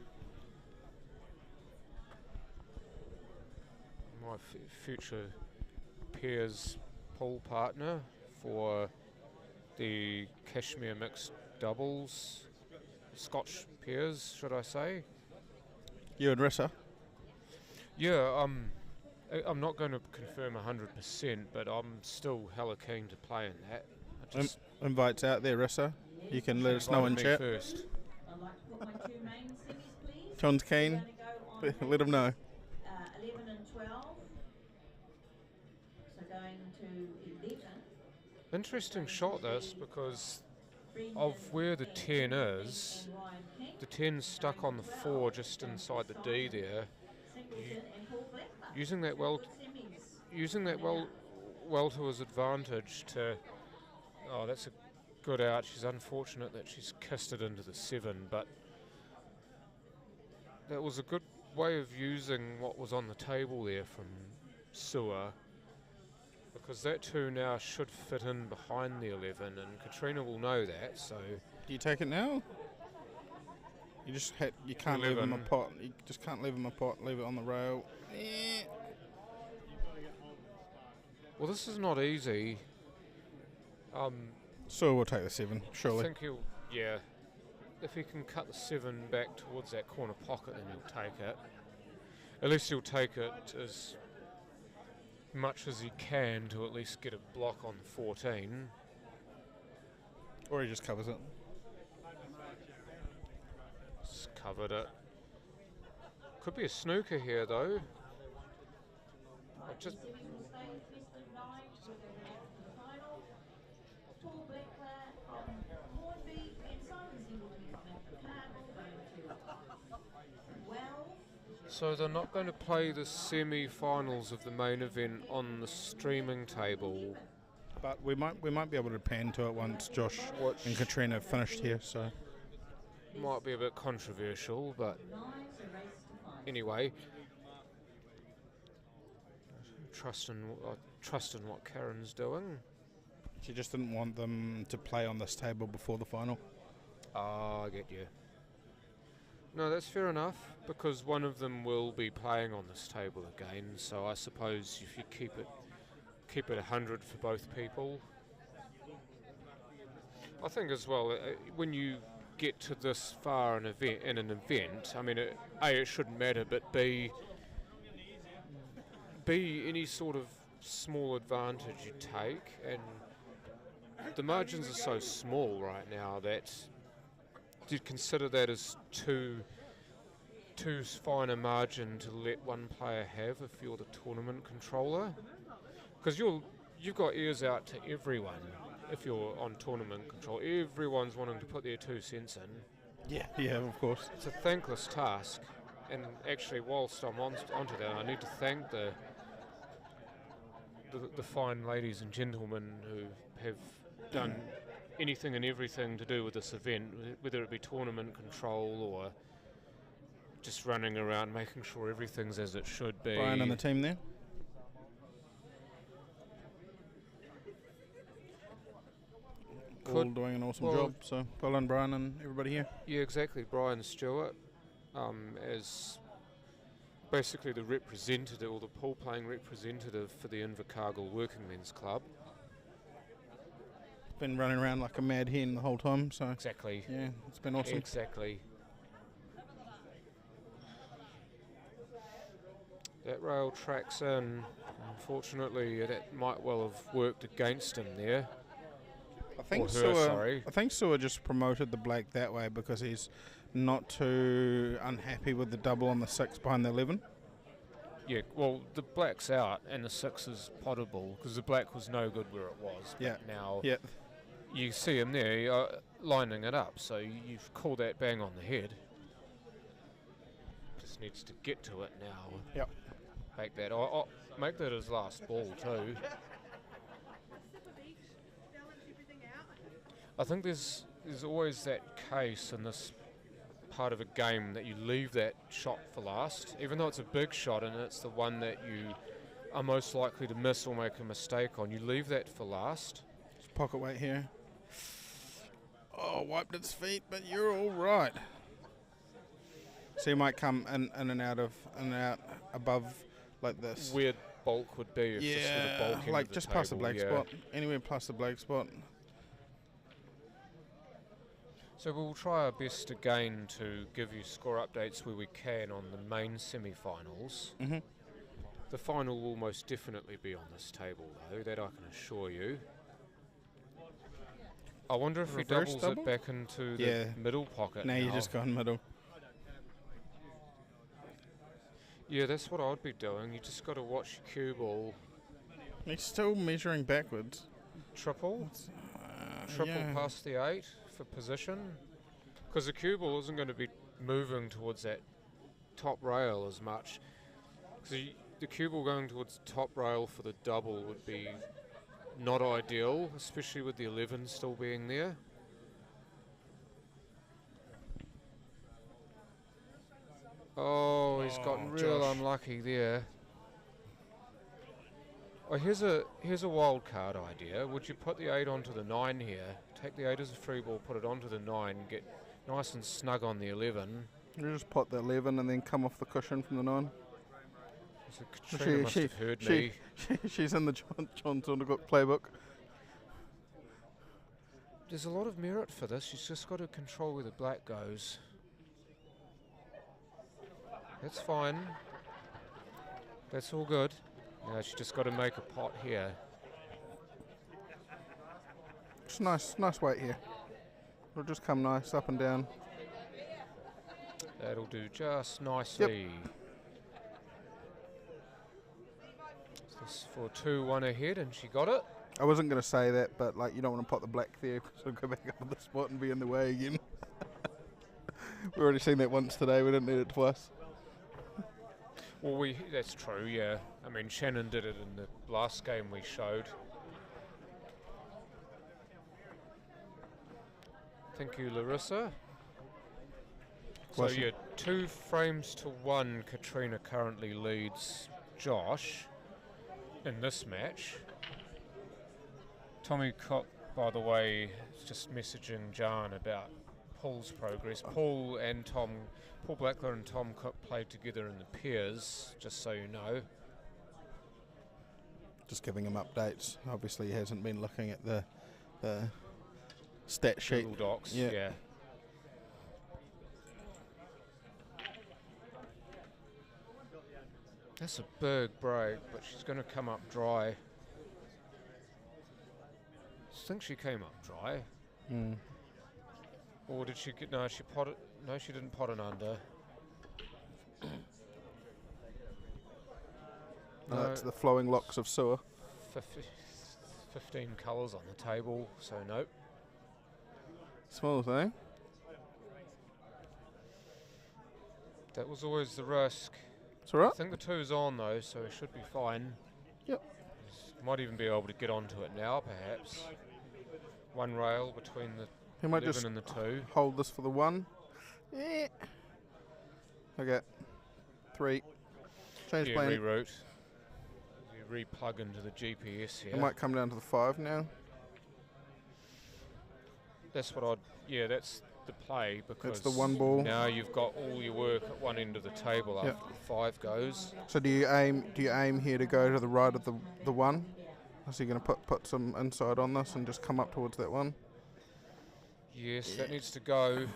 My future pairs pool partner for the Kashmir mixed doubles, Scotch pairs, should I say? You and Rissa? Yeah, I'm not going to confirm 100%, but I'm still hella keen to play in that. I just Invites out there, Rissa. You can let us know in invited chat. me first. I'd like to put my 2 main semis, please. John's keen. We're going to go on Let him know. 11 and 12. So going to 11. Interesting shot this, because of where the 10 is, the 10's stuck on the 4 just inside the D there. Using that well to his advantage to. Oh, that's a good out. She's unfortunate that she's kissed it into the 7, but that was a good way of using what was on the table there from Sua, because that 2 now should fit in behind the 11, and Katrina will know that. So Do you take it now? You can't leave them a pot. You just can't leave them a pot. Leave it on the rail. well, this is not easy. So we'll take the 7, I surely. think he'll, yeah. If he can cut the 7 back towards that corner pocket, then he'll take it. At least he'll take it as much as he can to at least get a block on the 14. Or he just covers it. Just covered it. Could be a snooker here though. Just so they're not going to play the semi-finals of the main event on the streaming table. But we might be able to pan to it once Josh and Katrina have finished here. So Might be a bit controversial, but anyway, trust in what Karen's doing. she just didn't want them to play on this table before the final. Ah, I get you. No, that's fair enough, because one of them will be playing on this table again, so I suppose if you keep it 100 for both people. I think as well, when you get to this far in an event, I mean, A, it shouldn't matter, but B, any sort of small advantage you take, and the margins are so small right now that you'd consider that as too fine a margin to let one player have if you're the tournament controller, because you've got ears out to everyone. If you're on tournament control, everyone's wanting to put their 2 cents in. Yeah, of course. It's a thankless task, and actually, whilst I'm onto that, I need to thank the fine ladies and gentlemen who have done anything and everything to do with this event, whether it be tournament control or just running around making sure everything's as it should be. Brian and the team there. All doing an awesome job. So well done, Brian and everybody here. Yeah, exactly. Brian Stewart, as basically the representative, or the pool playing representative for the Invercargill Workingmen's Club. Been running around like a mad hen the whole time. So Exactly. yeah, it's been awesome. Exactly. That rail tracks in. Unfortunately, that might well have worked against him there. I think Or her, Sewer. sorry. I think Sewer just promoted the black that way because he's not too unhappy with the double on the 6 behind the 11. Yeah, well, the black's out and the 6 is potable because the black was no good where it was. But Yeah. now Yeah. you see him there lining it up, so you've called that bang on the head. Just needs to get to it now. Yep. Make that his last ball too. I think there's always that case in this part of a game that you leave that shot for last, even though it's a big shot and it's the one that you are most likely to miss or make a mistake on. You leave that for last. It's pocket weight here. Oh, wiped its feet, but you're all right. So you might come in and out above like this. Weird bulk would be if this were the bulk end like of the just past the table, black yeah. spot. Anywhere past the black spot. So we'll try our best again to give you score updates where we can on the main semi-finals. Mm-hmm. The final will most definitely be on this table though, that I can assure you. I wonder if he Reverse doubles double? it back into the Yeah. middle pocket Now now. you just gone middle. Yeah, that's what I'd be doing. You just got to watch your cue ball. He's still measuring backwards. Triple past the 8 for position. Because the cue ball isn't going to be moving towards that top rail as much. Because the cue ball going towards the top rail for the double would be not ideal, especially with the 11 still being there. Oh, he's gotten real Josh. unlucky there. Oh, here's a wild card idea. Would you put the 8 onto the 9 here? Take the 8 as a free ball, put it onto the 9, get nice and snug on the 11. You just pot the 11 and then come off the cushion from the 9. So Katrina must have heard me. She's in the John Thorncock playbook. There's a lot of merit for this. She's just got to control where the black goes. That's fine. That's all good. Now she's just got to make a pot here. It's nice weight here. It'll just come nice up and down. That'll do just nicely. This for 2-1 ahead, and she got it. I wasn't going to say that, but like you don't want to pot the black there because it'll go back up on the spot and be in the way again. We've already seen that once today. We didn't need it twice. Well, that's true, yeah. I mean, Shannon did it in the last game we showed. Thank you, Larissa. So, Question. yeah, 2 frames to 1, Katrina currently leads Josh in this match. Tommy Cook, by the way, is just messaging Jan about Paul's progress. Paul Blackler and Tom Cook played together in the pairs, just so you know. Just giving him updates. Obviously, he hasn't been looking at the stat sheet. Google Docs, Yeah. yeah. That's a big break, but she's going to come up dry. I think she came up dry. Mm. Or did she get... No, she potted... No, she didn't pot an under. No, it's the flowing locks of Sewer. 15 colours on the table, so nope. Small thing. That was always the risk. It's alright. I think the 2's on though, so it should be fine. Yep. Might even be able to get onto it now, perhaps. One rail between the He might 11 just and the 2. hold this for the 1. Yeah. Okay. 3. Change Yeah, plan. reroute. You re-plug into the GPS here. It might come down to the 5 now. That's what I'd... Yeah, that's the play, because the one ball. now you've got all your work at one end of the table Yep. after the 5 goes. So do you aim here to go to the right of the 1? So you're going to put some inside on this and just come up towards that 1? Yes, that needs to go.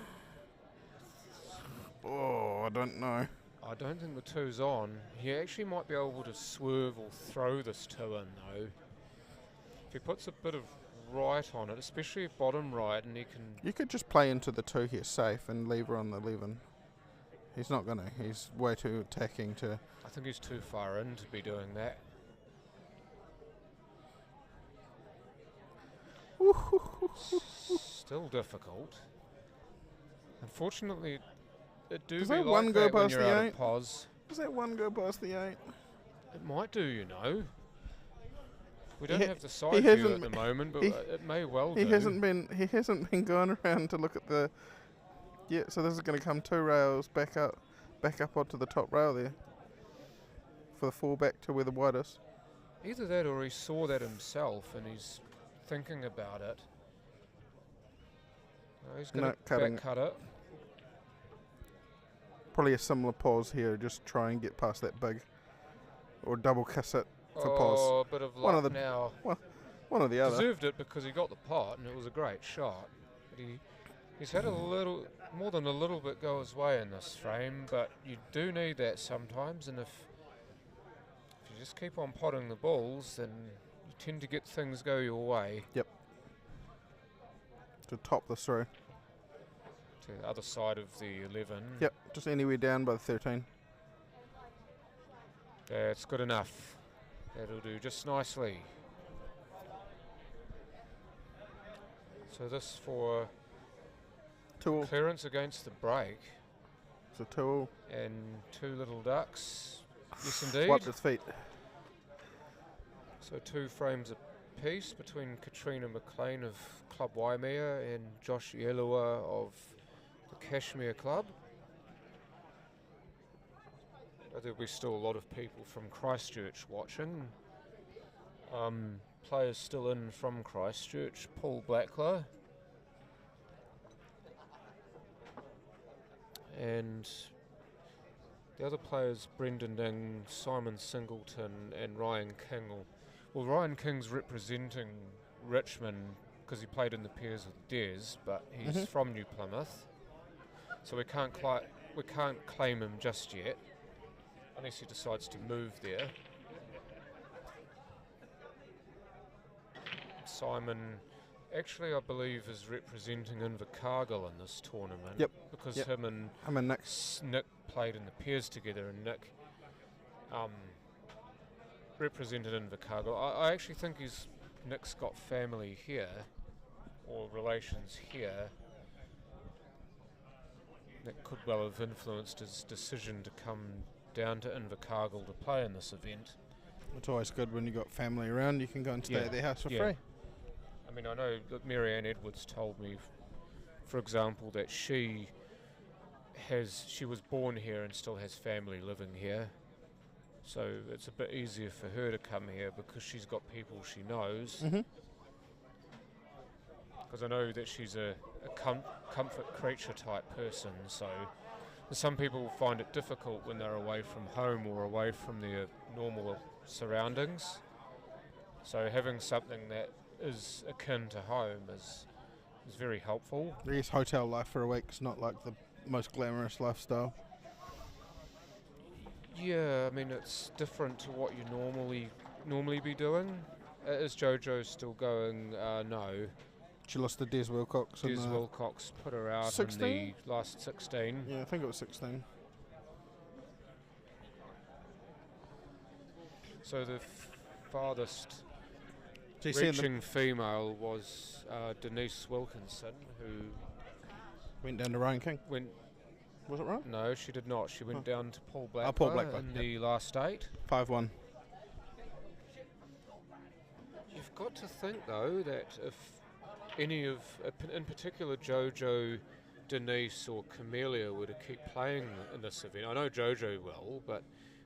Oh, I don't know. I don't think the 2's on. He actually might be able to swerve or throw this 2 in though. If he puts a bit of right on it, especially bottom right, and he can... You could just play into the 2 here safe and leave her on the 11. He's not going to. He's way too attacking to... I think he's too far in to be doing that. Still difficult. Unfortunately, it do Does be that like one go that when past you're the out 8? of pos. Does that 1 go past the 8? It might do, you know. We don't He have the he side view at hasn't- the moment, but he- it may well He do. hasn't been going around to look at the... Yeah, so this is going to come 2 rails back up onto the top rail there. For the 4 back to where the white is. Either that or he saw that himself and he's thinking about it. No, he's going No, to cutting back cut it. Probably a similar pause here, just try and get past that big. Or double kiss it for Oh, pause. a bit of One luck of the- now. One or the other. Deserved it because he got the pot and it was a great shot. But he's had a little, more than a little bit go his way in this frame, but you do need that sometimes, and if you just keep on potting the balls, then you tend to get things go your way. To top this through. To the other side of the 11. Yep, just anywhere down by the 13. That's good enough. That'll do just nicely. So this for 2-all. clearance against the break So 2-all. and 2 little ducks. Yes, indeed. Wiped his feet. So 2 frames apiece between Katrina McLean of Club Waimea and Josh Yelua of the Kashmir Club. There'll be still a lot of people from Christchurch watching. Players still in from Christchurch, Paul Blackler. And the other players, Brendan Ding, Simon Singleton and Ryan King. Well, Ryan King's representing Richmond because he played in the pairs with Des, but he's from New Plymouth. So we can't claim him just yet, unless he decides to move there. Simon, actually, I believe, is representing Invercargill in this tournament. Yep. Because Yep. him and I'm in next. Nick played in the pairs together, and Nick represented Invercargill. I actually think Nick's got family here, or relations here. That could well have influenced his decision to come down to Invercargill to play in this event. It's always good when you got family around. You can go and stay Yeah, at their house for yeah. free. I mean, I know that Marianne Edwards told me, for example, that she was born here and still has family living here. So it's a bit easier for her to come here because she's got people she knows. Because I know that she's a comfort creature type person, so some people find it difficult when they're away from home or away from their normal surroundings. So having something that is akin to home is very helpful. I guess hotel life for a week's not like the most glamorous lifestyle. Yeah, I mean it's different to what you normally be doing. Is JoJo still going? No. She lost to Des Wilcox. Des Wilcox put her out 16? in the last 16. Yeah, I think it was 16. So the farthest So you see in the reaching female was Denise Wilkinson, who went down to Ryan King. went. Was it right? No, she did not. She went Oh. down to Paul Blackler, Paul Blackler, in yep. the last 8. 5-1. You've got to think though that if any of, in particular JoJo, Denise or Camellia were to keep playing in this event, I know JoJo will, but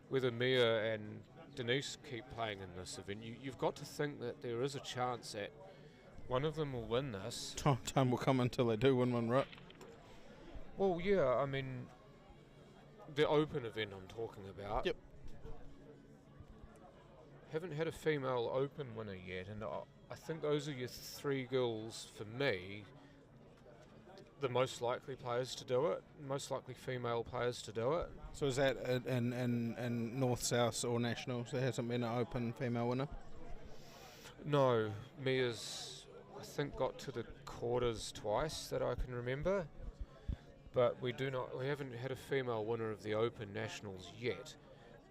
whether Mia and Denise keep playing in this event, you've got to think that there is a chance that one of them will win this. Time will come until they do win one, right? Well, yeah, I mean, the open event I'm talking about. Yep. Haven't had a female open winner yet, and I think those are your 3 girls for me the most likely players to do it, most likely female players to do it. So is that in North, South or Nationals? There hasn't been an open female winner? No, Mia's, I think, got to the quarters twice that I can remember, but we haven't had a female winner of the Open Nationals yet.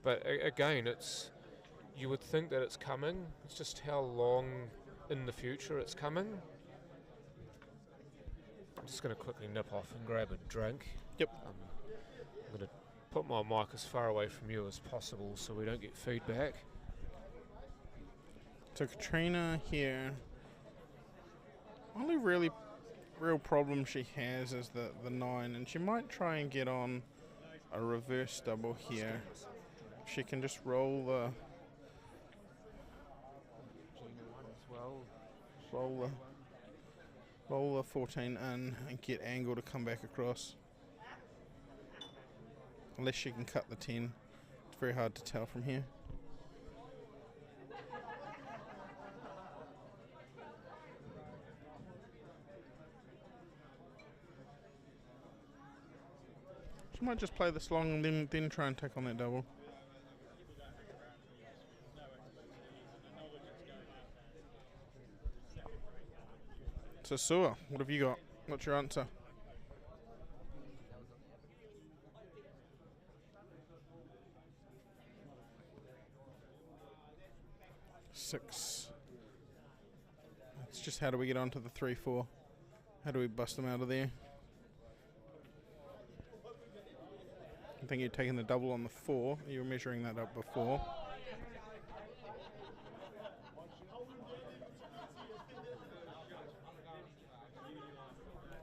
But again, you would think that it's coming. It's just how long in the future it's coming. I'm just going to quickly nip off and grab a drink. Yep. I'm going to put my mic as far away from you as possible so we don't get feedback. So Katrina here, only real problem she has is the 9, and she might try and get on a reverse double here. If she can just roll the 14 in and get Angle to come back across. Unless she can cut the 10. It's very hard to tell from here. She might just play this long and then try and take on that double. So Sua, what have you got? What's your answer? Six. It's just how do we get onto the 3-4? How do we bust them out of there? I think you're taking the double on the 4. You were measuring that up before.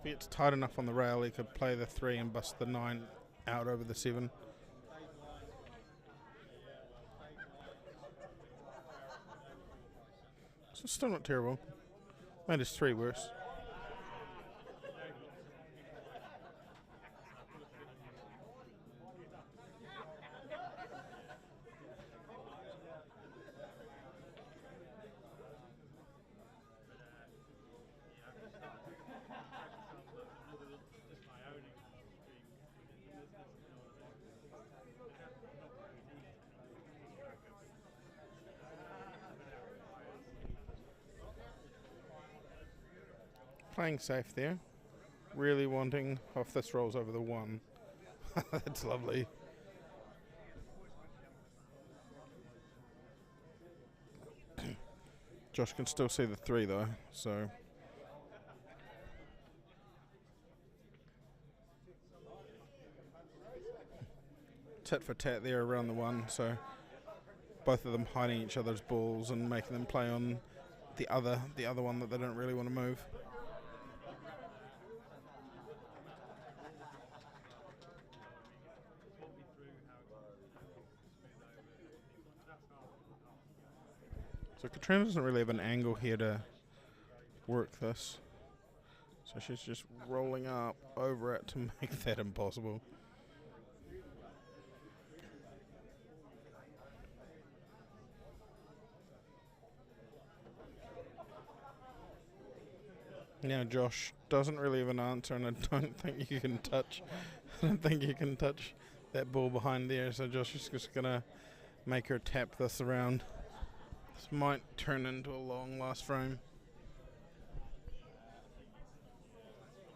If it's tight enough on the rail, he could play the 3 and bust the 9 out over the 7. So still not terrible. Made his 3 worse. Playing safe there. Really wanting, if this rolls over the 1. That's lovely. Josh can still see the 3 though, so. Tit for tat there around the 1, so both of them hiding each other's balls and making them play on the other one that they don't really want to move. So Katrina doesn't really have an angle here to work this. So she's just rolling up over it to make that impossible. Now Josh doesn't really have an answer, and I don't think you can touch that ball behind there, so Josh is just gonna make her tap this around. This might turn into a long last frame.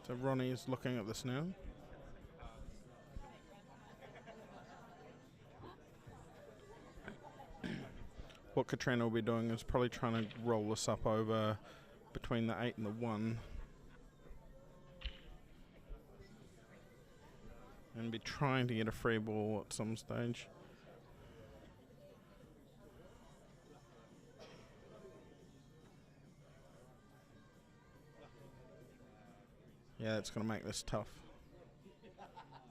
So Ronnie is looking at this now. What Katrina will be doing is probably trying to roll this up over between the 8 and the 1. And be trying to get a free ball at some stage. Yeah, that's going to make this tough.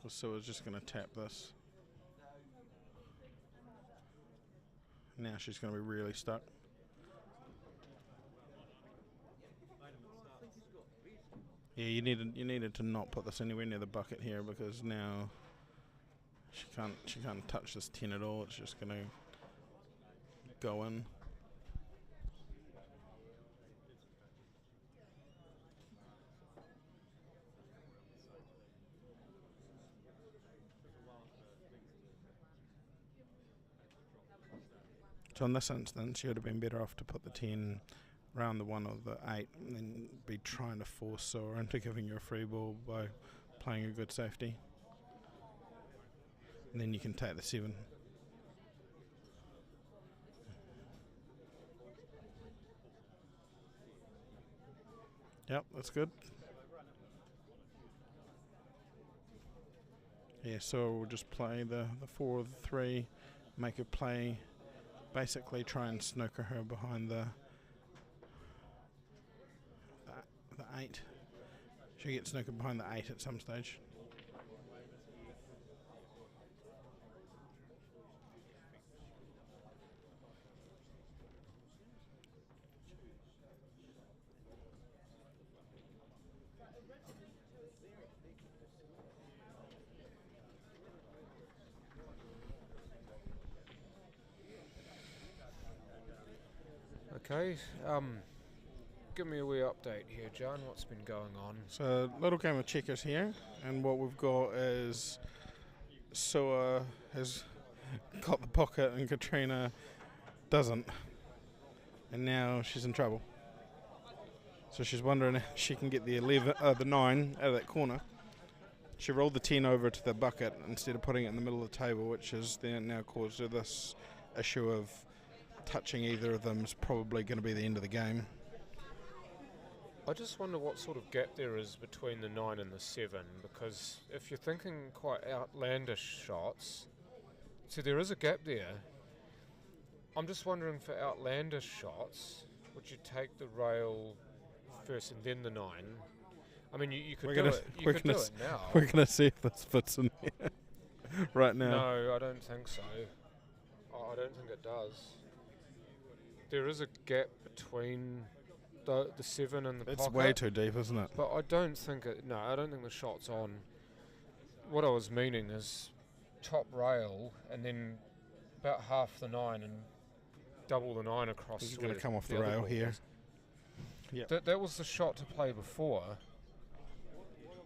So it's just going to tap this. Now she's going to be really stuck. Yeah, you needed to not put this anywhere near the bucket here, because now she can't touch this 10 at all. It's just going to go in. So in this instance, you would have been better off to put the 10 round the 1 or the 8 and then be trying to force Soa into giving you a free ball by playing a good safety. And then you can take the 7. Yep, that's good. Yeah, so we'll just play the 4 or the 3, make her play, basically try and snooker her behind the 8. She'll get snookered behind the 8 at some stage. Okay, give me a wee update here, John. What's been going on? So, little game of checkers here, and what we've got is Soa has got the pocket and Katrina doesn't, and now she's in trouble. So she's wondering if she can get the 9 out of that corner. She rolled the 10 over to the bucket instead of putting it in the middle of the table, which has then now caused her this issue of touching either of them is probably going to be the end of the game. I just wonder what sort of gap there is between the 9 and the 7, because if you're thinking quite outlandish shots, so there is a gap there. I'm just wondering, for outlandish shots, would you take the rail first and then the 9? I mean, you could do it. You could do it now. We're going to see if this fits in here right now. No, I don't think so. I don't think it does. There is a gap between the 7 and the pocket. It's way too deep, isn't it? But I don't think it. No, I don't think the shot's on. What I was meaning is top rail and then about half the 9 and double the 9 across. He's going to come off the rail here. Yep. That was the shot to play before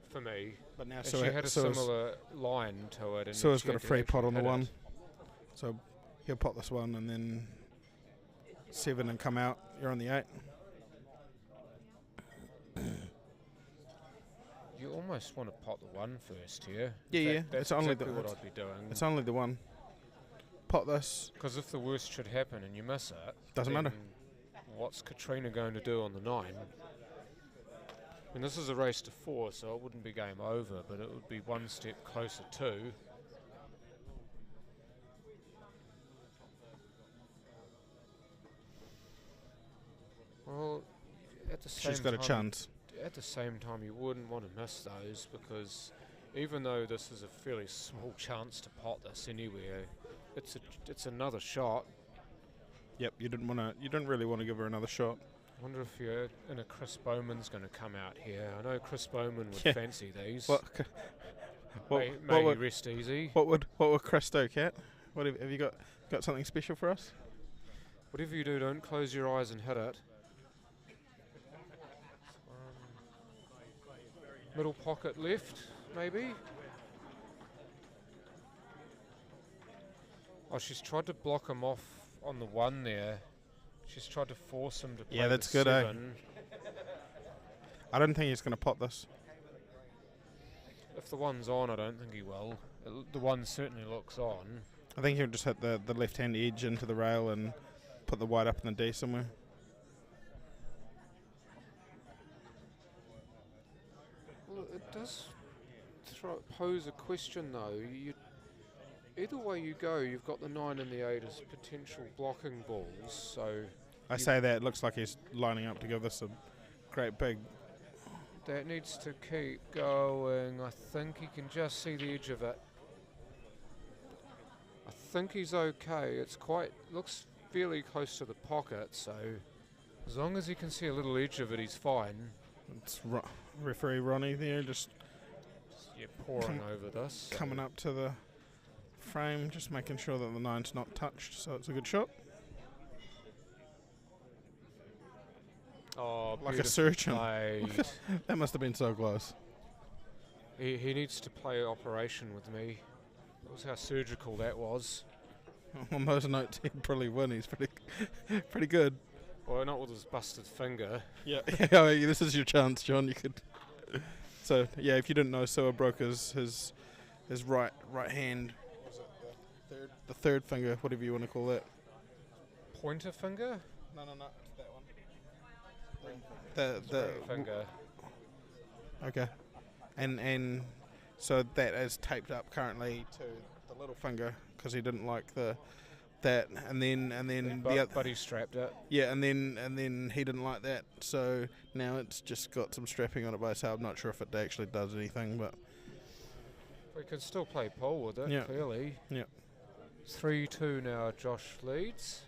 for me. But now she had a similar line to it. And Soa's got a free pot on the 1. So he'll pot this 1 and then 7 and come out. You're on the 8. You almost want to pot the 1 first here. Yeah. That's exactly what I'd be doing. It's only the 1. Pot this. Because if the worst should happen and you miss it, doesn't matter. What's Katrina going to do on the 9? I mean, this is a race to 4, so it wouldn't be game over, but it would be one step closer to. Well, at the same she's got time, a chance. At the same time, you wouldn't want to miss those, because even though this is a fairly small chance to pot this anywhere, it's another shot. Yep, you didn't really want to give her another shot. I wonder if Chris Bowman's going to come out here. I know Chris Bowman would fancy these. May he rest easy. What would Chris do, Kat? What have you got something special for us? Whatever you do, don't close your eyes and hit it. Middle pocket left, maybe. Oh, she's tried to block him off on the 1 there. She's tried to force him to play that's the good, 7. I don't think he's going to pot this. If the 1's on, I don't think he will. The 1 certainly looks on. I think he'll just hit the left-hand edge into the rail and put the white up in the D somewhere. Well, it does pose a question, though. Either way you go, you've got the 9 and the 8 as potential blocking balls. So I say that, it looks like he's lining up to give this a great big. That needs to keep going. I think he can just see the edge of it. I think he's okay. Looks fairly close to the pocket, so as long as he can see a little edge of it, he's fine. It's referee Ronnie there, just pouring over this. Coming up to the frame, just making sure that the 9's not touched, so it's a good shot. Oh, like a surgeon. That must have been so close. He needs to play Operation with me. That was how surgical that was. On those notes, he'd probably win. He's pretty good. Well, not with his busted finger. Yeah. Yeah, this is your chance, John. You could. So yeah, if you didn't know, Sewer broke his right hand. Was it the third finger, whatever you want to call that? Pointer finger? No, it's that one. Ring finger. Okay, and so that is taped up currently to the little finger because he didn't like that, and then But he strapped it. yeah, and then he didn't like that, so now it's just got some strapping on it by itself. I'm not sure if it actually does anything, but We can still play pool with it, Yeah. clearly. Yeah. 3-2 now, Josh leads.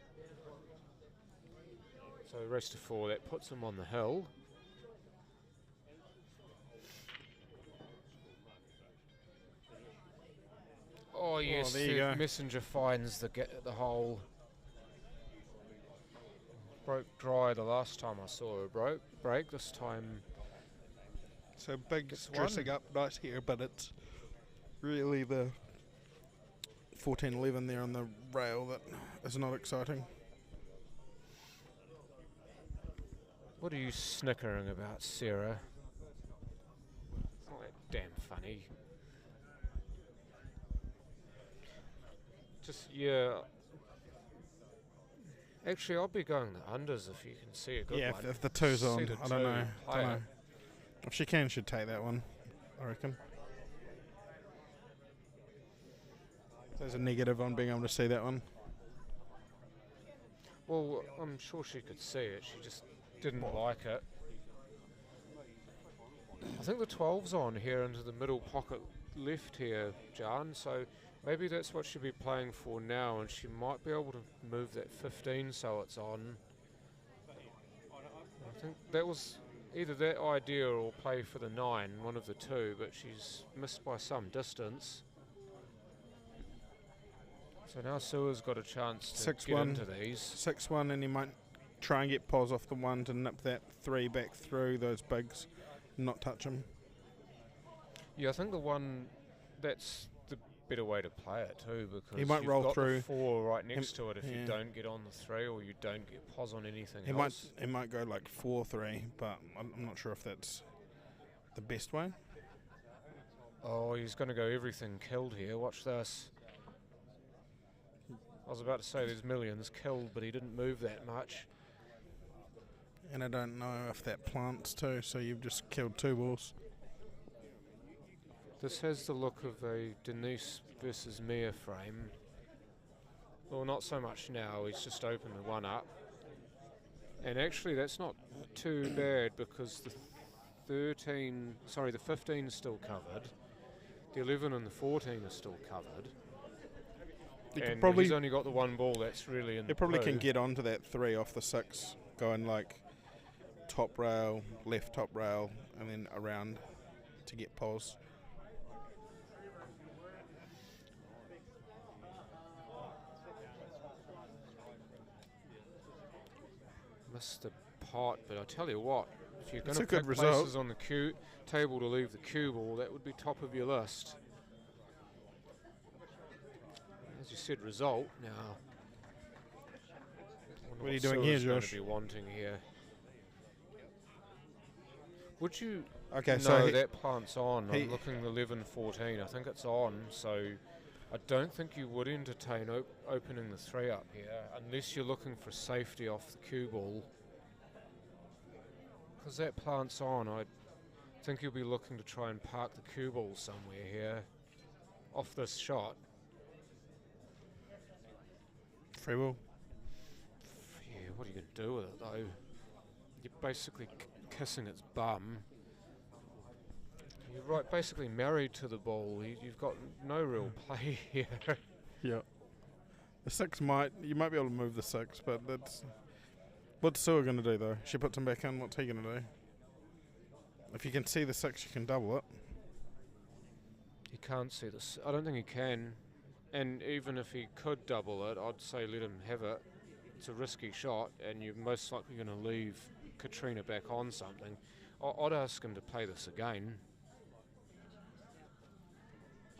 So rest of 4, that puts him on the hill. Oh yes, there you go. Messenger finds the hole. Broke dry the last time I saw her break. This time so big Gets dressing one. up nice here, but it's really the 14-11 there on the rail that is not exciting. What are you snickering about, Sarah? It's not that damn funny. Just, yeah. Actually, I'll be going the unders if you can see a good Yeah, one. if the two's See on, the I don't know. two, play it. If she can, she'd take that one, I reckon. There's a negative on being able to see that one. Well, I'm sure she could see it. She just didn't like it. I think the 12's on here into the middle pocket left here, Jan. So maybe that's what she'll be playing for now, and she might be able to move that 15 so it's on. I think that was either that idea or play for the 9, one of the two, but she's missed by some distance. So now Sua's got a chance to get 6-1. into these. 6-1, and he might try and get pause off the 1 to nip that 3 back through those bigs, not touch him. Yeah, I think the 1, that's the better way to play it too, because He might you've roll got through. the 4 right next to it if yeah. you don't get on the 3 or you don't get pause on anything He else. might go like 4-3, but I'm not sure if that's the best way. Oh, he's going to go everything killed here. Watch this. I was about to say there's millions killed, but he didn't move that much. And I don't know if that plants too, so you've just killed 2 balls. This has the look of a Denise versus Mia frame. Well, not so much now. He's just opened the 1 up. And actually, that's not too bad because the 15 is still covered. The 11 and the 14 are still covered. And he's only got the 1 ball that's really in the He probably blue. can get onto that 3 off the 6, going like top rail, left top rail, and then around to get pause. Missed the pot, but I tell you what, if you're going It's to a good pick result. places on the cue table to leave the cue ball, that would be top of your list. As you said, result now. What are you doing here, Going Josh? to be wanting here. Would you? Okay, no, so that plant's on. he- I'm looking 11-14. I think it's on. So I don't think you would entertain opening the 3 up here unless you're looking for safety off the cue ball. Because that plant's on, I think you'll be looking to try and park the cue ball somewhere here off this shot. free ball. Yeah, what are you going to do with it though? You're basically kissing its bum. You're basically married to the ball. You've got no real play here. Yeah. The 6 you might be able to move the 6, but that's. What's Sue going to do though? She puts him back in. What's he going to do? If you can see the 6, you can double it. He can't see this. I don't think he can. And even if he could double it, I'd say let him have it. It's a risky shot, and you're most likely going to leave Katrina back on something. I'd ask him to play this again.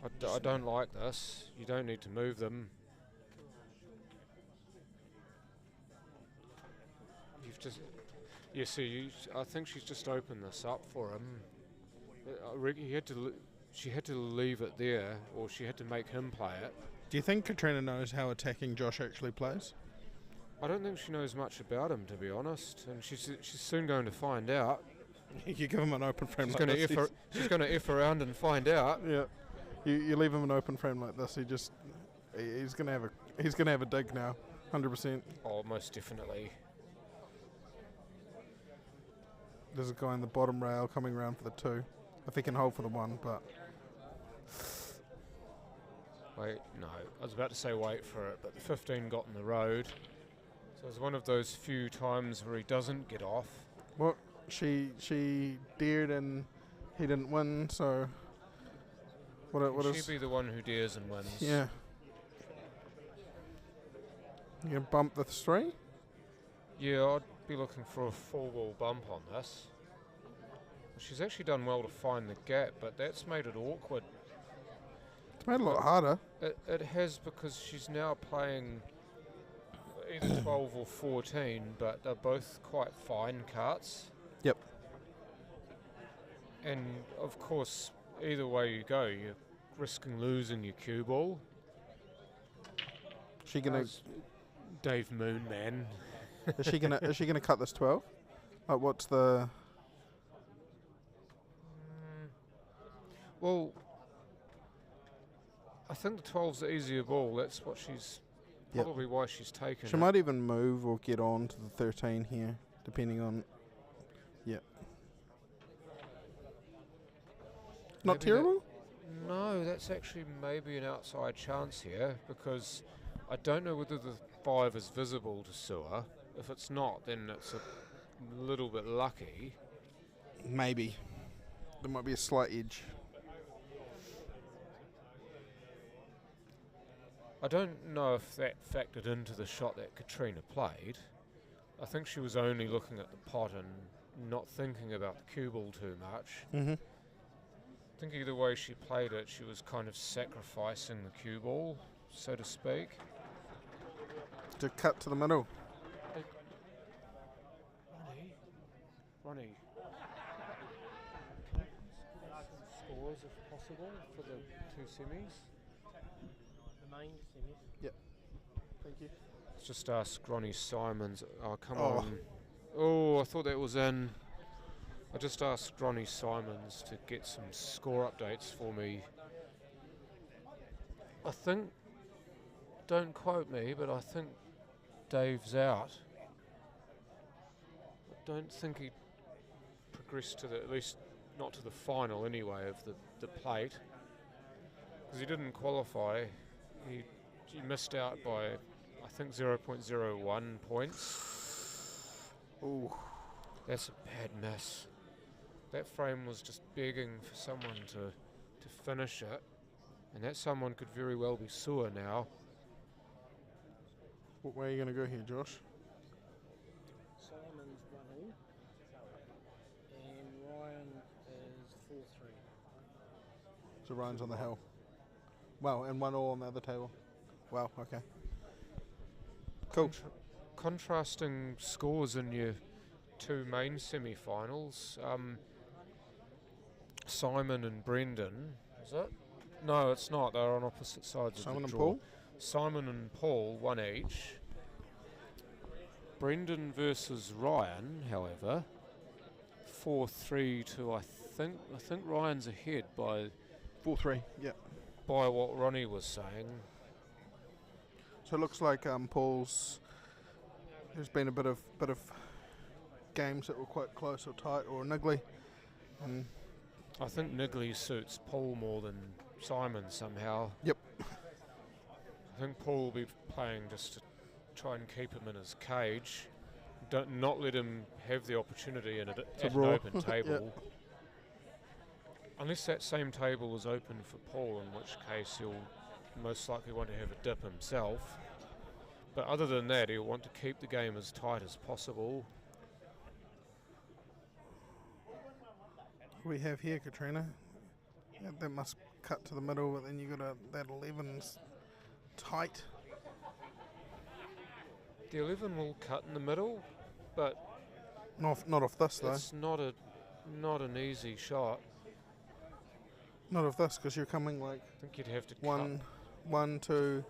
I don't like this. You don't need to move them. just... Yeah, see, I think she's just opened this up for him. I reckon she had to leave it there, or she had to make him play it. Do you think Katrina knows how attacking Josh actually plays? I don't think she knows much about him, to be honest, and she's soon going to find out. You give him an open frame She's like going this. she's going to F around and find out. Yeah, you leave him an open frame like this. He's gonna have a dig now, 100%. Oh, most definitely. There's a guy on the bottom rail coming around for the 2. If he can hold for the 1, but Wait, no, I was about to say wait for it, but the 15 got in the road. So it's one of those few times where he doesn't get off. what she dared and he didn't win. So what She'd is? be the one who dares and wins. Yeah. You gonna bump the 3? Yeah, I'd be looking for a full wall bump on this. She's actually done well to find the gap, but that's made it awkward. It's made it a lot harder. It has, because she's now playing either 12 or 14, but they're both quite fine carts. Yep. And of course, either way you go, you're risking losing your cue ball. She gonna Dave Moon, man. is she gonna cut this 12? Like what's the? Well, I think the 12's the easier ball. That's what she's Yep. probably why she's taken She it. might even move or get on to the 13 here, depending on. Yep. Not Maybe terrible. No, that's actually maybe an outside chance here, because I don't know whether the 5 is visible to Sewer. If it's not, then it's a little bit lucky. Maybe. There might be a slight edge. I don't know if that factored into the shot that Katrina played. I think she was only looking at the pot and not thinking about the cue ball too much. Mm-hmm. I think either way she played it, she was kind of sacrificing the cue ball, so to speak. To cut to the middle. Ronnie. Scores if possible for the 2 semis. The main semis. Yep. Thank you. Let's just ask Ronnie Simons. Oh, come Oh. on. Oh, I thought that was in. I just asked Ronnie Simons to get some score updates for me. I think, don't quote me, but I think Dave's out. I don't think he progressed to at least not to the final anyway, of the plate. Because he didn't qualify. He missed out by, I think, 0.01 points. Ooh. That's a bad miss. That frame was just begging for someone to finish it, and that someone could very well be Sewer now. What way are you going to go here, Josh? Simon's 1-all, and Ryan is 4-3. So Ryan's on the hill. Wow, and 1-all on the other table. Wow, okay. Cool. Contrasting scores in your 2 main semi-finals. Simon and Brendan, is it? No, it's not. They're on opposite sides of Simon the and draw. Paul? Simon and Paul, 1 each. Brendan versus Ryan, however, 4-3 to I think Ryan's ahead by 4-3, yep. by what Ronnie was saying. So it looks like Paul's. There's been a bit of games that were quite close or tight or niggly, and I think Niggly suits Paul more than Simon somehow. Yep. I think Paul will be playing just to try and keep him in his cage, not let him have the opportunity at an raw. open table. Unless that same table is open for Paul, in which case he'll most likely want to have a dip himself. But other than that, he'll want to keep the game as tight as possible. what we have here, Katrina. Yeah, that must cut to the middle, but then you got that 11's tight. The 11 will cut in the middle, but Not off this though. It's not an easy shot. Not off this, because you're coming like I think you'd have to one, two,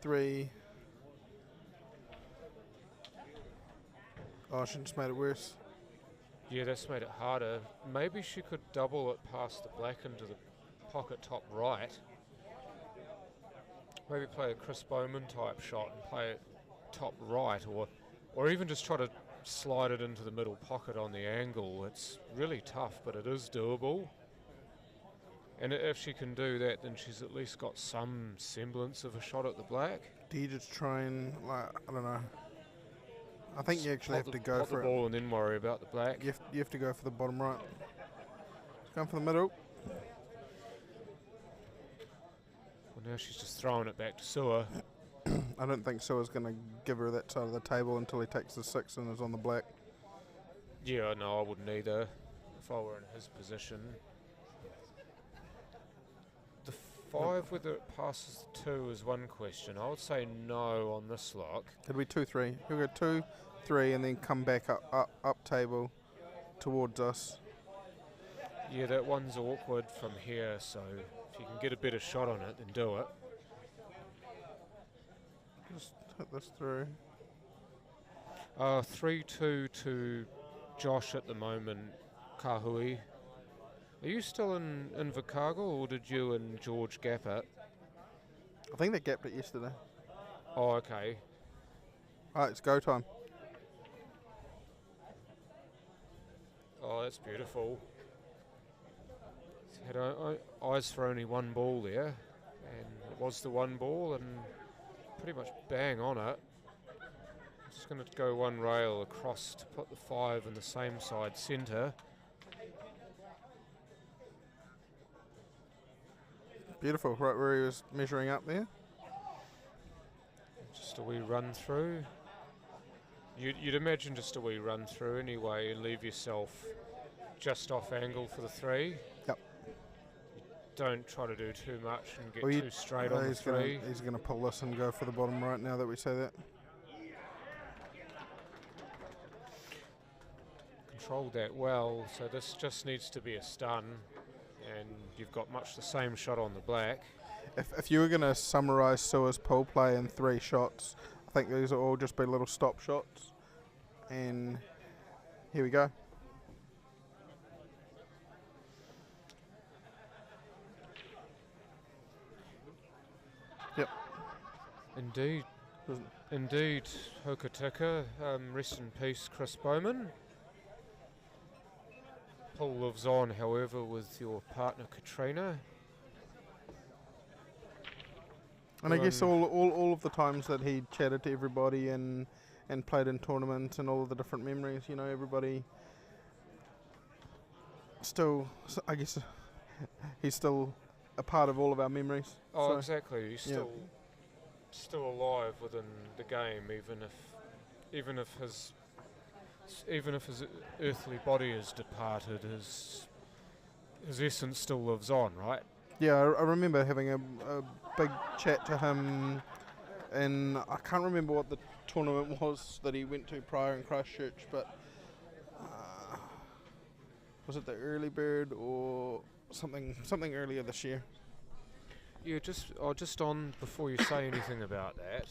three. Oh, she just made it worse. Yeah, that's made it harder. Maybe she could double it past the black into the pocket top right. Maybe play a Chris Bowman type shot and play it top right, or even just try to slide it into the middle pocket on the angle. It's really tough, but it is doable. And if she can do that, then she's at least got some semblance of a shot at the black. Do you just try and, like, I don't know. I think you actually have to go pot for the ball and then worry about the black. You have to go for the bottom right. Going for the middle. Well, now she's just throwing it back to Sewer. I don't think Sewer's going to give her that side of the table until he takes the 6 and is on the black. Yeah, no, I wouldn't either if I were in his position. The 5, whether it passes the 2 is one question. I would say no on this lock. It'll be 2-3. He'll go 2-3 and then come back up table towards us. Yeah, that one's awkward from here, so if you can get a better shot on it, then do it. Just hit this through. 3-2 to Josh at the moment, Kahui. Are you still in Invercargill, or did you and George gap it? I think they gapped it yesterday. Oh, okay. Alright, it's go time. Oh, that's beautiful. Had eyes for only one ball there, and it was the one ball, and pretty much bang on it. Just going to go one rail across to put the 5 in the same side centre. Beautiful, right where he was measuring up there. Just a wee run through. You'd imagine just a wee run through anyway, and leave yourself just off angle for the 3. Yep. Don't try to do too much and get Well, too straight on the 3. He's going to pull this and go for the bottom right now that we say that. Controlled that well, so this just needs to be a stun, and you've got much the same shot on the black. If you were going to summarise Sewer's pool play in 3 shots, I think these will all just be little stop shots. And here we go. Yep. Indeed, Hokitika. Rest in peace, Chris Bowman. Paul lives on, however, with your partner Katrina. And I guess all of the times that he chatted to everybody and played in tournaments and all of the different memories, you know, everybody still, I guess, he's still a part of all of our memories. Oh, so exactly. He's still alive within the game, even if his earthly body is departed, his essence still lives on, right? Yeah, I remember having a big chat to him, and I can't remember what the tournament was that he went to prior in Christchurch, but was it the early bird or something earlier this year? Yeah, just on before you say anything about that,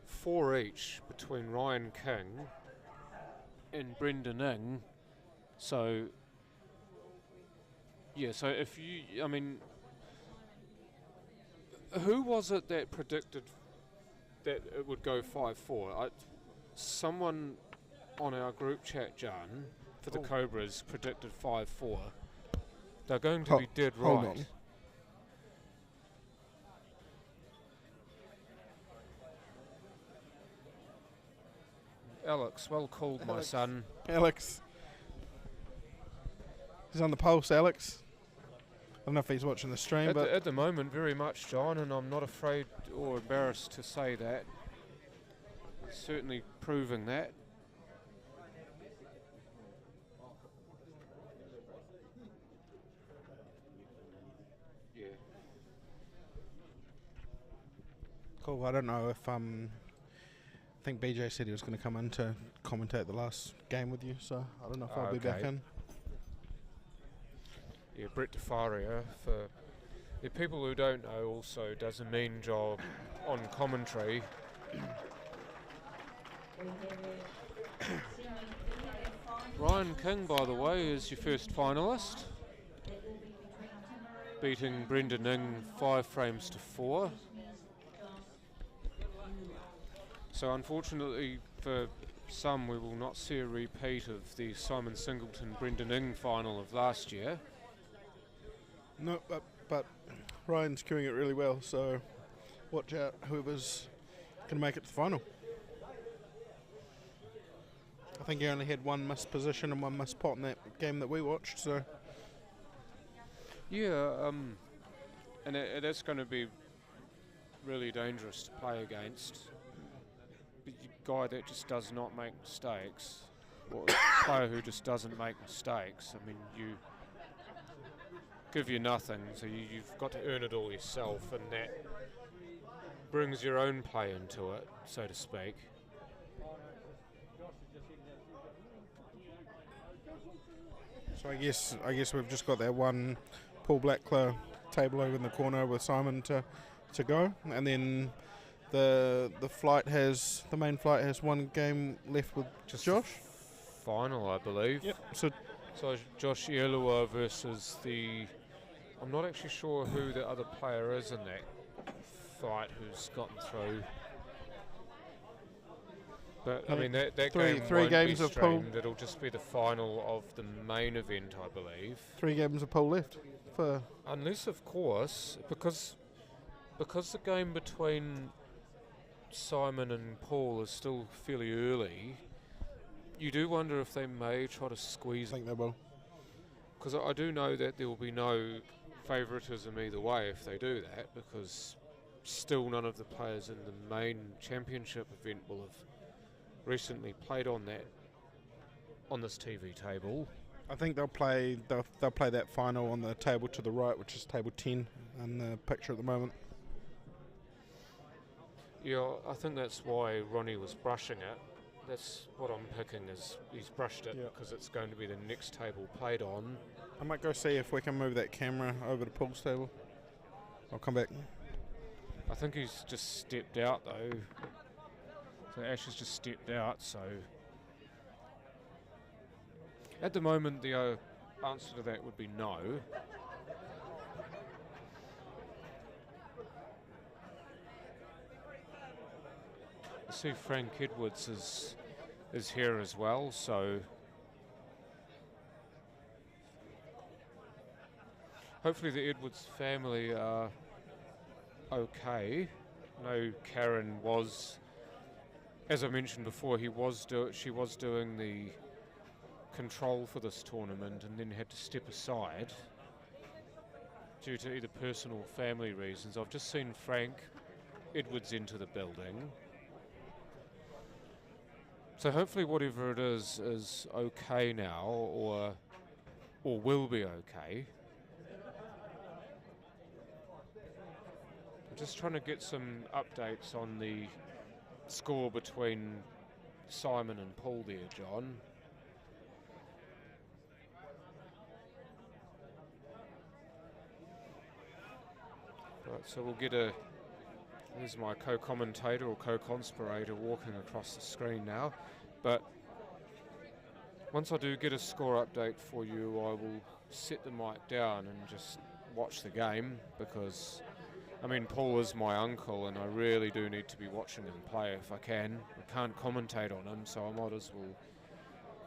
4 each between Ryan King and Brendan Ing. So yeah, so if you, I mean, who was it that predicted that it would go 5-4? Someone on our group chat, John, for the Cobras predicted 5-4. They're going to be dead right. Hold on. Alex, well called, my son. Alex. He's on the pulse, Alex. I don't know if he's watching the stream, but At the moment, very much, John, and I'm not afraid or embarrassed to say that. Certainly proving that. Yeah. cool. I don't know if I think BJ said he was going to come in to commentate the last game with you, so I don't know if I'll be back Okay. in. Yeah, Brett DeFaria, for the people who don't know, also does a mean job on commentary. Ryan King, by the way, is your first finalist, beating Brendan Ing 5 frames to 4. So unfortunately for some, we will not see a repeat of the Simon Singleton-Brendan Ing final of last year. No, but Ryan's queuing it really well, so watch out whoever's going to make it to the final. I think he only had one missed position and one missed pot in that game that we watched, so... Yeah, and that's going to be really dangerous to play against. A guy that just does not make mistakes, or a player who just doesn't make mistakes. I mean, you give you nothing, so you've got to earn it all yourself, and that brings your own play into it, so to speak. So I guess we've just got that one Paul Blackler table over in the corner with Simon to go, and then the main flight has one game left with Just Josh. Final, I believe. Yep. So Josh Ielua versus I'm not actually sure who the other player is in that fight who's gotten through. But I mean that game three won't games be of pool. streamed. It'll just be the final of the main event, I believe. 3 games of pool left for... Unless, of course, because the game between Simon and Paul is still fairly early, you do wonder if they may try to I squeeze. think they will. Because I do know that there will be no favouritism either way if they do that, because still none of the players in the main championship event will have recently played on this TV table. I think they'll play that final on the table to the right, which is table 10 in the picture at the moment. Yeah, I think that's why Ronnie was brushing it. That's what I'm picking, is he's brushed it because it's going to be the next table played on. I might go see if we can move that camera over to Paul's table. I'll come back. I think he's just stepped out though. So Ash has just stepped out, so at the moment the answer to that would be no. I see Frank Edwards is here as well, so hopefully the Edwards family are okay. No, Karen was, as I mentioned before, she was doing the control for this tournament and then had to step aside due to either personal or family reasons. I've just seen Frank Edwards enter the building. So hopefully whatever it is okay now, or will be okay. I'm just trying to get some updates on the score between Simon and Paul there, John. Right, so we'll get here's my co-commentator or co-conspirator walking across the screen now. But once I do get a score update for you, I will set the mic down and just watch the game, because I mean, Paul is my uncle and I really do need to be watching him play if I can. I can't commentate on him, so I might as well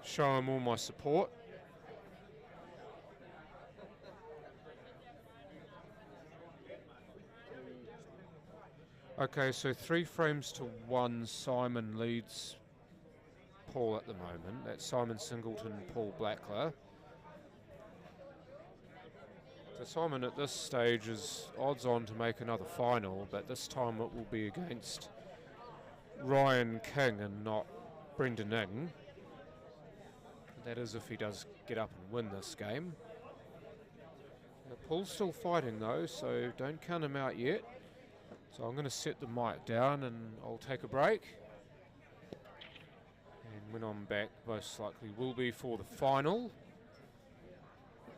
show him all my support. Okay, so 3 frames to 1, Simon leads Paul at the moment. That's Simon Singleton, Paul Blackler. So Simon at this stage is odds on to make another final, but this time it will be against Ryan King and not Brendan Ing. That is if he does get up and win this game. Now, Paul's still fighting though, so don't count him out yet. So I'm going to set the mic down and I'll take a break. when I'm back, most likely will be for the final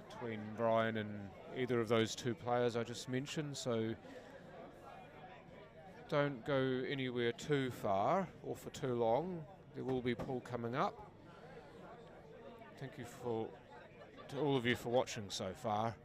between Brian and either of those two players I just mentioned, so don't go anywhere too far or for too long. There will be pool coming up. Thank you to all of you for watching so far.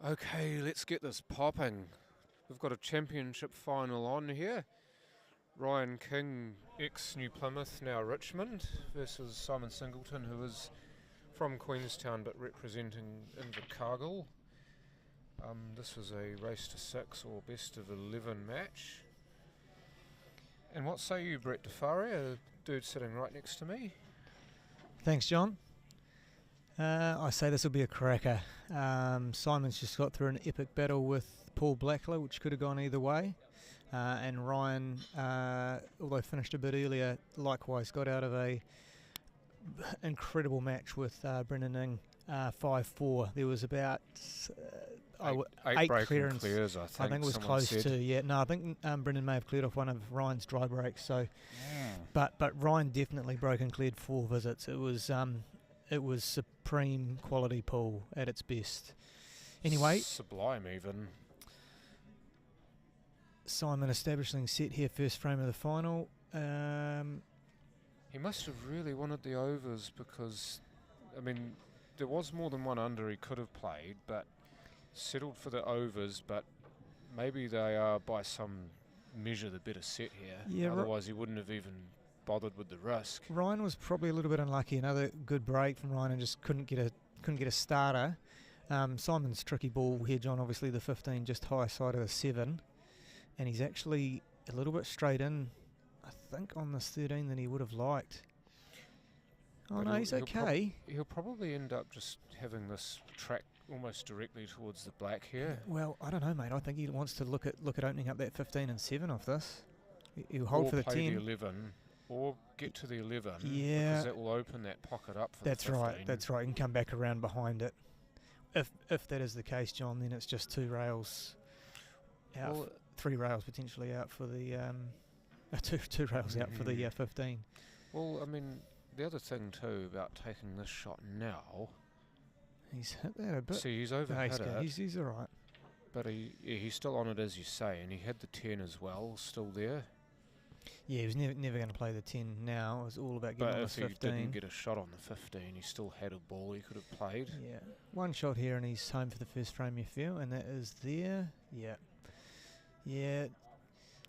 Okay, let's get this popping. We've got a championship final on here. Ryan King, ex-New Plymouth, now Richmond, versus Simon Singleton, who is from Queenstown but representing Invercargill. This was a race to 6 or best of 11 match. And what say you, Brett DeFari, a dude sitting right next to me? Thanks, John. I say this will be a cracker. Simon's just got through an epic battle with Paul Blackler, which could have gone either way. And Ryan, although finished a bit earlier, likewise got out of a incredible match with Brendan Ing, 5-4. There was about eight clears, I think it was close to. Yeah, no, I think Brendan may have cleared off one of Ryan's dry breaks. So, but Ryan definitely broke and cleared 4 visits. It was supreme quality pool at its best. Anyway, sublime even. Simon establishing set here, first frame of the final. He must have really wanted the overs because, I mean, there was more than one under he could have played, but settled for the overs, but maybe they are by some measure the better set here. Yeah, otherwise he wouldn't have even bothered with the risk. Ryan was probably a little bit unlucky. Another good break from Ryan and just couldn't get a starter. Simon's tricky ball here, John, obviously the 15 just high side of the 7, and he's actually a little bit straight in, I think, on this 13 than he would have liked. Oh, but no, he's okay. He'll probably end up just having this track almost directly towards the black here. Well, I don't know, mate. I think he wants to look at opening up that 15 and 7 off this. He'll hold for the 10. Or play the 11, or get to the 11. Yeah. Because that will open that pocket up for the 15. That's right. You can come back around behind it. If that is the case, John, then it's just 2 rails out, 3 rails potentially out for the two rails out for the 15. Well, I mean, the other thing too about taking this shot now, he's hit that a bit. See, he's over hit it. He's all right. But he's still on it, as you say, and he had the 10 as well, still there. Yeah, he was never going to play the 10 now. It was all about getting on the 15. But if he didn't get a shot on the 15, he still had a ball he could have played. Yeah. One shot here and he's home for the first frame, you feel, and that is there. Yeah. Yeah.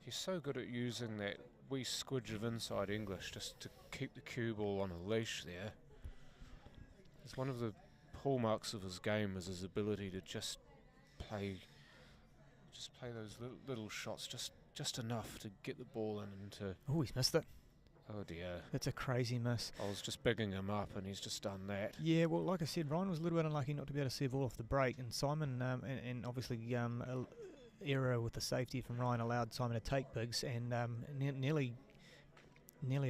He's so good at using that wee squidge of inside English just to keep the cue ball on a leash there. It's one of the hallmarks of his game is his ability to just play those little shots just enough to get the ball in and to... Oh, he's missed it. Oh dear. That's a crazy miss. I was just bigging him up and he's just done that. Yeah, well, like I said, Ryan was a little bit unlucky not to be able to see a ball off the break, and Simon, and obviously error with the safety from Ryan allowed Simon to take bigs, and nearly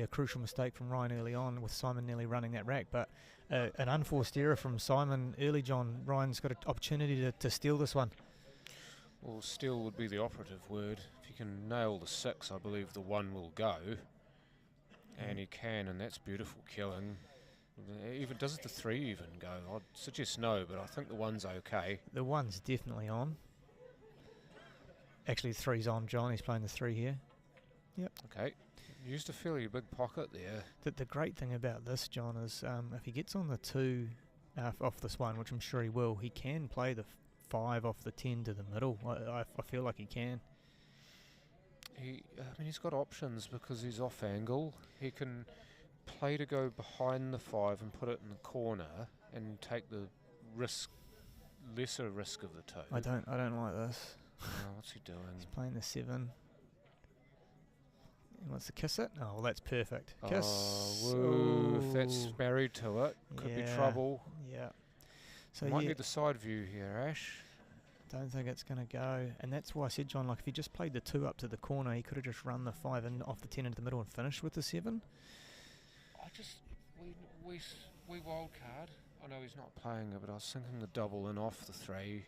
a crucial mistake from Ryan early on with Simon nearly running that rack, but an unforced error from Simon early, John. Ryan's got an opportunity to steal this one. Well, steal would be the operative word. If he can nail the 6, I believe the 1 will go. And he can, and that's beautiful killing. Even does the 3 even go? I'd suggest no, but I think the 1's okay. The 1's definitely on. Actually, the 3's on, John. He's playing the 3 here. Yep. Okay. Used a fairly big pocket there. The great thing about this, John, is if he gets on the 2 off this 1, which I'm sure he will, he can play the 5 off the 10 to the middle. I feel like he can. I mean, he's got options because he's off angle. He can play to go behind the 5 and put it in the corner and take the lesser risk of the 2. I don't like this. What's he doing? He's playing the 7. He wants to kiss it. Oh, well, that's perfect. Kiss. Oh, woo. If that's married to it, could be trouble. Yeah. So might need the side view here, Ash. Don't think it's going to go, and that's why I said, John, like if he just played the 2 up to the corner, he could have just run the 5 in off the 10 into the middle and finished with the 7. We wild card. I know he's not playing it, but I was thinking the double in off the 3.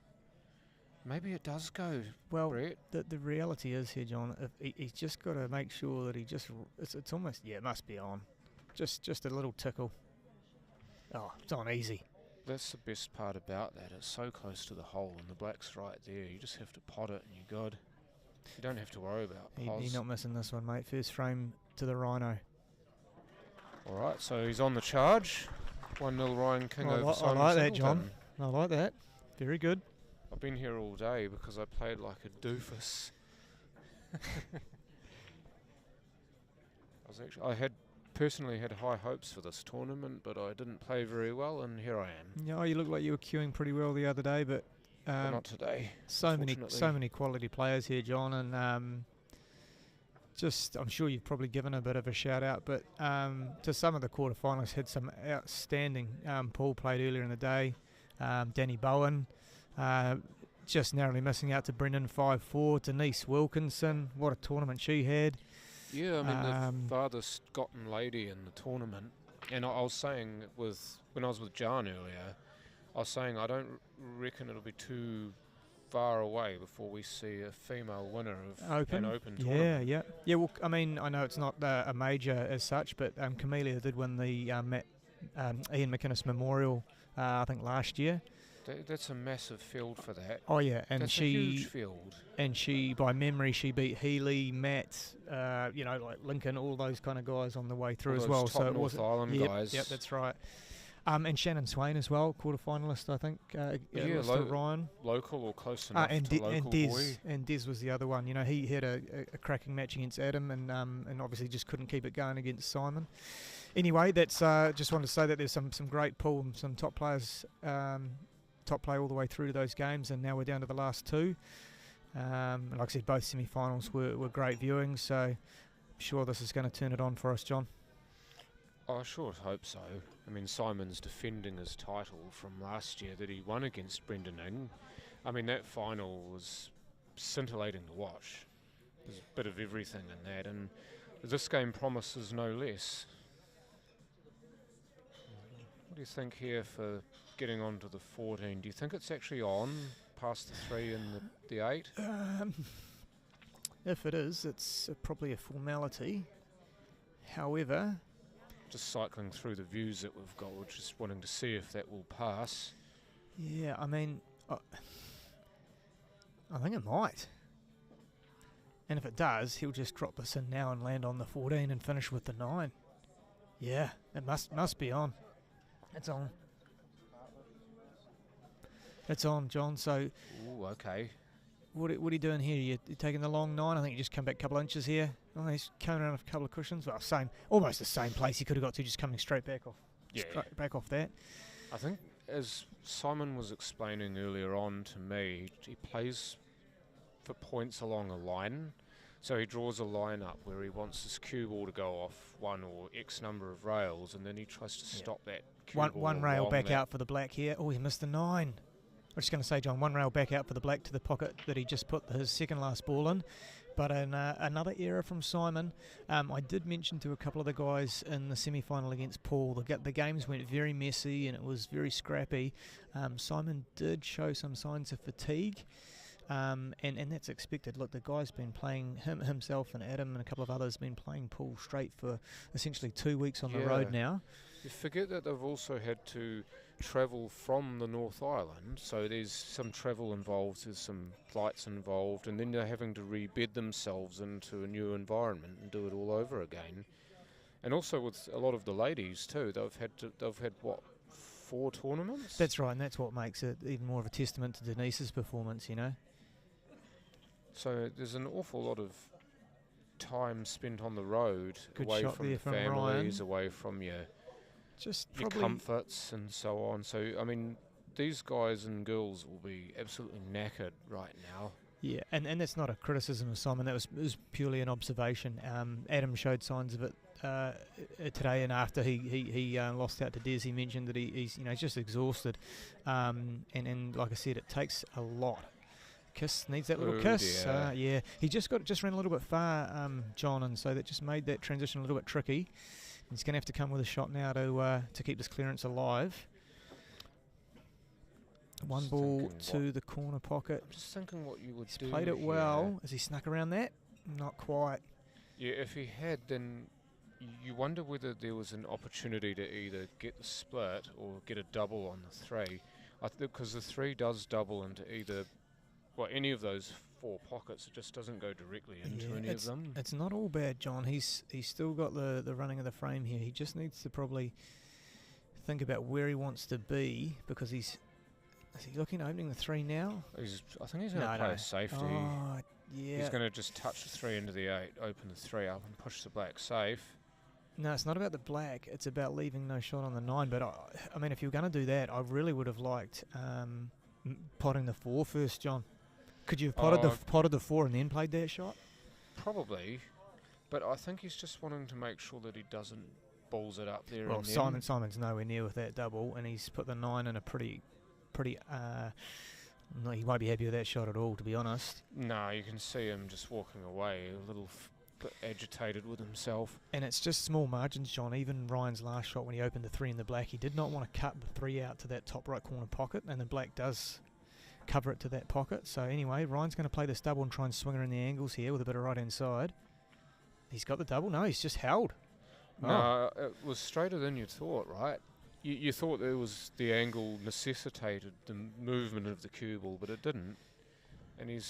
Maybe it does go. Well, Brett. the reality is here, John. If he's just got to make sure that he just it's almost it must be on, just a little tickle. Oh, it's on easy. That's the best part about that. It's so close to the hole and the black's right there. You just have to pot it and you're good. You don't have to worry about pos. He's not missing this one, mate. First frame to the Rhino. All right, so he's on the charge. 1-0 Ryan King over I Simon like Singleton. that, John. I like that. Very good. I been here all day because I played like a doofus. I had personally had high hopes for this tournament, but I didn't play very well, and here I am. Yeah, you look like you were queuing pretty well the other day, but Not today. so many quality players here, John, and I'm sure you've probably given a bit of a shout out, but to some of the quarterfinalists had some outstanding. Paul played earlier in the day. Danny Bowen, just narrowly missing out to Brendan 5-4. Denise Wilkinson, what a tournament she had. Yeah, I mean the farthest gotten lady in the tournament, and I was saying when I was with John earlier, I was saying I don't reckon it'll be too far away before we see a female winner of an open tournament. Yeah. Well, I mean, I know it's not a major as such, but Camellia did win the Ian McInnes Memorial, I think last year. That's a massive field for that. Oh yeah, and that's a huge field. And she, by memory, she beat Healy, Matt, like Lincoln, all those kind of guys on the way through as well. Top So North Island guys. Yep, that's right. And Shannon Swain as well, quarterfinalist, I think. Ryan. Local or close enough to local boy. And Des was the other one. You know, he had a cracking match against Adam, and obviously just couldn't keep it going against Simon. Anyway, that's just wanted to say that there's some great pool and some top players. Top play all the way through to those games, and now we're down to the last two. And like I said, both semi-finals were great viewing, so I'm sure this is going to turn it on for us, John. I sure hope so. I mean, Simon's defending his title from last year that he won against Brendan Ing. I mean, that final was scintillating to watch. There's a bit of everything in that, and this game promises no less. What do you think here for getting on to the 14? Do you think it's actually on past the 3 and the 8? If it is, it's probably a formality. However, just cycling through the views that we've got, we're just wanting to see if that will pass. Yeah, I mean, I think it might. And if it does, he'll just drop this in now and land on the 14 and finish with the 9. Yeah, it must be on. It's on. It's on, John. So, ooh, okay. What are you doing here? You're taking the long 9. I think you just come back a couple of inches here. Oh, he's coming around with a couple of cushions. Well, almost the same place he could have got to, just coming straight back off. Yeah. Straight back off that. I think, as Simon was explaining earlier on to me, he plays for points along a line. So he draws a line up where he wants his cue ball to go off one or X number of rails, and then he tries to stop that cue ball. One rail back out for the black here. Oh, he missed the 9. I'm just going to say, John, one rail back out for the black to the pocket that he just put his second last ball in. But another error from Simon. I did mention to a couple of the guys in the semi-final against Paul, the games went very messy and it was very scrappy. Simon did show some signs of fatigue. And that's expected. Look, the guy's been playing, himself and Adam and a couple of others, been playing pool straight for essentially 2 weeks on the road now. You forget that they've also had to travel from the North Island, so there's some travel involved, there's some flights involved, and then they're having to rebed themselves into a new environment and do it all over again. And also with a lot of the ladies too, they've had what, 4 tournaments? That's right, and that's what makes it even more of a testament to Denise's performance, you know. So there's an awful lot of time spent on the road, Good away shot from there from families, Ryan. away from your probably comforts and so on. So, I mean, these guys and girls will be absolutely knackered right now. Yeah, and that's not a criticism of Simon. That was purely an observation. Adam showed signs of it today, and after he lost out to Des, he mentioned that he's just exhausted. And like I said, it takes a lot. Kiss needs that little kiss. Yeah, he just ran a little bit far, John, and so that just made that transition a little bit tricky. He's going to have to come with a shot now to keep this clearance alive. One ball to the corner pocket. I'm just thinking what you would do. He's played it well. Has he snuck around that? Not quite. Yeah, if he had, then you wonder whether there was an opportunity to either get the split or get a double on the 3. Because the 3 does double into either, any of those 4 pockets. It just doesn't go directly into any of them. It's not all bad, John. He's still got the running of the frame here. He just needs to probably think about where he wants to be, because he's Is he looking at opening the 3 now? I think he's going to play a safety. Oh, yeah. He's going to just touch the 3 into the 8, open the 3 up, and push the black safe. No, it's not about the black. It's about leaving no shot on the 9. But, I mean, if you were going to do that, I really would have liked potting the 4 first, John. Could you have potted the 4 and then played that shot? Probably. But I think he's just wanting to make sure that he doesn't balls it up there. Well, and then. Simon's nowhere near with that double, and he's put the 9 in a pretty. No, he won't be happy with that shot at all, to be honest. No, you can see him just walking away, a little bit agitated with himself. And it's just small margins, John. Even Ryan's last shot when he opened the 3 in the black, he did not want to cut the 3 out to that top right corner pocket, and the black does cover it to that pocket. So anyway, Ryan's going to play this double and try and swing her in the angles here with a bit of right-hand side. He's got the double. No, he's just held. No, it was straighter than you thought, right? You thought there was the angle necessitated the movement of the cue ball, but it didn't. And he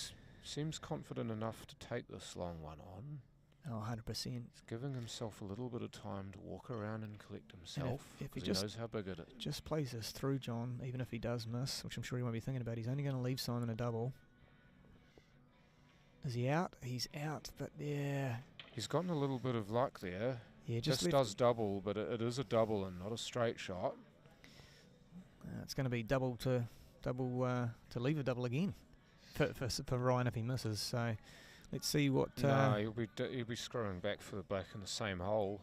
seems confident enough to take this long one on. Oh, 100%. He's giving himself a little bit of time to walk around and collect himself. If he just knows how big it is. Just plays this through, John, even if he does miss, which I'm sure he won't be thinking about. He's only going to leave Simon a double. Is he out? He's out, but yeah. He's gotten a little bit of luck there. Yeah, just does double, but it is a double and not a straight shot. It's going to be double to leave a double again for Ryan if he misses. So let's see what. No, he'll be screwing back for the black in the same hole.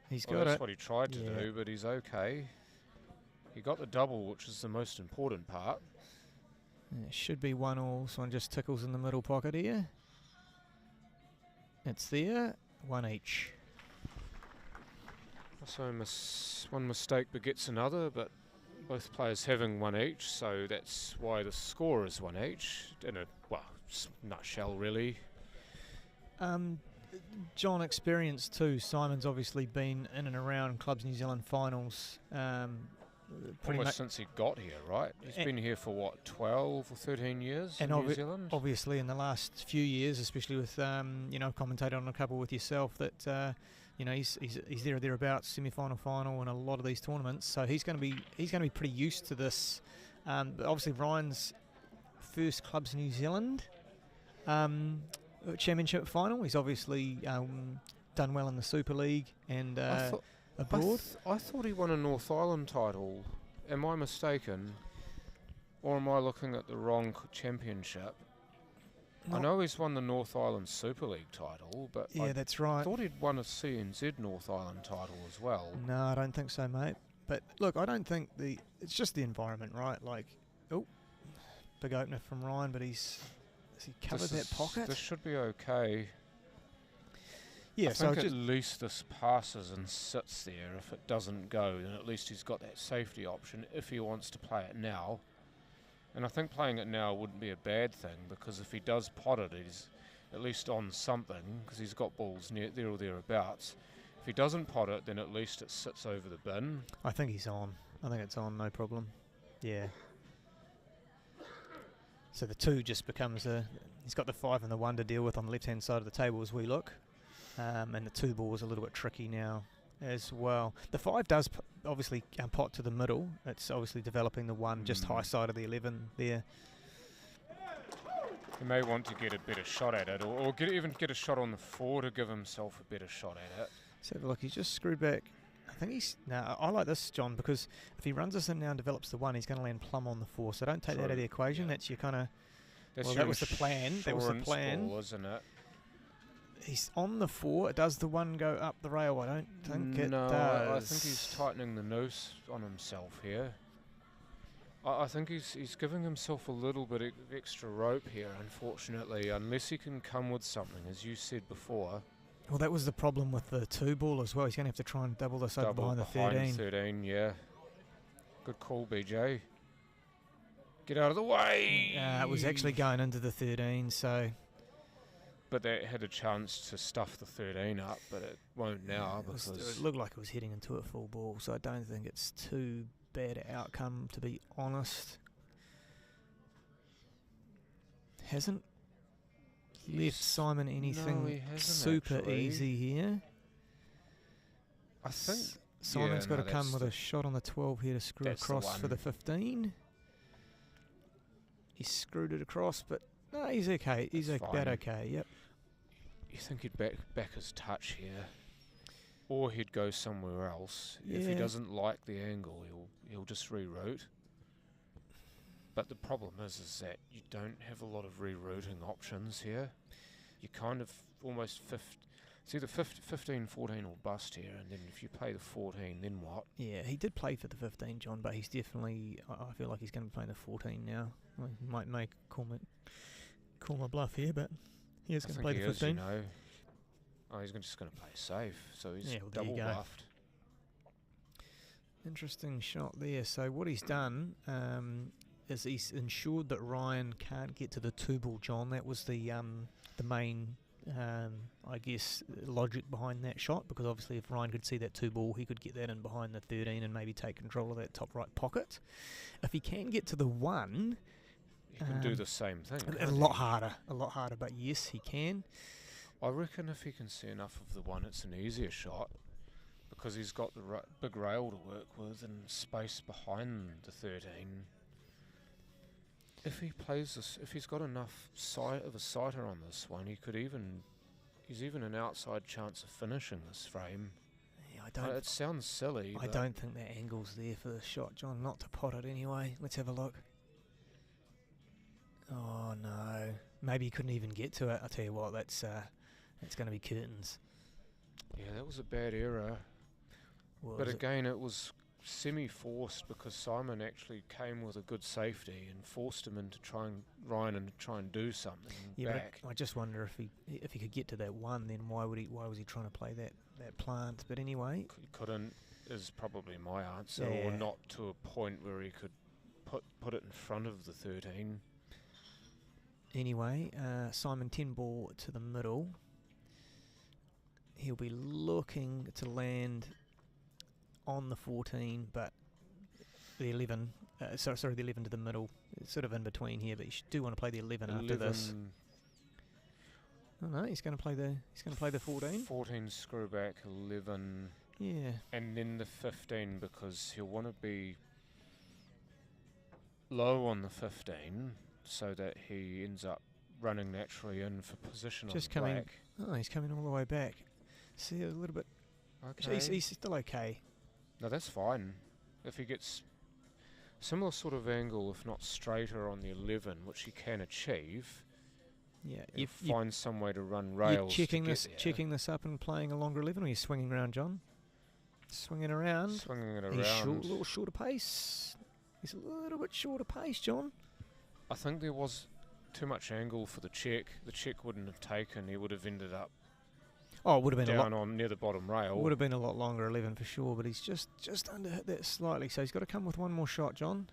He's got that's it. what he tried to do, but he's okay. He got the double, which is the most important part. It should be 1-1. So one just tickles in the middle pocket here. It's there, 1 each. So one mistake begets another, but both players having 1 each, so that's why the score is 1 each. In a nutshell, really. John, experience too. Simon's obviously been in and around Clubs New Zealand finals. Almost since he got here, right? He's been here for what, 12 or 13 years in New Zealand? Obviously, in the last few years, especially with commentated on a couple with yourself, that he's there or thereabouts, semi-final, final, and a lot of these tournaments. So he's going to be pretty used to this. But obviously, Ryan's first Clubs New Zealand championship final. He's obviously done well in the Super League and abroad. I thought he won a North Island title. Am I mistaken? Or am I looking at the wrong championship? I know he's won the North Island Super League title, but yeah, that's right. I thought he'd won a CNZ North Island title as well. No, I don't think so, mate. But look, I don't think it's just the environment, right? Like, big opener from Ryan, but has he covered that pocket? This should be okay. Yeah, I think at least this passes and sits there. If it doesn't go, then at least he's got that safety option if he wants to play it now. And I think playing it now wouldn't be a bad thing, because if he does pot it, he's at least on something, because he's got balls near there or thereabouts. If he doesn't pot it, then at least it sits over the bin. I think he's on. I think it's on, no problem. Yeah. So the 2 just becomes he's got the 5 and the 1 to deal with on the left-hand side of the table as we look. And the 2 ball is a little bit tricky now as well. The 5 does obviously pot to the middle. It's obviously developing the 1 just high side of the 11 there. He may want to get a better shot at it, or even get a shot on the 4 to give himself a better shot at it. Let's have a look. He's just screwed back. I think I like this, John, because if he runs this in now and develops the 1, he's going to land plumb on the 4. So don't take that out of the equation. Yeah. That's your kind of. Well, that was the plan. That was the plan, wasn't it? He's on the 4. Does the 1 go up the rail? I don't think it does. No, I think he's tightening the noose on himself here. I think he's giving himself a little bit of extra rope here, unfortunately, unless he can come with something, as you said before. Well, that was the problem with the 2 ball as well. He's going to have to try and double this over behind the 13. 13, yeah. Good call, BJ. Get out of the way! It was actually going into the 13, so... But that had a chance to stuff the 13 up, but it won't now because... It looked like it was heading into a full ball, so I don't think it's too bad an outcome, to be honest. Hasn't left Simon anything super actually. Easy here. I think... Simon's got to come with a shot on the 12 here to screw across for the 15. He screwed it across, but no, he's okay. He's That's about fine. okay. Yep. You think he'd back his touch here, or he'd go somewhere else. If he Yeah. doesn't like the angle, he'll just reroute. But the problem is that you don't have a lot of rerouting options here. You kind of almost it's either 15, 14 or bust here, and then if you play the 14, then what? Yeah, he did play for the 15, John, but he's definitely. I feel like he's going to be playing the 14 now. Well, he might call my bluff here, but he is I going to think play he the is, 15. he's just going to play safe, so he's Yeah, well, there you double go. bluffed. Interesting shot there. So what he's done is he's ensured that Ryan can't get to the 2-ball, John. That was the main, I guess, logic behind that shot, because obviously if Ryan could see that 2-ball, he could get that in behind the 13 and maybe take control of that top right pocket. If he can get to the 1, He can do the same thing. a can't lot he? harder, but yes, he can. I reckon if he can see enough of the 1, it's an easier shot, because he's got the big rail to work with and space behind the 13. If he plays this, if he's got enough sight of a sighter on this one, he's even an outside chance of finishing this frame. Yeah, It sounds silly. I but don't think that angle's there for the shot, John. Not to pot it anyway. Let's have a look. Oh no, maybe he couldn't even get to it. I tell you what, that's going to be curtains. Yeah, that was a bad error. What But was it? again, it was semi-forced because Simon actually came with a good safety and forced him into Ryan into try and do something Yeah, back. but I just wonder if he could get to that 1, then why was he trying to play that plant? But anyway, Couldn't is probably my answer, Yeah. or not to a point where he could put it in front of the 13. Simon 10-ball to the middle. He'll be looking to land on the 14, but the 11. Sorry, the 11 to the middle. It's sort of in between here, but you do want to play the 11 after this. Oh no, he's going to play the 14. 14 screw back, 11, Yeah. and then the 15, because he'll want to be low on the 15 so that he ends up running naturally in for position Just on the coming- black. Oh, he's coming all the way back. See, a little bit. Okay. He's still okay. No, that's fine. If he gets similar sort of angle, if not straighter on the 11, which he can achieve, Yeah. he'll find some way to run rails. You're checking to get this, there. checking this up and playing a longer 11, or are you swinging around, John? Swinging around. Swinging it He's a around. little shorter pace. He's a little bit shorter pace, John. I think there was too much angle for the check. The check wouldn't have taken. He would have ended up Oh, it would have been down on near the bottom rail. would have been a lot longer 11 for sure, but he's just under hit that slightly, so he's got to come with one more shot, John.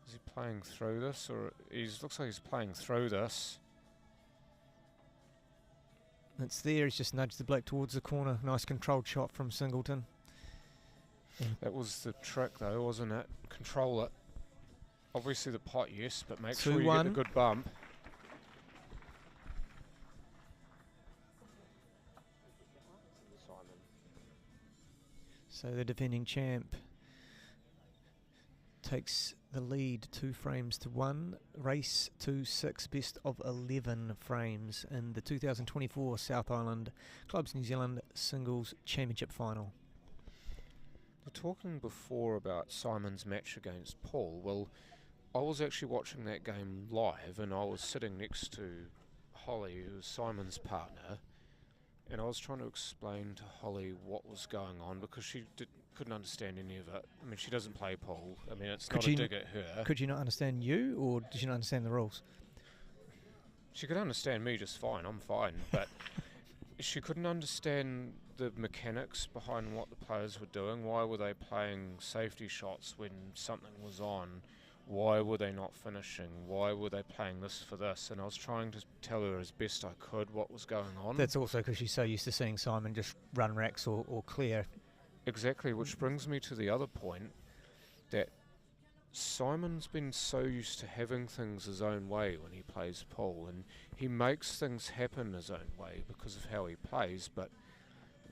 Is he playing through this, or looks like he's playing through this? It's there. He's just nudged the black towards the corner. Nice controlled shot from Singleton. That was the trick, though, wasn't it? Control it. Obviously the pot, yes, but make sure you get the 2-1. good bump. So the defending champ takes the lead 2 frames to 1. Race to 6, best of 11 frames in the 2024 South Island Clubs New Zealand Singles Championship Final. We're talking before about Simon's match against Paul. Well, I was actually watching that game live, and I was sitting next to Holly, who was Simon's partner, and I was trying to explain to Holly what was going on because she couldn't understand any of it. I mean, she doesn't play pool. I mean, it's not a dig at her. Could you not understand you, or did you not understand the rules? She could understand me just fine. I'm fine, but she couldn't understand the mechanics behind what the players were doing. Why were they playing safety shots when something was on? Why were they not finishing? Why were they playing this for this? And I was trying to tell her as best I could what was going on. That's also because she's so used to seeing Simon just run racks or clear. Exactly, which brings me to the other point, that Simon's been so used to having things his own way when he plays pool, and he makes things happen his own way because of how he plays, but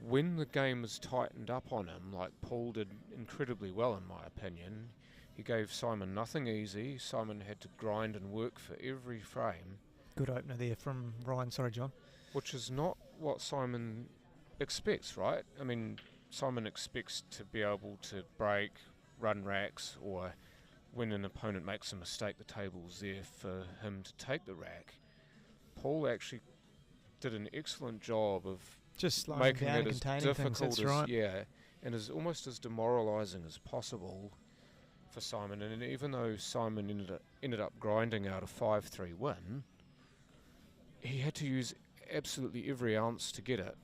when the game is tightened up on him, like Paul did incredibly well in my opinion, He gave Simon nothing easy. Simon had to grind and work for every frame, Good opener there from Ryan. Sorry, John. which is not what Simon expects, right? I mean, Simon expects to be able to break, run racks, or when an opponent makes a mistake, the table's there for him to take the rack. Paul actually did an excellent job of Just slowing making down it and as containing things. difficult That's as right. yeah, and as almost as demoralising as possible for Simon. And even though Simon ended up grinding out a 5-3 win, he had to use absolutely every ounce to get it.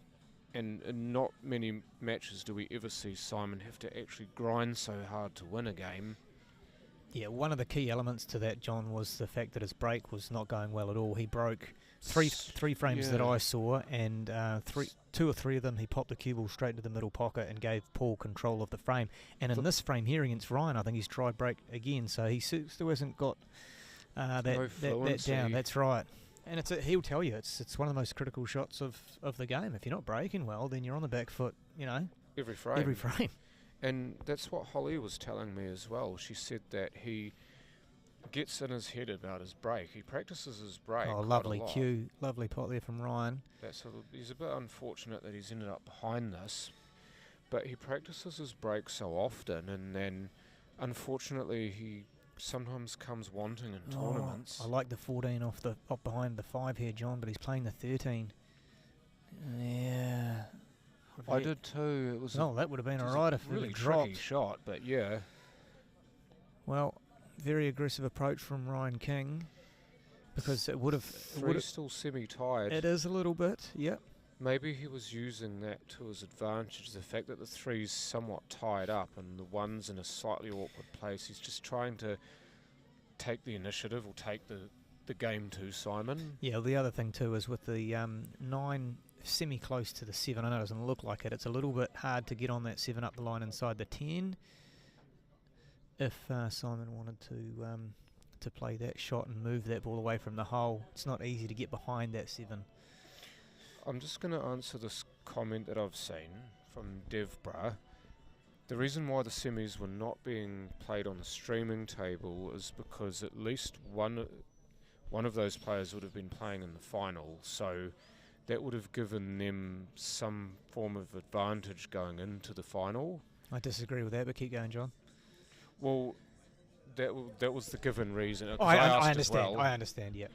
And in not many matches do we ever see Simon have to actually grind so hard to win a game. Yeah, one of the key elements to that, John, was the fact that his break was not going well at all. He broke three frames that Yeah. I saw, and two or three of them he popped the cue ball straight into the middle pocket and gave Paul control of the frame. And in this frame here against Ryan, I think he's tried break again, so he still hasn't got that fluency. down. That's right. And he'll tell you it's one of the most critical shots of the game. If you're not breaking well, then you're on the back foot. Every frame. Every frame. And that's what Holly was telling me as well. She said that he gets in his head about his break. He practices his break. Oh, quite lovely a lot. cue, lovely pot there from Ryan. He's a bit unfortunate that he's ended up behind this, but he practices his break so often, and then unfortunately he sometimes comes wanting in tournaments. I like the 14 off behind the 5 here, John, but he's playing the 13. Yeah. I did too. It was that would have been it was alright a if really it tricky dropped. shot, but yeah. Well, very aggressive approach from Ryan King, because it would have. Three's still semi-tied. It is a little bit, yep. Maybe he was using that to his advantage, the fact that the three's somewhat tied up and the one's in a slightly awkward place. He's just trying to take the initiative or take the game to Simon. Yeah, the other thing too is with the 9 semi-close to the 7, I know it doesn't look like it, it's a little bit hard to get on that 7 up the line inside the 10. If Simon wanted to play that shot and move that ball away from the hole, it's not easy to get behind that 7. I'm just going to answer this comment that I've seen from Devbra. The reason why the semis were not being played on the streaming table is because at least one of those players would have been playing in the final, so that would have given them some form of advantage going into the final. I disagree with that, but keep going, John. Well, that was the given reason. I asked understand. as well. I understand. Yeah,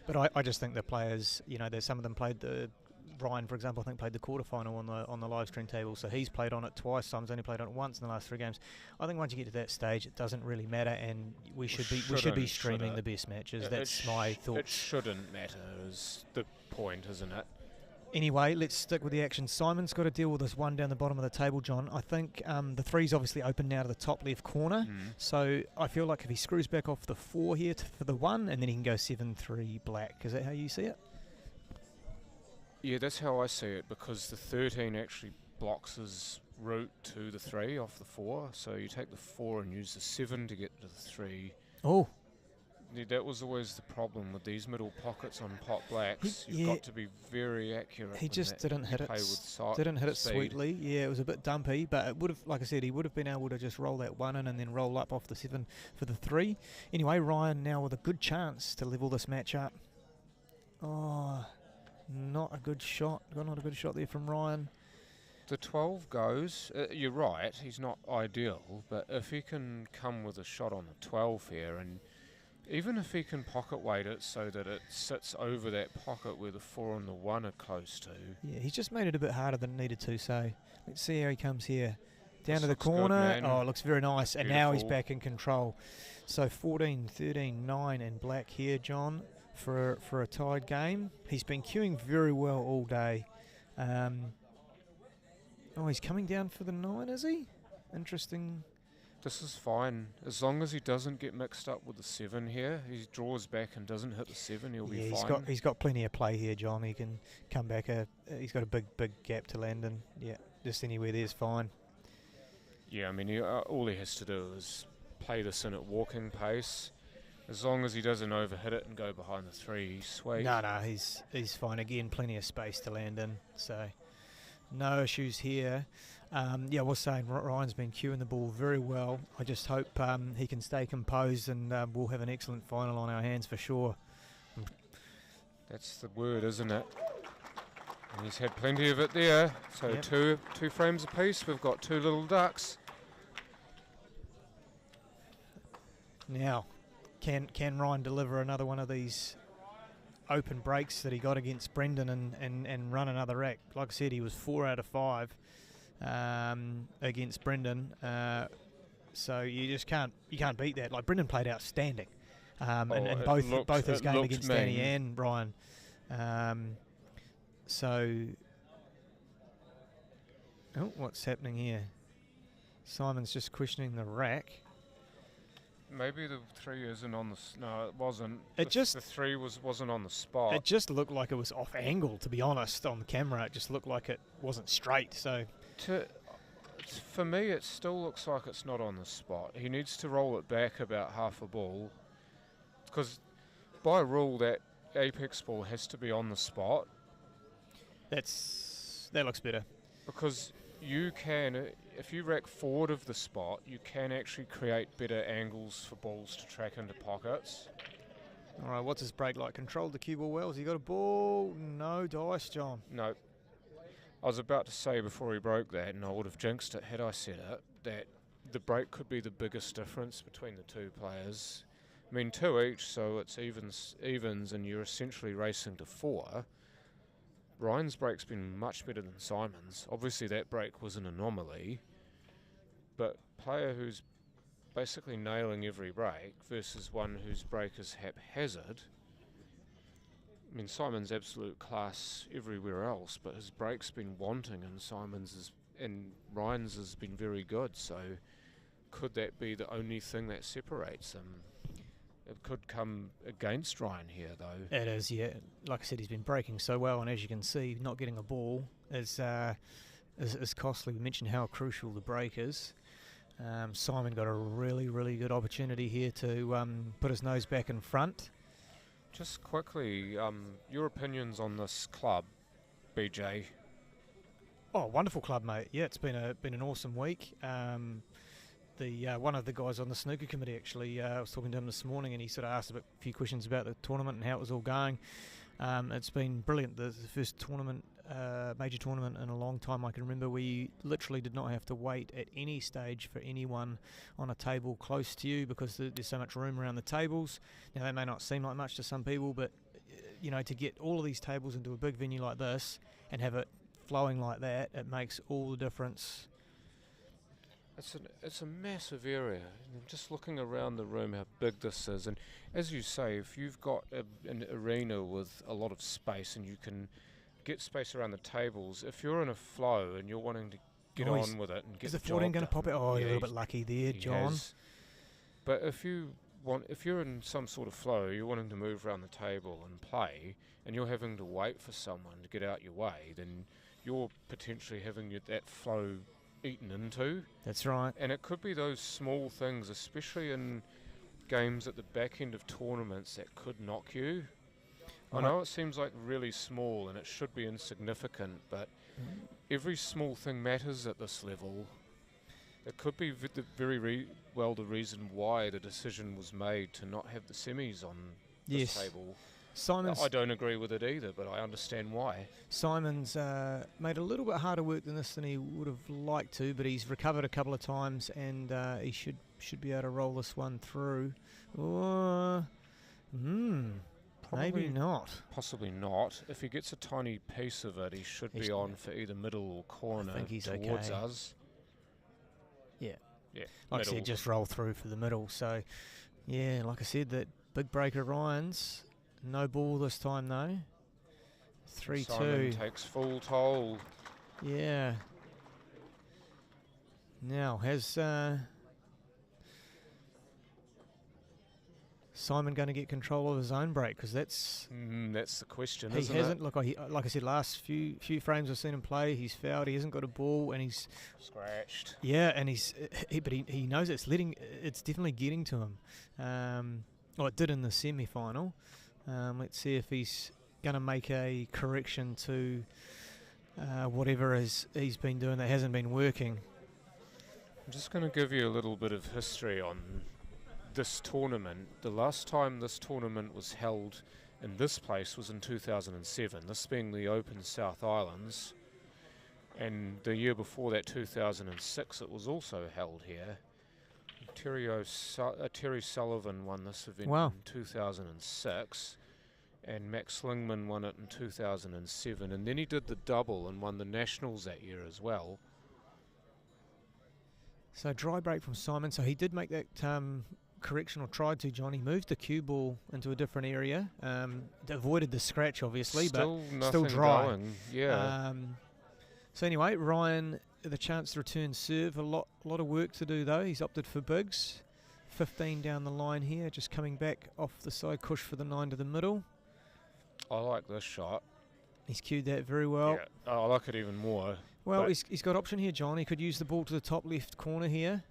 but I just think the players, there's some of them played the. Ryan, for example, I think played the quarterfinal on the live stream table, so he's played on it twice. Simon's only played on it once in the last 3 games. I think once you get to that stage, it doesn't really matter, and we should be streaming the best matches. That's my thought. It shouldn't matter, is the point, isn't it? Anyway, let's stick with the action. Simon's got to deal with this one down the bottom of the table, John. I think the 3's obviously open now to the top left corner. So I feel like if he screws back off the 4 here for the 1, and then he can go 7-3 black. Is that how you see it? Yeah, that's how I see it, because the 13 actually blocks his route to the 3 off the 4. So you take the 4 and use the 7 to get to the 3. Oh. Yeah, that was always the problem with these middle pockets on pot blacks. You've got to be very accurate. He just didn't hit it. Didn't hit it sweetly. Yeah, it was a bit dumpy, but it would have, like I said, he would have been able to just roll that 1 in and then roll up off the 7 for the 3. Anyway, Ryan now with a good chance to level this match up. Oh, not a good shot. Not a good shot there from Ryan. The 12 goes. You're right. He's not ideal, but if he can come with a shot on the 12 here, and even if he can pocket weight it so that it sits over that pocket where the 4 and the 1 are close to. Yeah, he's just made it a bit harder than it needed to, so let's see how he comes here. Down to the looks good, corner. man. Oh, it looks very nice. And now he's Beautiful. back in control. So 14, 13, 9 and black here, John, for a tied game. He's been queuing very well all day. He's coming down for the 9, is he? Interesting. This is fine. As long as he doesn't get mixed up with the 7 here, he draws back and doesn't hit the 7, he'll be fine. He's got plenty of play here, John. He can come back. He's got a big gap to land in. Yeah, just anywhere there's fine. Yeah, I mean, all he has to do is play this in at walking pace. As long as he doesn't overhit it and go behind the 3, he's sweet. No, he's fine. Again, plenty of space to land in. So no issues here. Yeah, I was saying Ryan's been cueing the ball very well. I just hope he can stay composed, and we'll have an excellent final on our hands for sure. That's the word, isn't it? And he's had plenty of it there. So Yep. two frames apiece. We've got two little ducks. Now, can Ryan deliver another one of these open breaks that he got against Brendan and run another rack? Like I said, he was 4 out of 5 against Brendan. So you just can't beat that. Like, Brendan played outstanding, and both his game against Danny and Ryan. What's happening here? Simon's just questioning the rack. Maybe the 3 isn't on the... No, it wasn't. The 3 wasn't on the spot. It just looked like it was off angle, to be honest, on the camera. It just looked like it wasn't straight. So for me, it still looks like it's not on the spot. He needs to roll it back about half a ball, because by rule that apex ball has to be on the spot. that looks better. Because you can, if you rack forward of the spot, you can actually create better angles for balls to track into pockets. All right, what's his break like? Controlled the cue ball well. Has he got a ball? No dice, John. No. I was about to say before he broke that, and I would have jinxed it had I said it, that the break could be the biggest difference between the two players. I mean, 2 each, so it's evens, and you're essentially racing to 4. Ryan's break's been much better than Simon's. Obviously that break was an anomaly, but player who's basically nailing every break versus one whose break is haphazard. I mean, Simon's absolute class everywhere else, but his break's been wanting, and Ryan's has been very good. So could that be the only thing that separates them? It could come against Ryan here, though. It is, yeah. Like I said, he's been breaking so well, and as you can see, not getting a ball is costly. We mentioned how crucial the break is. Simon got a really, really good opportunity here to put his nose back in front. Just quickly, your opinions on this club, BJ? Oh, wonderful club, mate. Yeah, it's been an awesome week. One of the guys on the snooker committee, actually, I was talking to him this morning, and he sort of asked a few questions about the tournament and how it was all going. It's been brilliant. The first tournament, major tournament in a long time I can remember. We literally did not have to wait at any stage for anyone on a table close to you, because there's so much room around the tables. Now, that may not seem like much to some people, but to get all of these tables into a big venue like this and have it flowing like that, it makes all the difference. It's a massive area. And just looking around the room, how big this is, and as you say, if you've got an arena with a lot of space and you can get space around the tables, if you're in a flow and you're wanting to get on with it and get is the the 14 going to pop it? Oh, yeah, you're a little bit lucky there, John. But if you're in some sort of flow, you're wanting to move around the table and play, and you're having to wait for someone to get out your way, then you're potentially having that flow eaten into. That's right. And it could be those small things, especially in games at the back end of tournaments, that could knock you. I know it seems like really small and it should be insignificant, but every small thing matters at this level. It could be the reason why the decision was made to not have the semis on this table. I don't agree with it either, but I understand why. Simon's made a little bit harder work than this than he would have liked to, but he's recovered a couple of times, and he should be able to roll this one through. Maybe not. Possibly not. If he gets a tiny piece of it, he should be on for either middle or corner. I think he's towards okay. us. Yeah. Yeah. Like I said, just roll through for the middle. So, yeah, like I said, that big breaker Ryan's. No ball this time, though. 3-2. Simon takes full toll. Yeah. Now, has Simon going to get control of his own break? Because that's the question, he isn't hasn't. it? Look, like I said, last few frames I've seen him play, he's fouled. He hasn't got a ball, and he's scratched. Yeah, and but he knows it's definitely getting to him. Well, it did in the semi-final. Let's see if he's going to make a correction to whatever he's been doing that hasn't been working. I'm just going to give you a little bit of history on this tournament. The last time this tournament was held in this place was in 2007, this being the Open South Islands, and the year before that, 2006, it was also held here. Terry Sullivan won this event in 2006, and Max Lingman won it in 2007, and then he did the double and won the Nationals that year as well. So dry break from Simon. So he did make that correction, or tried to, John. He moved the cue ball into a different area, avoided the scratch obviously, still but still dry. Going. Yeah. So anyway, Ryan, the chance to return serve. A lot of work to do though. He's opted for bigs. 15 down the line here, just coming back off the side cush for the 9 to the middle. I like this shot. He's cued that very well. Yeah, I like it even more. Well, he's got option here, John. He could use the ball to the top left corner here.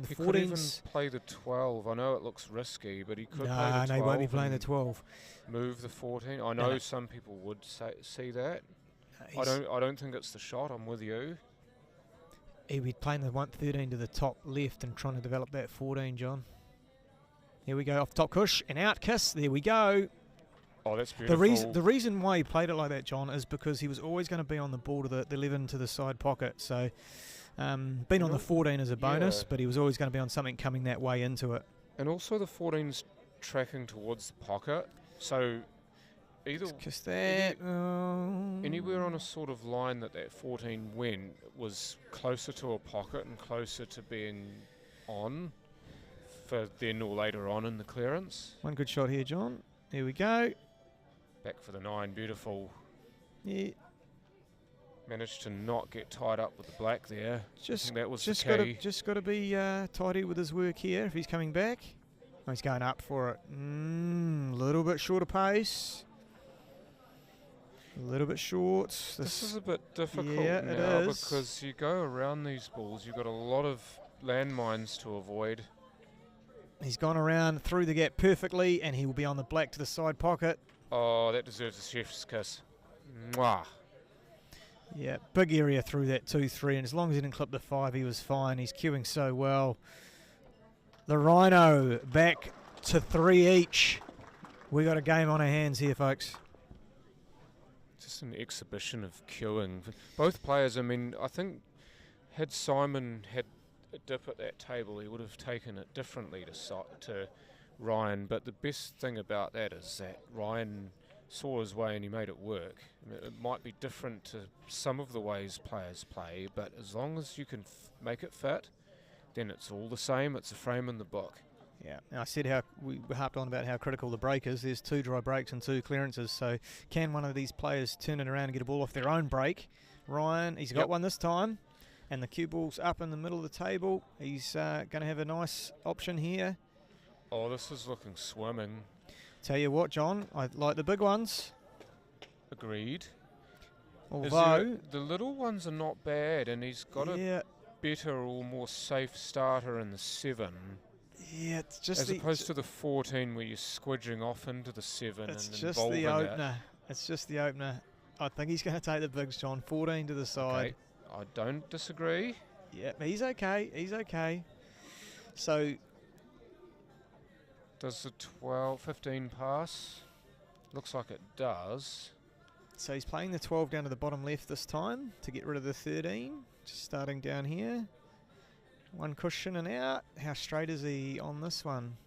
He could even play the 12. I know it looks risky, but he could play the 12. No, he won't be playing the 12. Move the 14. I know some people would see that. I don't think it's the shot. I'm with you. He'd be playing the 13 to the top left and trying to develop that 14, John. Here we go, off top cush and out kiss. There we go. Oh, that's beautiful. The reason why he played it like that, John, is because he was always going to be on the ball to the 11 to the side pocket. So, been on the 14 as a bonus, but he was always going to be on something coming that way into it. And also the 14's tracking towards the pocket. So, anywhere on a sort of line that 14 went was closer to a pocket and closer to being on for then or later on in the clearance. One good shot here, John. There we go. Back for the 9, beautiful. Yeah. Managed to not get tied up with the black there. I think that was the key. Just got to be tidy with his work here if he's coming back. Oh, he's going up for it. A little bit shorter pace. A little bit short. This is a bit difficult now because you go around these balls, you've got a lot of landmines to avoid. He's gone around through the gap perfectly, and he will be on the black to the side pocket. Oh, that deserves a chef's kiss. Mwah. Yeah, big area through that 2-3, and as long as he didn't clip the 5, he was fine. He's queuing so well. The Rhino back to 3 each. We got a game on our hands here, folks. Just an exhibition of queuing. Both players, I mean, I think had Simon had a dip at that table, he would have taken it differently to Ryan, but the best thing about that is that Ryan saw his way and he made it work. I mean, it might be different to some of the ways players play, but as long as you can make it fit, then it's all the same. It's a frame in the book. Yeah, and I said how we harped on about how critical the break is. There's 2 dry breaks and 2 clearances, so can one of these players turn it around and get a ball off their own break? Ryan, he's got one this time. And the cue ball's up in the middle of the table. He's going to have a nice option here. Oh, this is looking swimming. Tell you what, John, I like the big ones. Agreed. Although the little ones are not bad, and he's got a better or more safe starter in the 7. Yeah, it's just as opposed to the 14 where you're squidging off into the 7 it's and just involving the opener. It's just the opener. I think he's going to take the bigs, John. 14 to the side. Okay. I don't disagree. Yeah, he's okay. He's okay. So, does the 15 pass? Looks like it does. So he's playing the 12 down to the bottom left this time to get rid of the 13. Just starting down here. One cushion and out. How straight is he on this one?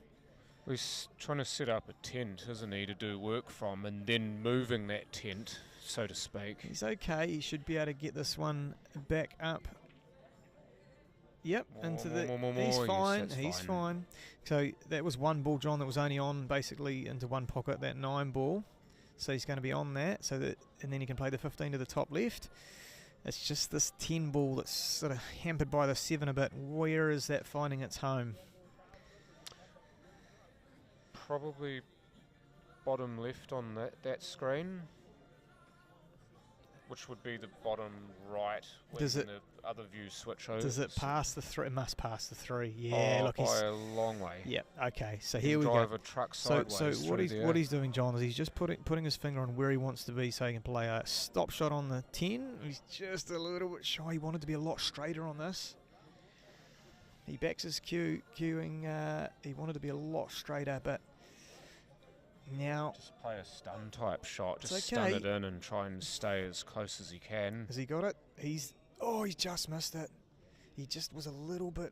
He's trying to set up a tent, isn't he, to do work from, and then moving that tent, so to speak. He's okay. He should be able to get this one back up. Yep, into the... He's fine. Yes, he's fine. So that was one ball, John, that was only on basically into one pocket, that 9 ball. So he's going to be on that, so that, and then he can play the 15 to the top left. It's just this 10 ball that's sort of hampered by the 7 a bit. Where is that finding its home? Probably bottom left on that screen. which would be the bottom right when Does it- the other view switch over. Does it pass the 3? It must pass the 3. Yeah, Oh, look, he's... by a long way. Yep, okay, so You here we can go. drive a truck So sideways what through there. he's doing, John, is he's just putting his finger on where he wants to be so he can play a stop shot on the 10. He's just a little bit shy. He wanted to be a lot straighter on this. He backs his cueing. He wanted to be a lot straighter, but now Just play a stun type shot. It's Just okay. stun it in and try and stay as close as he can. has he got it? He's just missed it. He just was a little bit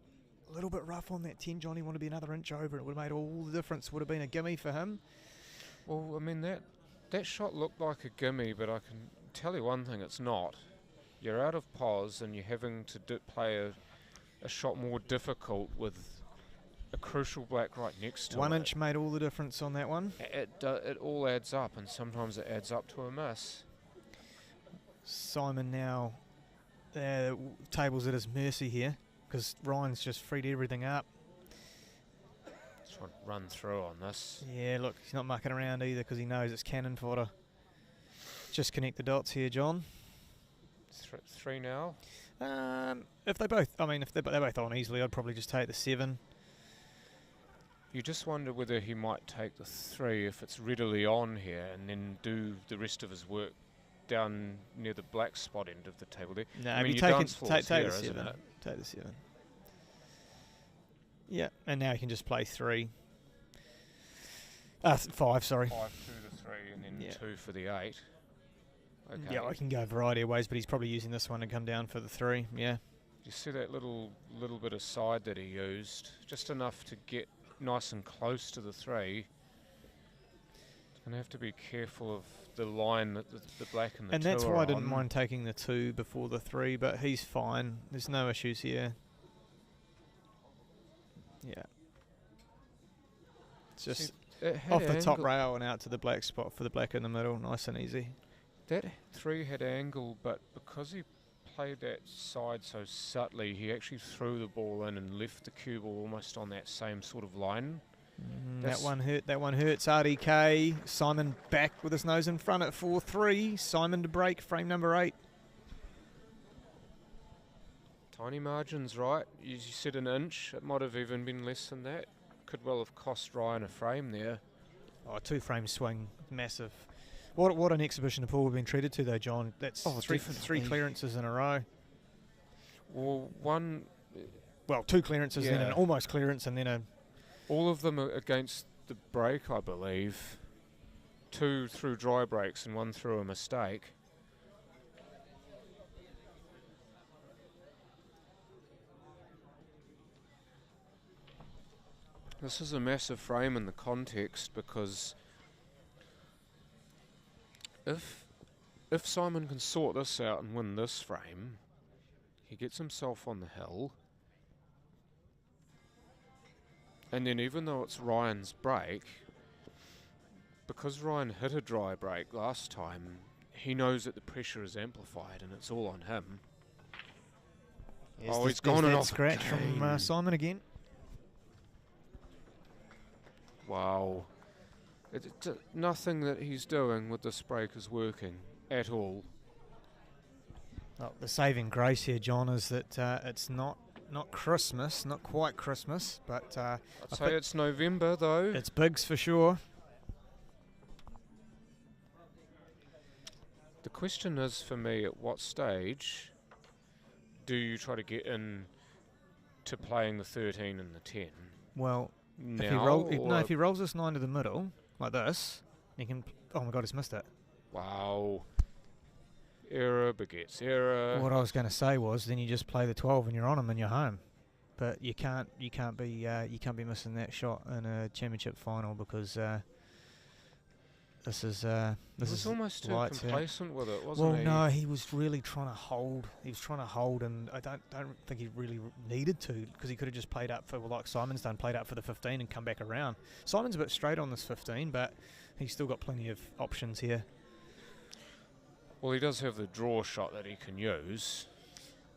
rough on that 10, John. He wanted to be another inch over. It would have made all the difference. Would have been a gimme for him. Well, I mean, that shot looked like a gimme, but I can tell you one thing, it's not. You're out of pause and you're having to play a shot more difficult with a crucial black right next to it. 1 inch made all the difference on that one. It all adds up, and sometimes it adds up to a miss. Simon now tables at his mercy here because Ryan's just freed everything up. Just want to run through on this. Yeah, look, he's not mucking around either because he knows it's cannon fodder. Just connect the dots here, John. Three now. If they're both on easily, I'd probably just take the 7. You just wonder whether he might take the 3 if it's readily on here, and then do the rest of his work down near the black spot end of the table there. No, I mean, you your take dance floor's the here, 7. isn't it? Take the 7. Yeah, and now you can just play 3. 5, sorry. 5 to the 3, and then Yeah. 2 for the 8. Okay. Yeah, I can go a variety of ways, but he's probably using this one to come down for the 3. Yeah. You see that little bit of side that he used, just enough to get nice and close to the 3. Gonna have to be careful of the line that the black and the And 2 that's are why I didn't on. mind taking the 2 before the 3, but he's fine. There's no issues here. Yeah. It's just See, it had off the top angle. rail and out to the black spot for the black in the middle. Nice and easy. That 3 had angle, but because he played that side so subtly, he actually threw the ball in and left the cue ball almost on that same sort of line. That That's- one hurt. That one hurts. RDK. Simon back with his nose in front at 4-3. Simon to break. Frame number 8. Tiny margins, right? You said an inch. It might have even been less than that. Could well have cost Ryan a frame there. Oh, 2 frame swing. Massive. What an exhibition of pool we've been treated to though, John. That's Oh, three definitely. clearances in a row. Well, one, Well, 2 clearances, then Yeah. an almost clearance, and then a... all of them are against the break, I believe. 2 through dry breaks and 1 through a mistake. This is a massive frame in the context because if Simon can sort this out and win this frame, he gets himself on the hill. And then even though it's Ryan's break, because Ryan hit a dry break last time, he knows that the pressure is amplified and it's all on him. Oh, he's gone and that off scratch from again. Simon again. Wow. Nothing that he's doing with this break is working at all. Well, the saving grace here, John, is that it's not Christmas, not quite Christmas, but I'd I say think it's November though. it's Bigs for sure. The question is for me, at what stage do you try to get in to playing the 13 and the 10? Well, Now, if he rolls this 9 to the middle like this, he can. Oh my God, he's missed it. Wow. Error begets error. What I was going to say was, then you just play the 12 and you're on him and you're home. But you can't be missing that shot in a championship final because this is He was almost too lights out. complacent with it, wasn't Well, he? no, he was really trying to hold. He was trying to hold, and I don't think he really needed to because he could have just played up for, well, like Simon's done, played up for the 15 and come back around. Simon's a bit straight on this 15, but he's still got plenty of options here. Well, he does have the draw shot that he can use.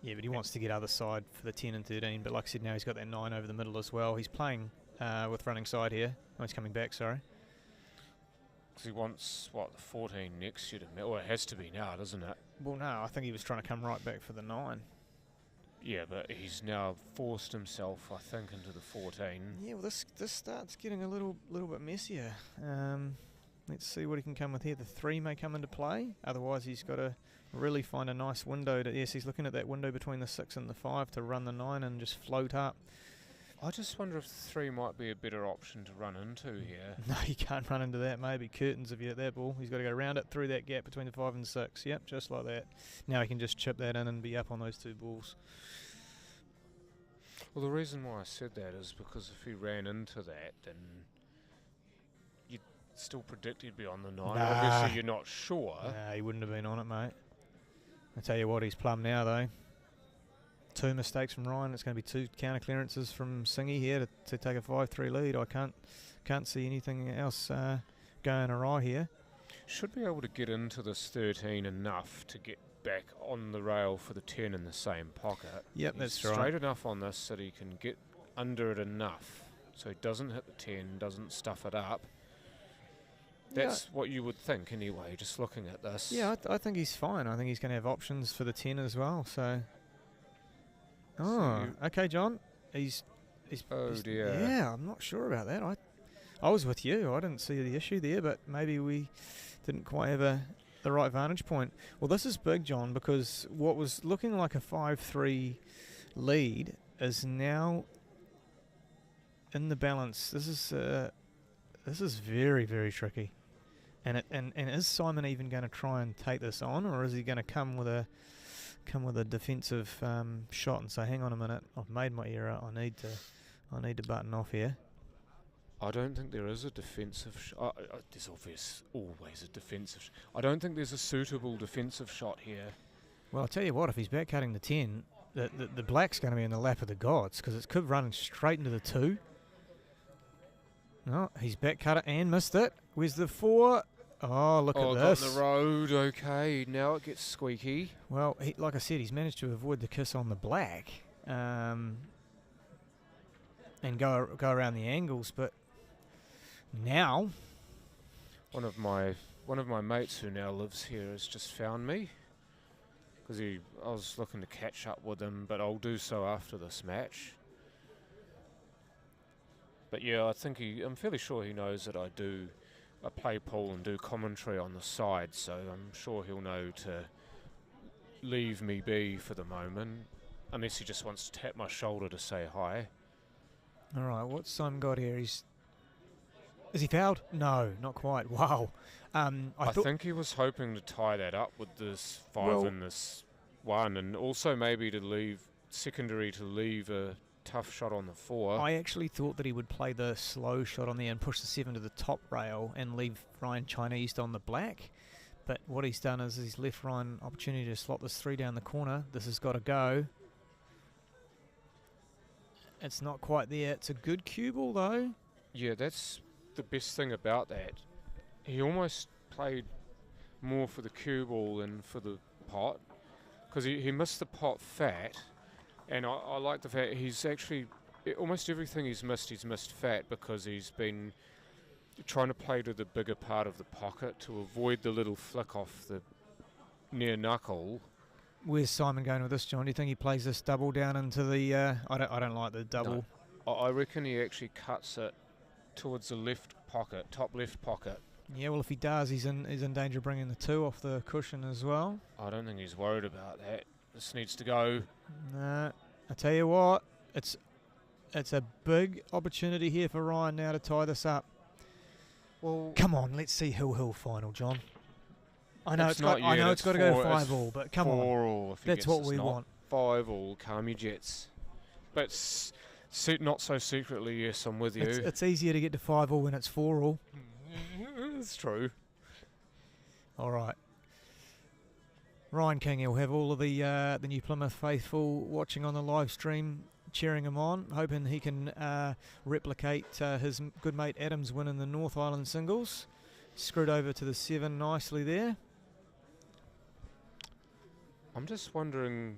Yeah, but he wants to get other side for the 10 and 13. But like I said, now he's got that 9 over the middle as well. He's playing with running side here. Oh, he's coming back, sorry. 'Cause he wants, what, the 14 next year to well, it has to be now, doesn't it? Well, no, I think he was trying to come right back for the 9. Yeah, but he's now forced himself, I think, into the 14. Yeah, well, this starts getting a little bit messier. Let's see what he can come with here. The 3 may come into play. Otherwise, he's got to really find a nice window. Yes, he's looking at that window between the 6 and the 5 to run the 9 and just float up. I just wonder if the 3 might be a better option to run into here. No, you can't run into that. Maybe curtains if you hit that ball. He's got to go round it through that gap between the 5 and 6. Yep, just like that. Now he can just chip that in and be up on those 2 balls. Well, the reason why I said that is because if he ran into that, then you'd still predict he'd be on the 9. Nah. Obviously, you're not sure. Nah, he wouldn't have been on it, mate. I tell you what, he's plumb now, though. 2 mistakes from Ryan. It's going to be 2 counter clearances from Singy here to take a 5-3 lead. I can't see anything else going awry here. Should be able to get into this 13 enough to get back on the rail for the 10 in the same pocket. Yep, He's that's right. straight enough on this that he can get under it enough so he doesn't hit the 10, doesn't stuff it up. That's what you would think anyway, just looking at this. Yeah, I think he's fine. I think he's going to have options for the 10 as well. So, okay, John. He's dear. Yeah, I'm not sure about that. I was with you. I didn't see the issue there, but maybe we didn't quite have the right vantage point. Well, this is big, John, because what was looking like a 5-3 lead is now in the balance. This is very, very tricky. And is Simon even going to try and take this on, or is he going to come with a defensive shot and say, "Hang on a minute, I've made my error. I need to button off here." I don't think there is a defensive shot. There's always a defensive I don't think there's a suitable defensive shot here. Well, I'll tell you what, if he's back cutting the 10, the black's going to be in the lap of the gods, because it could run straight into the 2. No, he's back cut it and missed it. Where's the 4? Oh, look at this. Got the road, okay. Now it gets squeaky. Well, like I said, he's managed to avoid the kiss on the black and go around the angles, but now One of my mates who now lives here has just found me because I was looking to catch up with him, but I'll do so after this match. But yeah, I'm fairly sure he knows that I play pool and do commentary on the side, so I'm sure he'll know to leave me be for the moment, unless he just wants to tap my shoulder to say hi. All right, what's Simon got here? Is he fouled? No, not quite. Wow. I think he was hoping to tie that up with this 5 and this 1, and also maybe to leave a tough shot on the 4. I actually thought that he would play the slow shot on there and push the 7 to the top rail and leave Ryan Chinese on the black. But what he's done is he's left Ryan opportunity to slot this 3 down the corner. This has got to go. It's not quite there. It's a good cue ball, though. Yeah, that's the best thing about that. He almost played more for the cue ball than for the pot, because he missed the pot fat. And I like the fact he's actually, almost everything he's missed fat, because he's been trying to play to the bigger part of the pocket to avoid the little flick off the near knuckle. Where's Simon going with this, John? Do you think he plays this double down into the... I don't like the double. No. I reckon he actually cuts it towards the left pocket, top left pocket. Yeah, well, if he does, he's in danger of bringing the 2 off the cushion as well. I don't think he's worried about that. This needs to go. Nah, I tell you what, it's a big opportunity here for Ryan now to tie this up. Well, come on, let's see Hill final, John. I know it's got to go 5 all, but come on, 4 all. That's what we want. 5 all, calm your jets. But not so secretly, yes, I'm with you. It's easier to get to 5 all when it's 4 all. It's true. All right. Ryan King, he'll have all of the New Plymouth faithful watching on the live stream, cheering him on, hoping he can replicate his good mate Adam's win in the North Island singles. Screwed over to the 7 nicely there. I'm just wondering,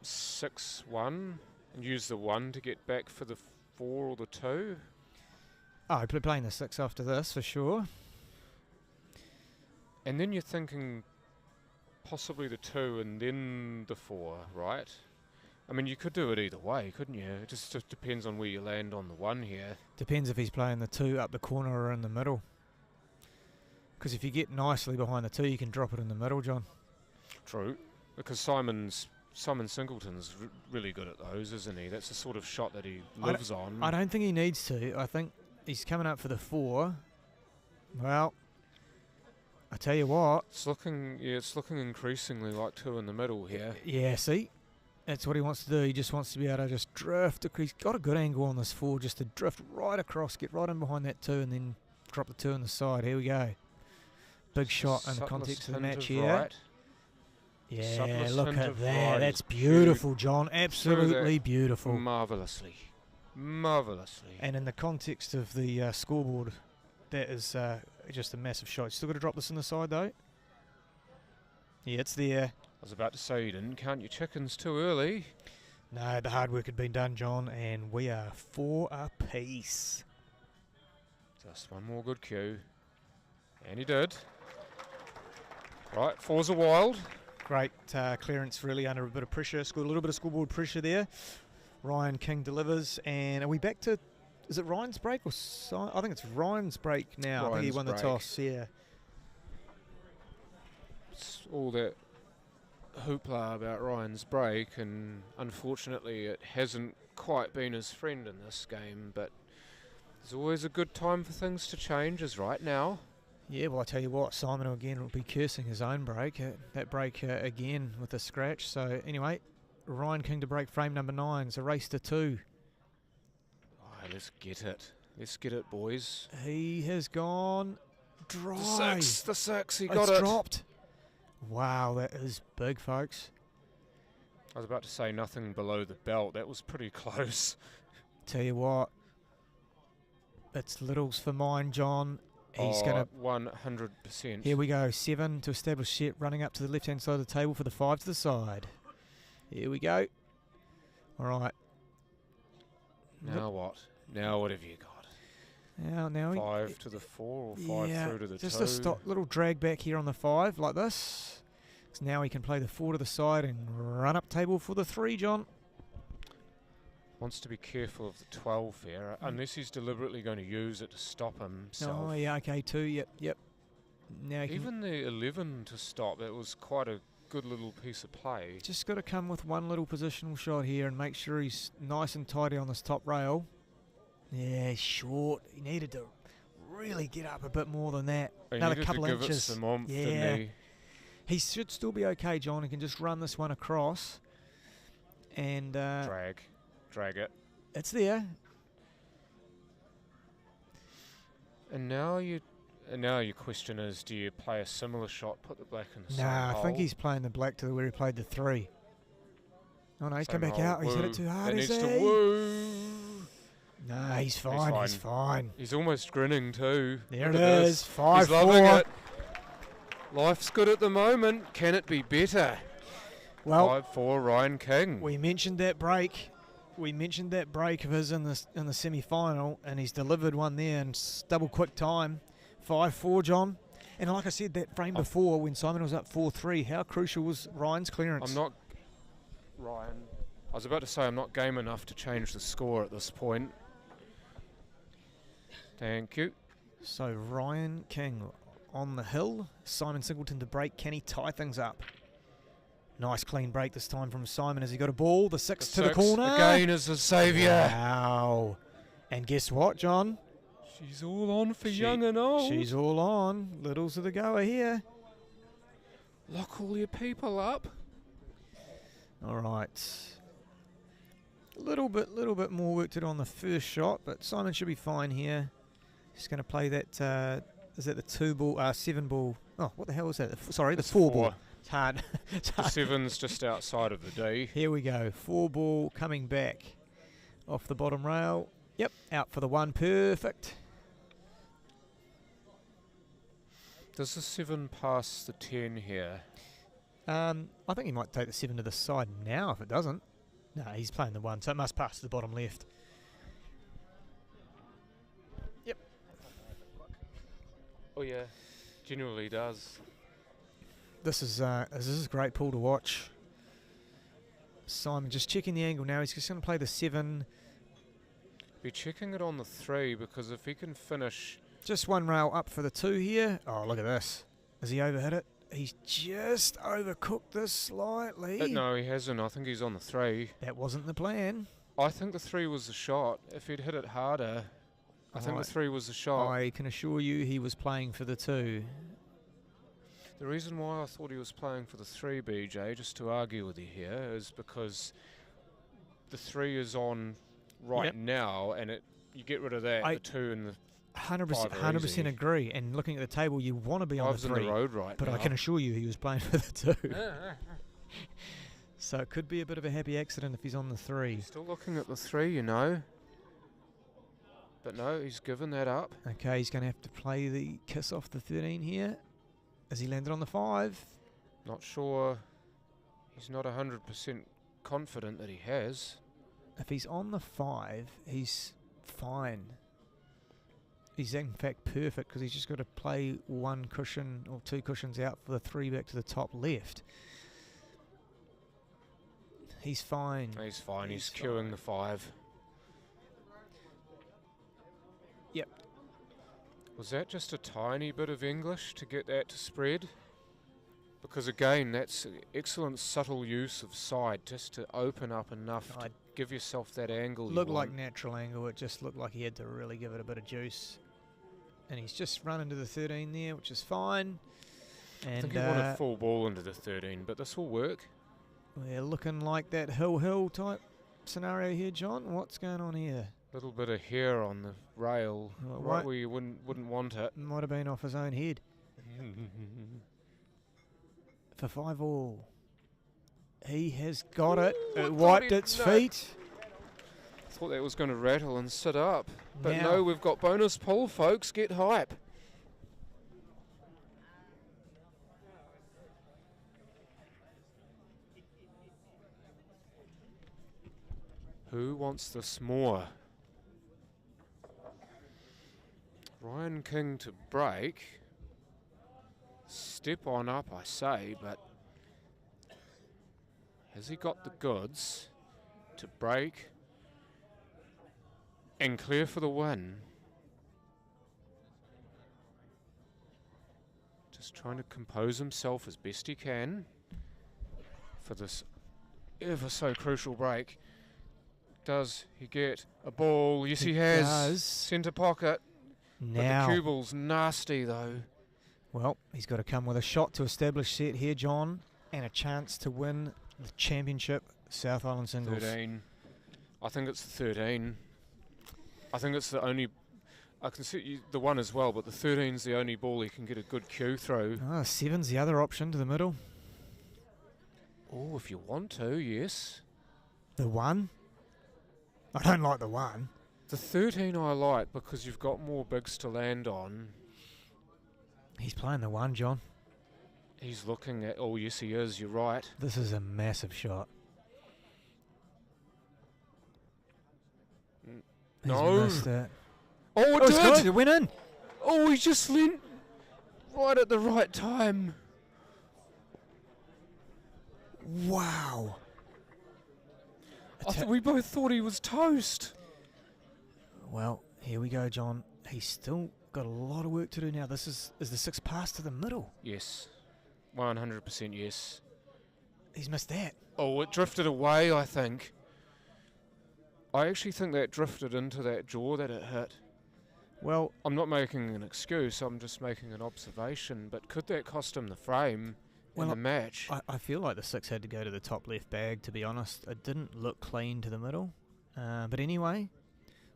6-1 and use the 1 to get back for the 4 or the 2. Oh, he'll be playing the 6 after this for sure. And then you're thinking possibly the 2 and then the 4, right? I mean, you could do it either way, couldn't you? It just depends on where you land on the 1 here. Depends if he's playing the 2 up the corner or in the middle. Because if you get nicely behind the 2, you can drop it in the middle, John. True, because Simon Singleton's really good at those, isn't he? That's the sort of shot that he lives on. I don't think he needs to. I think he's coming up for the 4. Well, I tell you what. It's looking increasingly like 2 in the middle here. Yeah, see? That's what he wants to do. He just wants to be able to just drift. He's got a good angle on this 4, just to drift right across, get right in behind that 2, and then drop the 2 on the side. Here we go. Big shot in the context of the match here. Right. Yeah, look at that. Right. That's beautiful, John. Absolutely beautiful. Marvellously. And in the context of the scoreboard, that is just a massive shot. Still got to drop this in the side, though. Yeah, it's there. I was about to say you didn't count your chickens too early. No, the hard work had been done, John, and we are 4 apiece. Just one more good cue. And he did. Right, 4's a wild. Great clearance, really, under a bit of pressure. Scored a little bit of scoreboard pressure there. Ryan King delivers, and are we back to... Is it Ryan's break or... I think it's Ryan's break now. I think he won the toss, yeah. It's all that hoopla about Ryan's break, and unfortunately it hasn't quite been his friend in this game, but there's always a good time for things to change, as right now. Yeah, well, I tell you what, Simon again will be cursing his own break. That break again with a scratch. So anyway, Ryan King to break frame number 9. It's a race to 2. Alright, let's get it. Let's get it, boys. He has gone dry. The 6, he got it. It's dropped. Wow, that is big, folks. I was about to say nothing below the belt. That was pretty close. Tell you what, it's littles for mine, John. He's going to 100%. Here we go. 7 to establish set, running up to the left-hand side of the table for the 5 to the side. Here we go. All right. Now what? Now what have you got? Now 5 to the 4 or 5 through to the 2? Just a little drag back here on the 5 like this. So now he can play the 4 to the side and run up table for the 3, John. Wants to be careful of the 12 here, unless he's deliberately going to use it to stop himself. Oh, yeah, okay, 2, yep. Now even the 11 to stop, that was quite a good little piece of play. Just got to come with one little positional shot here and make sure he's nice and tidy on this top rail. Yeah, short. He needed to really get up a bit more than that. Another couple to give inches. It some oomph, yeah. didn't He should still be okay, John. He can just run this one across and drag it. It's there. And now your question is, do you play a similar shot, put the black in the same Nah, hole? I think he's playing the black to where he played the 3. Oh no, he's come back hole. out. He's hit it too hard, It is needs he? to woo. Nah, he's fine. He's fine. He's almost grinning too. There Look it at is. this. 5-4. He's loving it. Life's good at the moment. Can it be better? Well, 5-4 Ryan King. we mentioned that break. We mentioned that break of his in the semi-final, and he's delivered one there in double quick time. 5-4, John. And like I said, that frame before when Simon was up 4-3, how crucial was Ryan's clearance? Ryan. I was about to say I'm not game enough to change the score at this point. Thank you. So Ryan King on the hill. Simon Singleton to break. Can he tie things up? Nice clean break this time from Simon as he got a ball. The 6 to the corner. Again is the saviour. Wow. And guess what, John? She's all on for young and old. She's all on. Littles are the goer here. Lock all your people up. All right. A little bit more work to do on the first shot, but Simon should be fine here. He's going to play that, is that the 2 ball, 7 ball? Oh, what the hell is that? The 4 ball. It's hard. The 7's just outside of the D. Here we go. 4 ball coming back off the bottom rail. Yep, out for the 1. Perfect. Does the 7 pass the 10 here? I think he might take the 7 to the side now if it doesn't. No, he's playing the 1, so it must pass to the bottom left. Yep. Oh yeah, generally does. This is a great pool to watch. Simon just checking the angle now. He's just going to play the 7. Be checking it on the 3 because if he can finish... Just one rail up for the 2 here. Oh, look at this. Has he overhit it? He's just overcooked this slightly. No, he hasn't. I think he's on the 3. That wasn't the plan. I think the 3 was the shot. If he'd hit it harder, I think the 3 was the shot. I can assure you he was playing for the 2. The reason why I thought he was playing for the 3, BJ, just to argue with you here, is because the 3 is on right now, and you get rid of that, the 2 and the 100% agree. And looking at the table, you want to be on the 3. in the road right but now. I can assure you he was playing for the 2. So it could be a bit of a happy accident if he's on the 3. Still looking at the 3, you know. But no, he's given that up. Okay, he's going to have to play the kiss off the 13 here. Has he landed on the 5? Not sure. He's not 100% confident that he has. If he's on the 5, he's fine. He's in fact perfect because he's just got to play 1 cushion or 2 cushions out for the 3 back to the top left. He's fine. He's fine. He's queuing the 5. Yep. Was that just a tiny bit of English to get that to spread? Because again, that's excellent subtle use of side just to open up enough to give yourself that angle. Looked like natural angle. It just looked like he had to really give it a bit of juice. And he's just run into the 13 there, which is fine. And I think he wanted full ball into the 13, but this will work. We're looking like that hill type scenario here, John. What's going on here? Little bit of hair on the rail, right where you wouldn't want it. Might have been off his own head. For 5 all. He has got it. It wiped its feet. Thought that was going to rattle and sit up. But no, we've got bonus pull, folks. Get hype. Who wants this more? Ryan King to break. Step on up, I say, but has he got the goods to break and clear for the win? Just trying to compose himself as best he can for this ever so crucial break. Does he get a ball? Yes, he has. Does. Centre pocket. Now. But the cue ball's nasty, though. Well, he's got to come with a shot to establish set here, John, and a chance to win the championship South Island singles. 13. I think it's the 13. I think it's the only... I can see the 1 as well, but the 13's the only ball he can get a good cue through. 7's the other option to the middle. Oh, if you want to, yes. The 1? I don't like the 1. The 13 I like because you've got more bigs to land on. He's playing the 1, John. He's looking at... Oh, yes, he is. You're right. This is a massive shot. No. Missed it. Oh, it did! Good. It went in. Oh, he just leant right at the right time. Wow. We both thought he was toast. Well, here we go, John. He's still got a lot of work to do now. This is the 6 pass to the middle. Yes. 100% yes. He's missed that. Oh, it drifted away, I think. I actually think that drifted into that jaw that it hit. Well, I'm not making an excuse, I'm just making an observation, but could that cost him the frame in the match? I feel like the 6 had to go to the top left bag, to be honest. It didn't look clean to the middle. But anyway,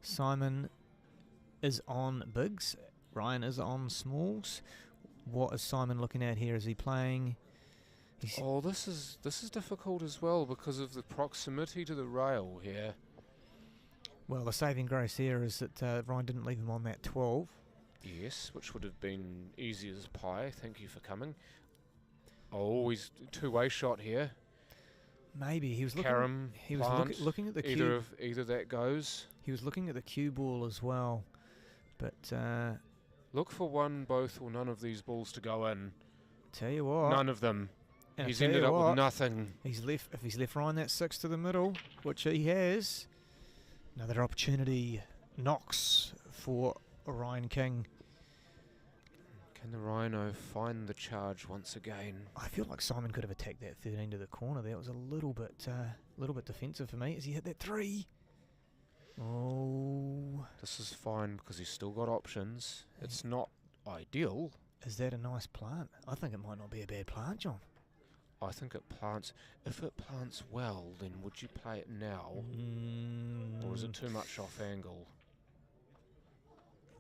Simon is on bigs. Ryan is on smalls. What is Simon looking at here? Is he playing? Oh, this is difficult as well because of the proximity to the rail here. Well, the saving grace here is that Ryan didn't leave him on that 12. Yes, which would have been easy as pie. Thank you for coming. Oh, he's two-way shot here. Maybe he was looking. Karam, he was looking at the cue. Either that goes. He was looking at the cue ball as well, but look for one, both, or none of these balls to go in. Tell you what. None of them. And I He's tell ended you up what, with nothing. If he's left Ryan that 6 to the middle, which he has, another opportunity knocks for Ryan King. Can the Rhino find the charge once again? I feel like Simon could have attacked that 13 to the corner there. It was a little bit defensive for me. As he hit that 3? Oh. This is fine because he's still got options. It's not ideal. Is that a nice plant? I think it might not be a bad plant, John. I think it plants. If it plants well, then would you play it now? Or is it too much off angle?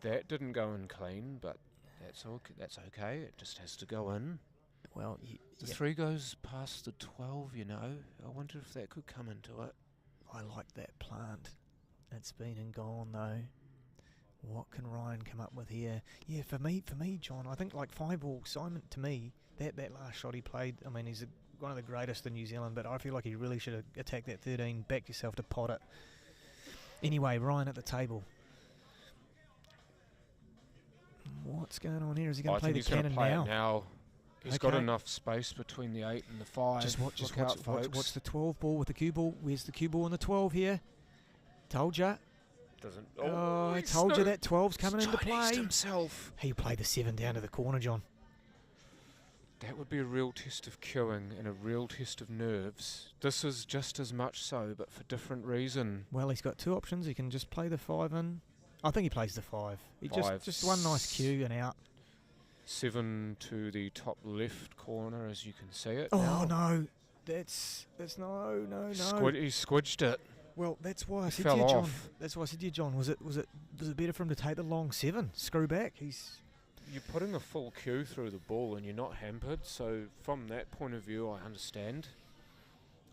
That didn't go in clean, but that's okay. It just has to go in. Well, The 3 goes past the 12, you know. I wonder if that could come into it. I like that plant. It's been and gone, though. What can Ryan come up with here? Yeah, for me, John, I think like 5-ball Simon, to me, that last shot he played, I mean, he's one of the greatest in New Zealand, but I feel like he really should have attacked that 13, backed yourself to pot it. Anyway, Ryan at the table. What's going on here? Is he going to play the cannon play now? It now. He's got enough space between the 8 and the 5. Just watch folks. the 12 ball with the cue ball. Where's the cue ball on the 12 here? Told ya. Doesn't. Oh, I told you that 12's coming into play. Himself. He played the 7 down to the corner, John. That would be a real test of queuing and a real test of nerves. This is just as much so, but for different reason. Well, he's got 2 options. He can just play the 5 in. I think he plays the 5. He 5. just one nice cue and out. 7 to the top left corner, as you can see it. Oh now. no, that's no. He squidged it. Well, that's why I said fell to you, John. off. That's why I said to you, John. Was it better for him to take the long 7? Screw back. You're putting a full cue through the ball and you're not hampered, so from that point of view I understand.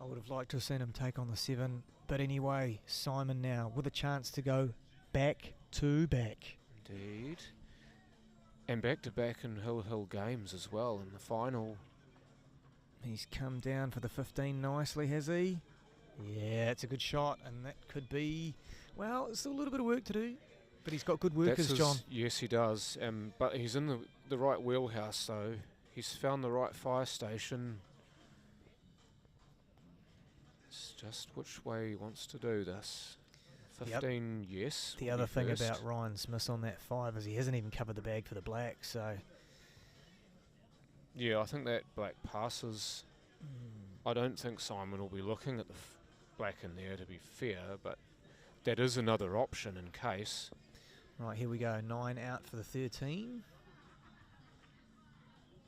I would have liked to have seen him take on the 7, but anyway, Simon now with a chance to go back to back. Indeed. And back-to-back in Hill games as well in the final. He's come down for the 15 nicely, has he? Yeah, it's a good shot, and that could be, well, it's still a little bit of work to do, but he's got good workers, John. Yes, he does, but he's in the right wheelhouse, though. He's found the right fire station. It's just which way he wants to do this. 15, yes. The other thing about Ryan Smith on that 5 is he hasn't even covered the bag for the black, so... Yeah, I think that black passes. I don't think Simon will be looking at the black in there, to be fair, but that is another option in case. Right, here we go. 9 out for the 13.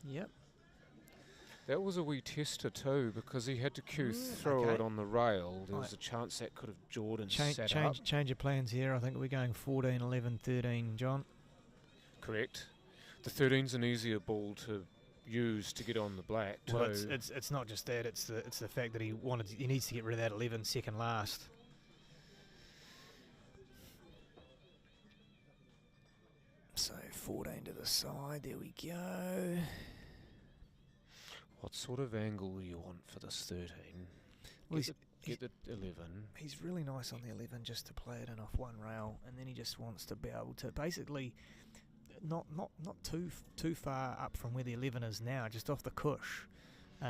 Yep. That was a wee tester too, because he had to cue through it on the rail. There was a chance that could have Jordan set up. Change your plans here. I think we're going 14, 11, 13, John. Correct. The 13's an easier ball to use to get on the black too. Well, it's not just that. It's the fact that he needs to get rid of that 11 second last. So 14 to the side. There we go. What sort of angle do you want for this 13? Well, get the 11. He's really nice on the 11 just to play it in off one rail, and then he just wants to be able to basically not too far up from where the 11 is now, just off the cush,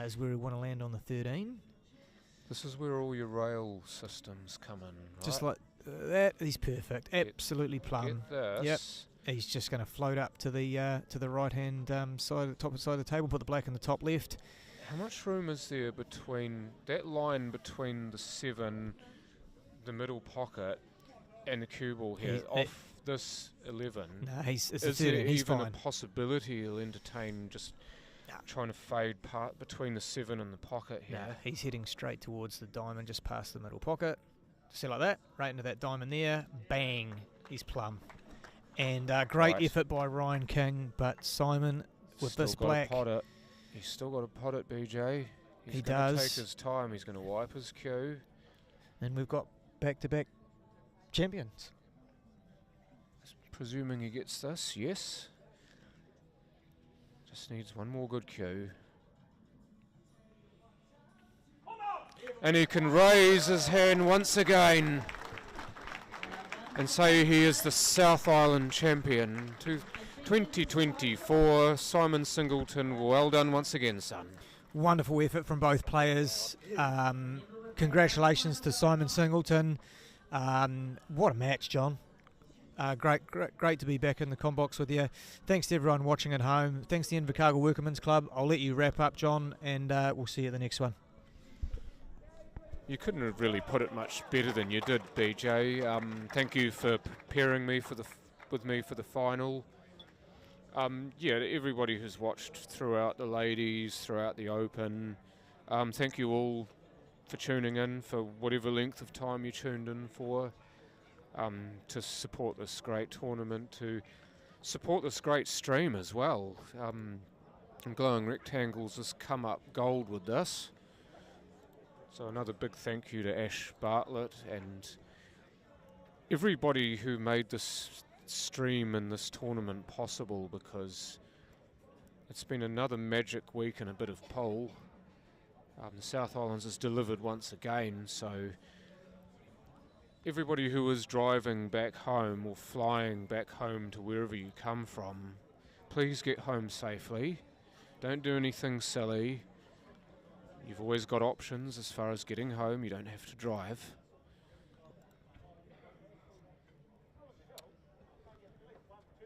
is where we want to land on the 13. This is where all your rail systems come in, right? Just like that. He's perfect. Absolutely plumb. Get this. Yep. He's just going to float up to the right hand side, top side of the table. Put the black in the top left. How much room is there between that line between the 7, the middle pocket, and the cue ball here off this 11? No, it's a 13. Is there he's even fine. a possibility he'll entertain just trying to fade part between the 7 and the pocket here? No, he's heading straight towards the diamond, just past the middle pocket. Just like that, right into that diamond there. Bang! He's plumb. And great effort by Ryan King, but Simon with Still this got black. to pot it. He's still got to pot it, BJ. He's going to take his time. He's going to wipe his cue. And we've got back-to-back champions. Presuming he gets this, yes. Just needs one more good cue. And he can raise his hand once again and say he is the South Island champion. 2024, Simon Singleton, well done once again, son. Wonderful effort from both players. Congratulations to Simon Singleton. What a match, John. Great to be back in the combox with you. Thanks to everyone watching at home. Thanks to the Invercargill Workingmen's Club. I'll let you wrap up, John, and we'll see you at the next one. You couldn't have really put it much better than you did, BJ. Thank you for preparing me with me for the final. Yeah, everybody who's watched throughout the ladies, throughout the Open, thank you all for tuning in for whatever length of time you tuned in for, to support this great tournament, to support this great stream as well. And Glowing Rectangles has come up gold with this. So another big thank you to Ash Bartlett and everybody who made this stream and this tournament possible, because it's been another magic week and a bit of pole. The South Islands has delivered once again, so everybody who is driving back home or flying back home to wherever you come from, please get home safely. Don't do anything silly. You've always got options as far as getting home. You don't have to drive.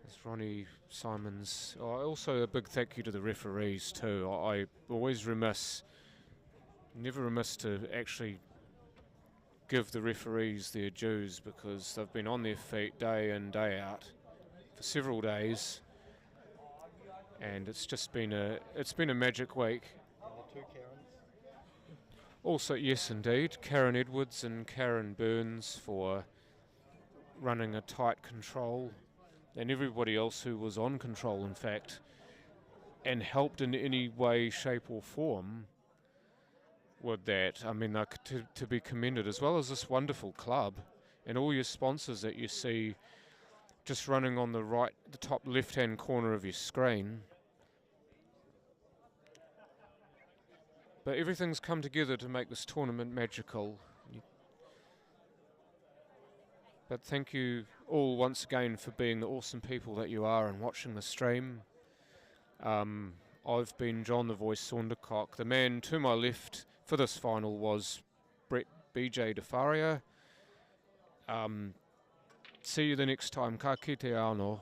It's Ronnie Simons. Oh, also a big thank you to the referees too. I always never remiss to actually give the referees their dues, because they've been on their feet day in, day out for several days, and it's been a magic week. Also, yes indeed, Karen Edwards and Karen Burns for running a tight control, and everybody else who was on control, in fact, and helped in any way, shape or form with that. I mean, to be commended, as well as this wonderful club and all your sponsors that you see just running on the top left-hand corner of your screen. But everything's come together to make this tournament magical. But thank you all once again for being the awesome people that you are and watching the stream. I've been John the Voice Saundercock. The man to my left for this final was Brett BJ DeFaria. See you the next time. Ka kite anō.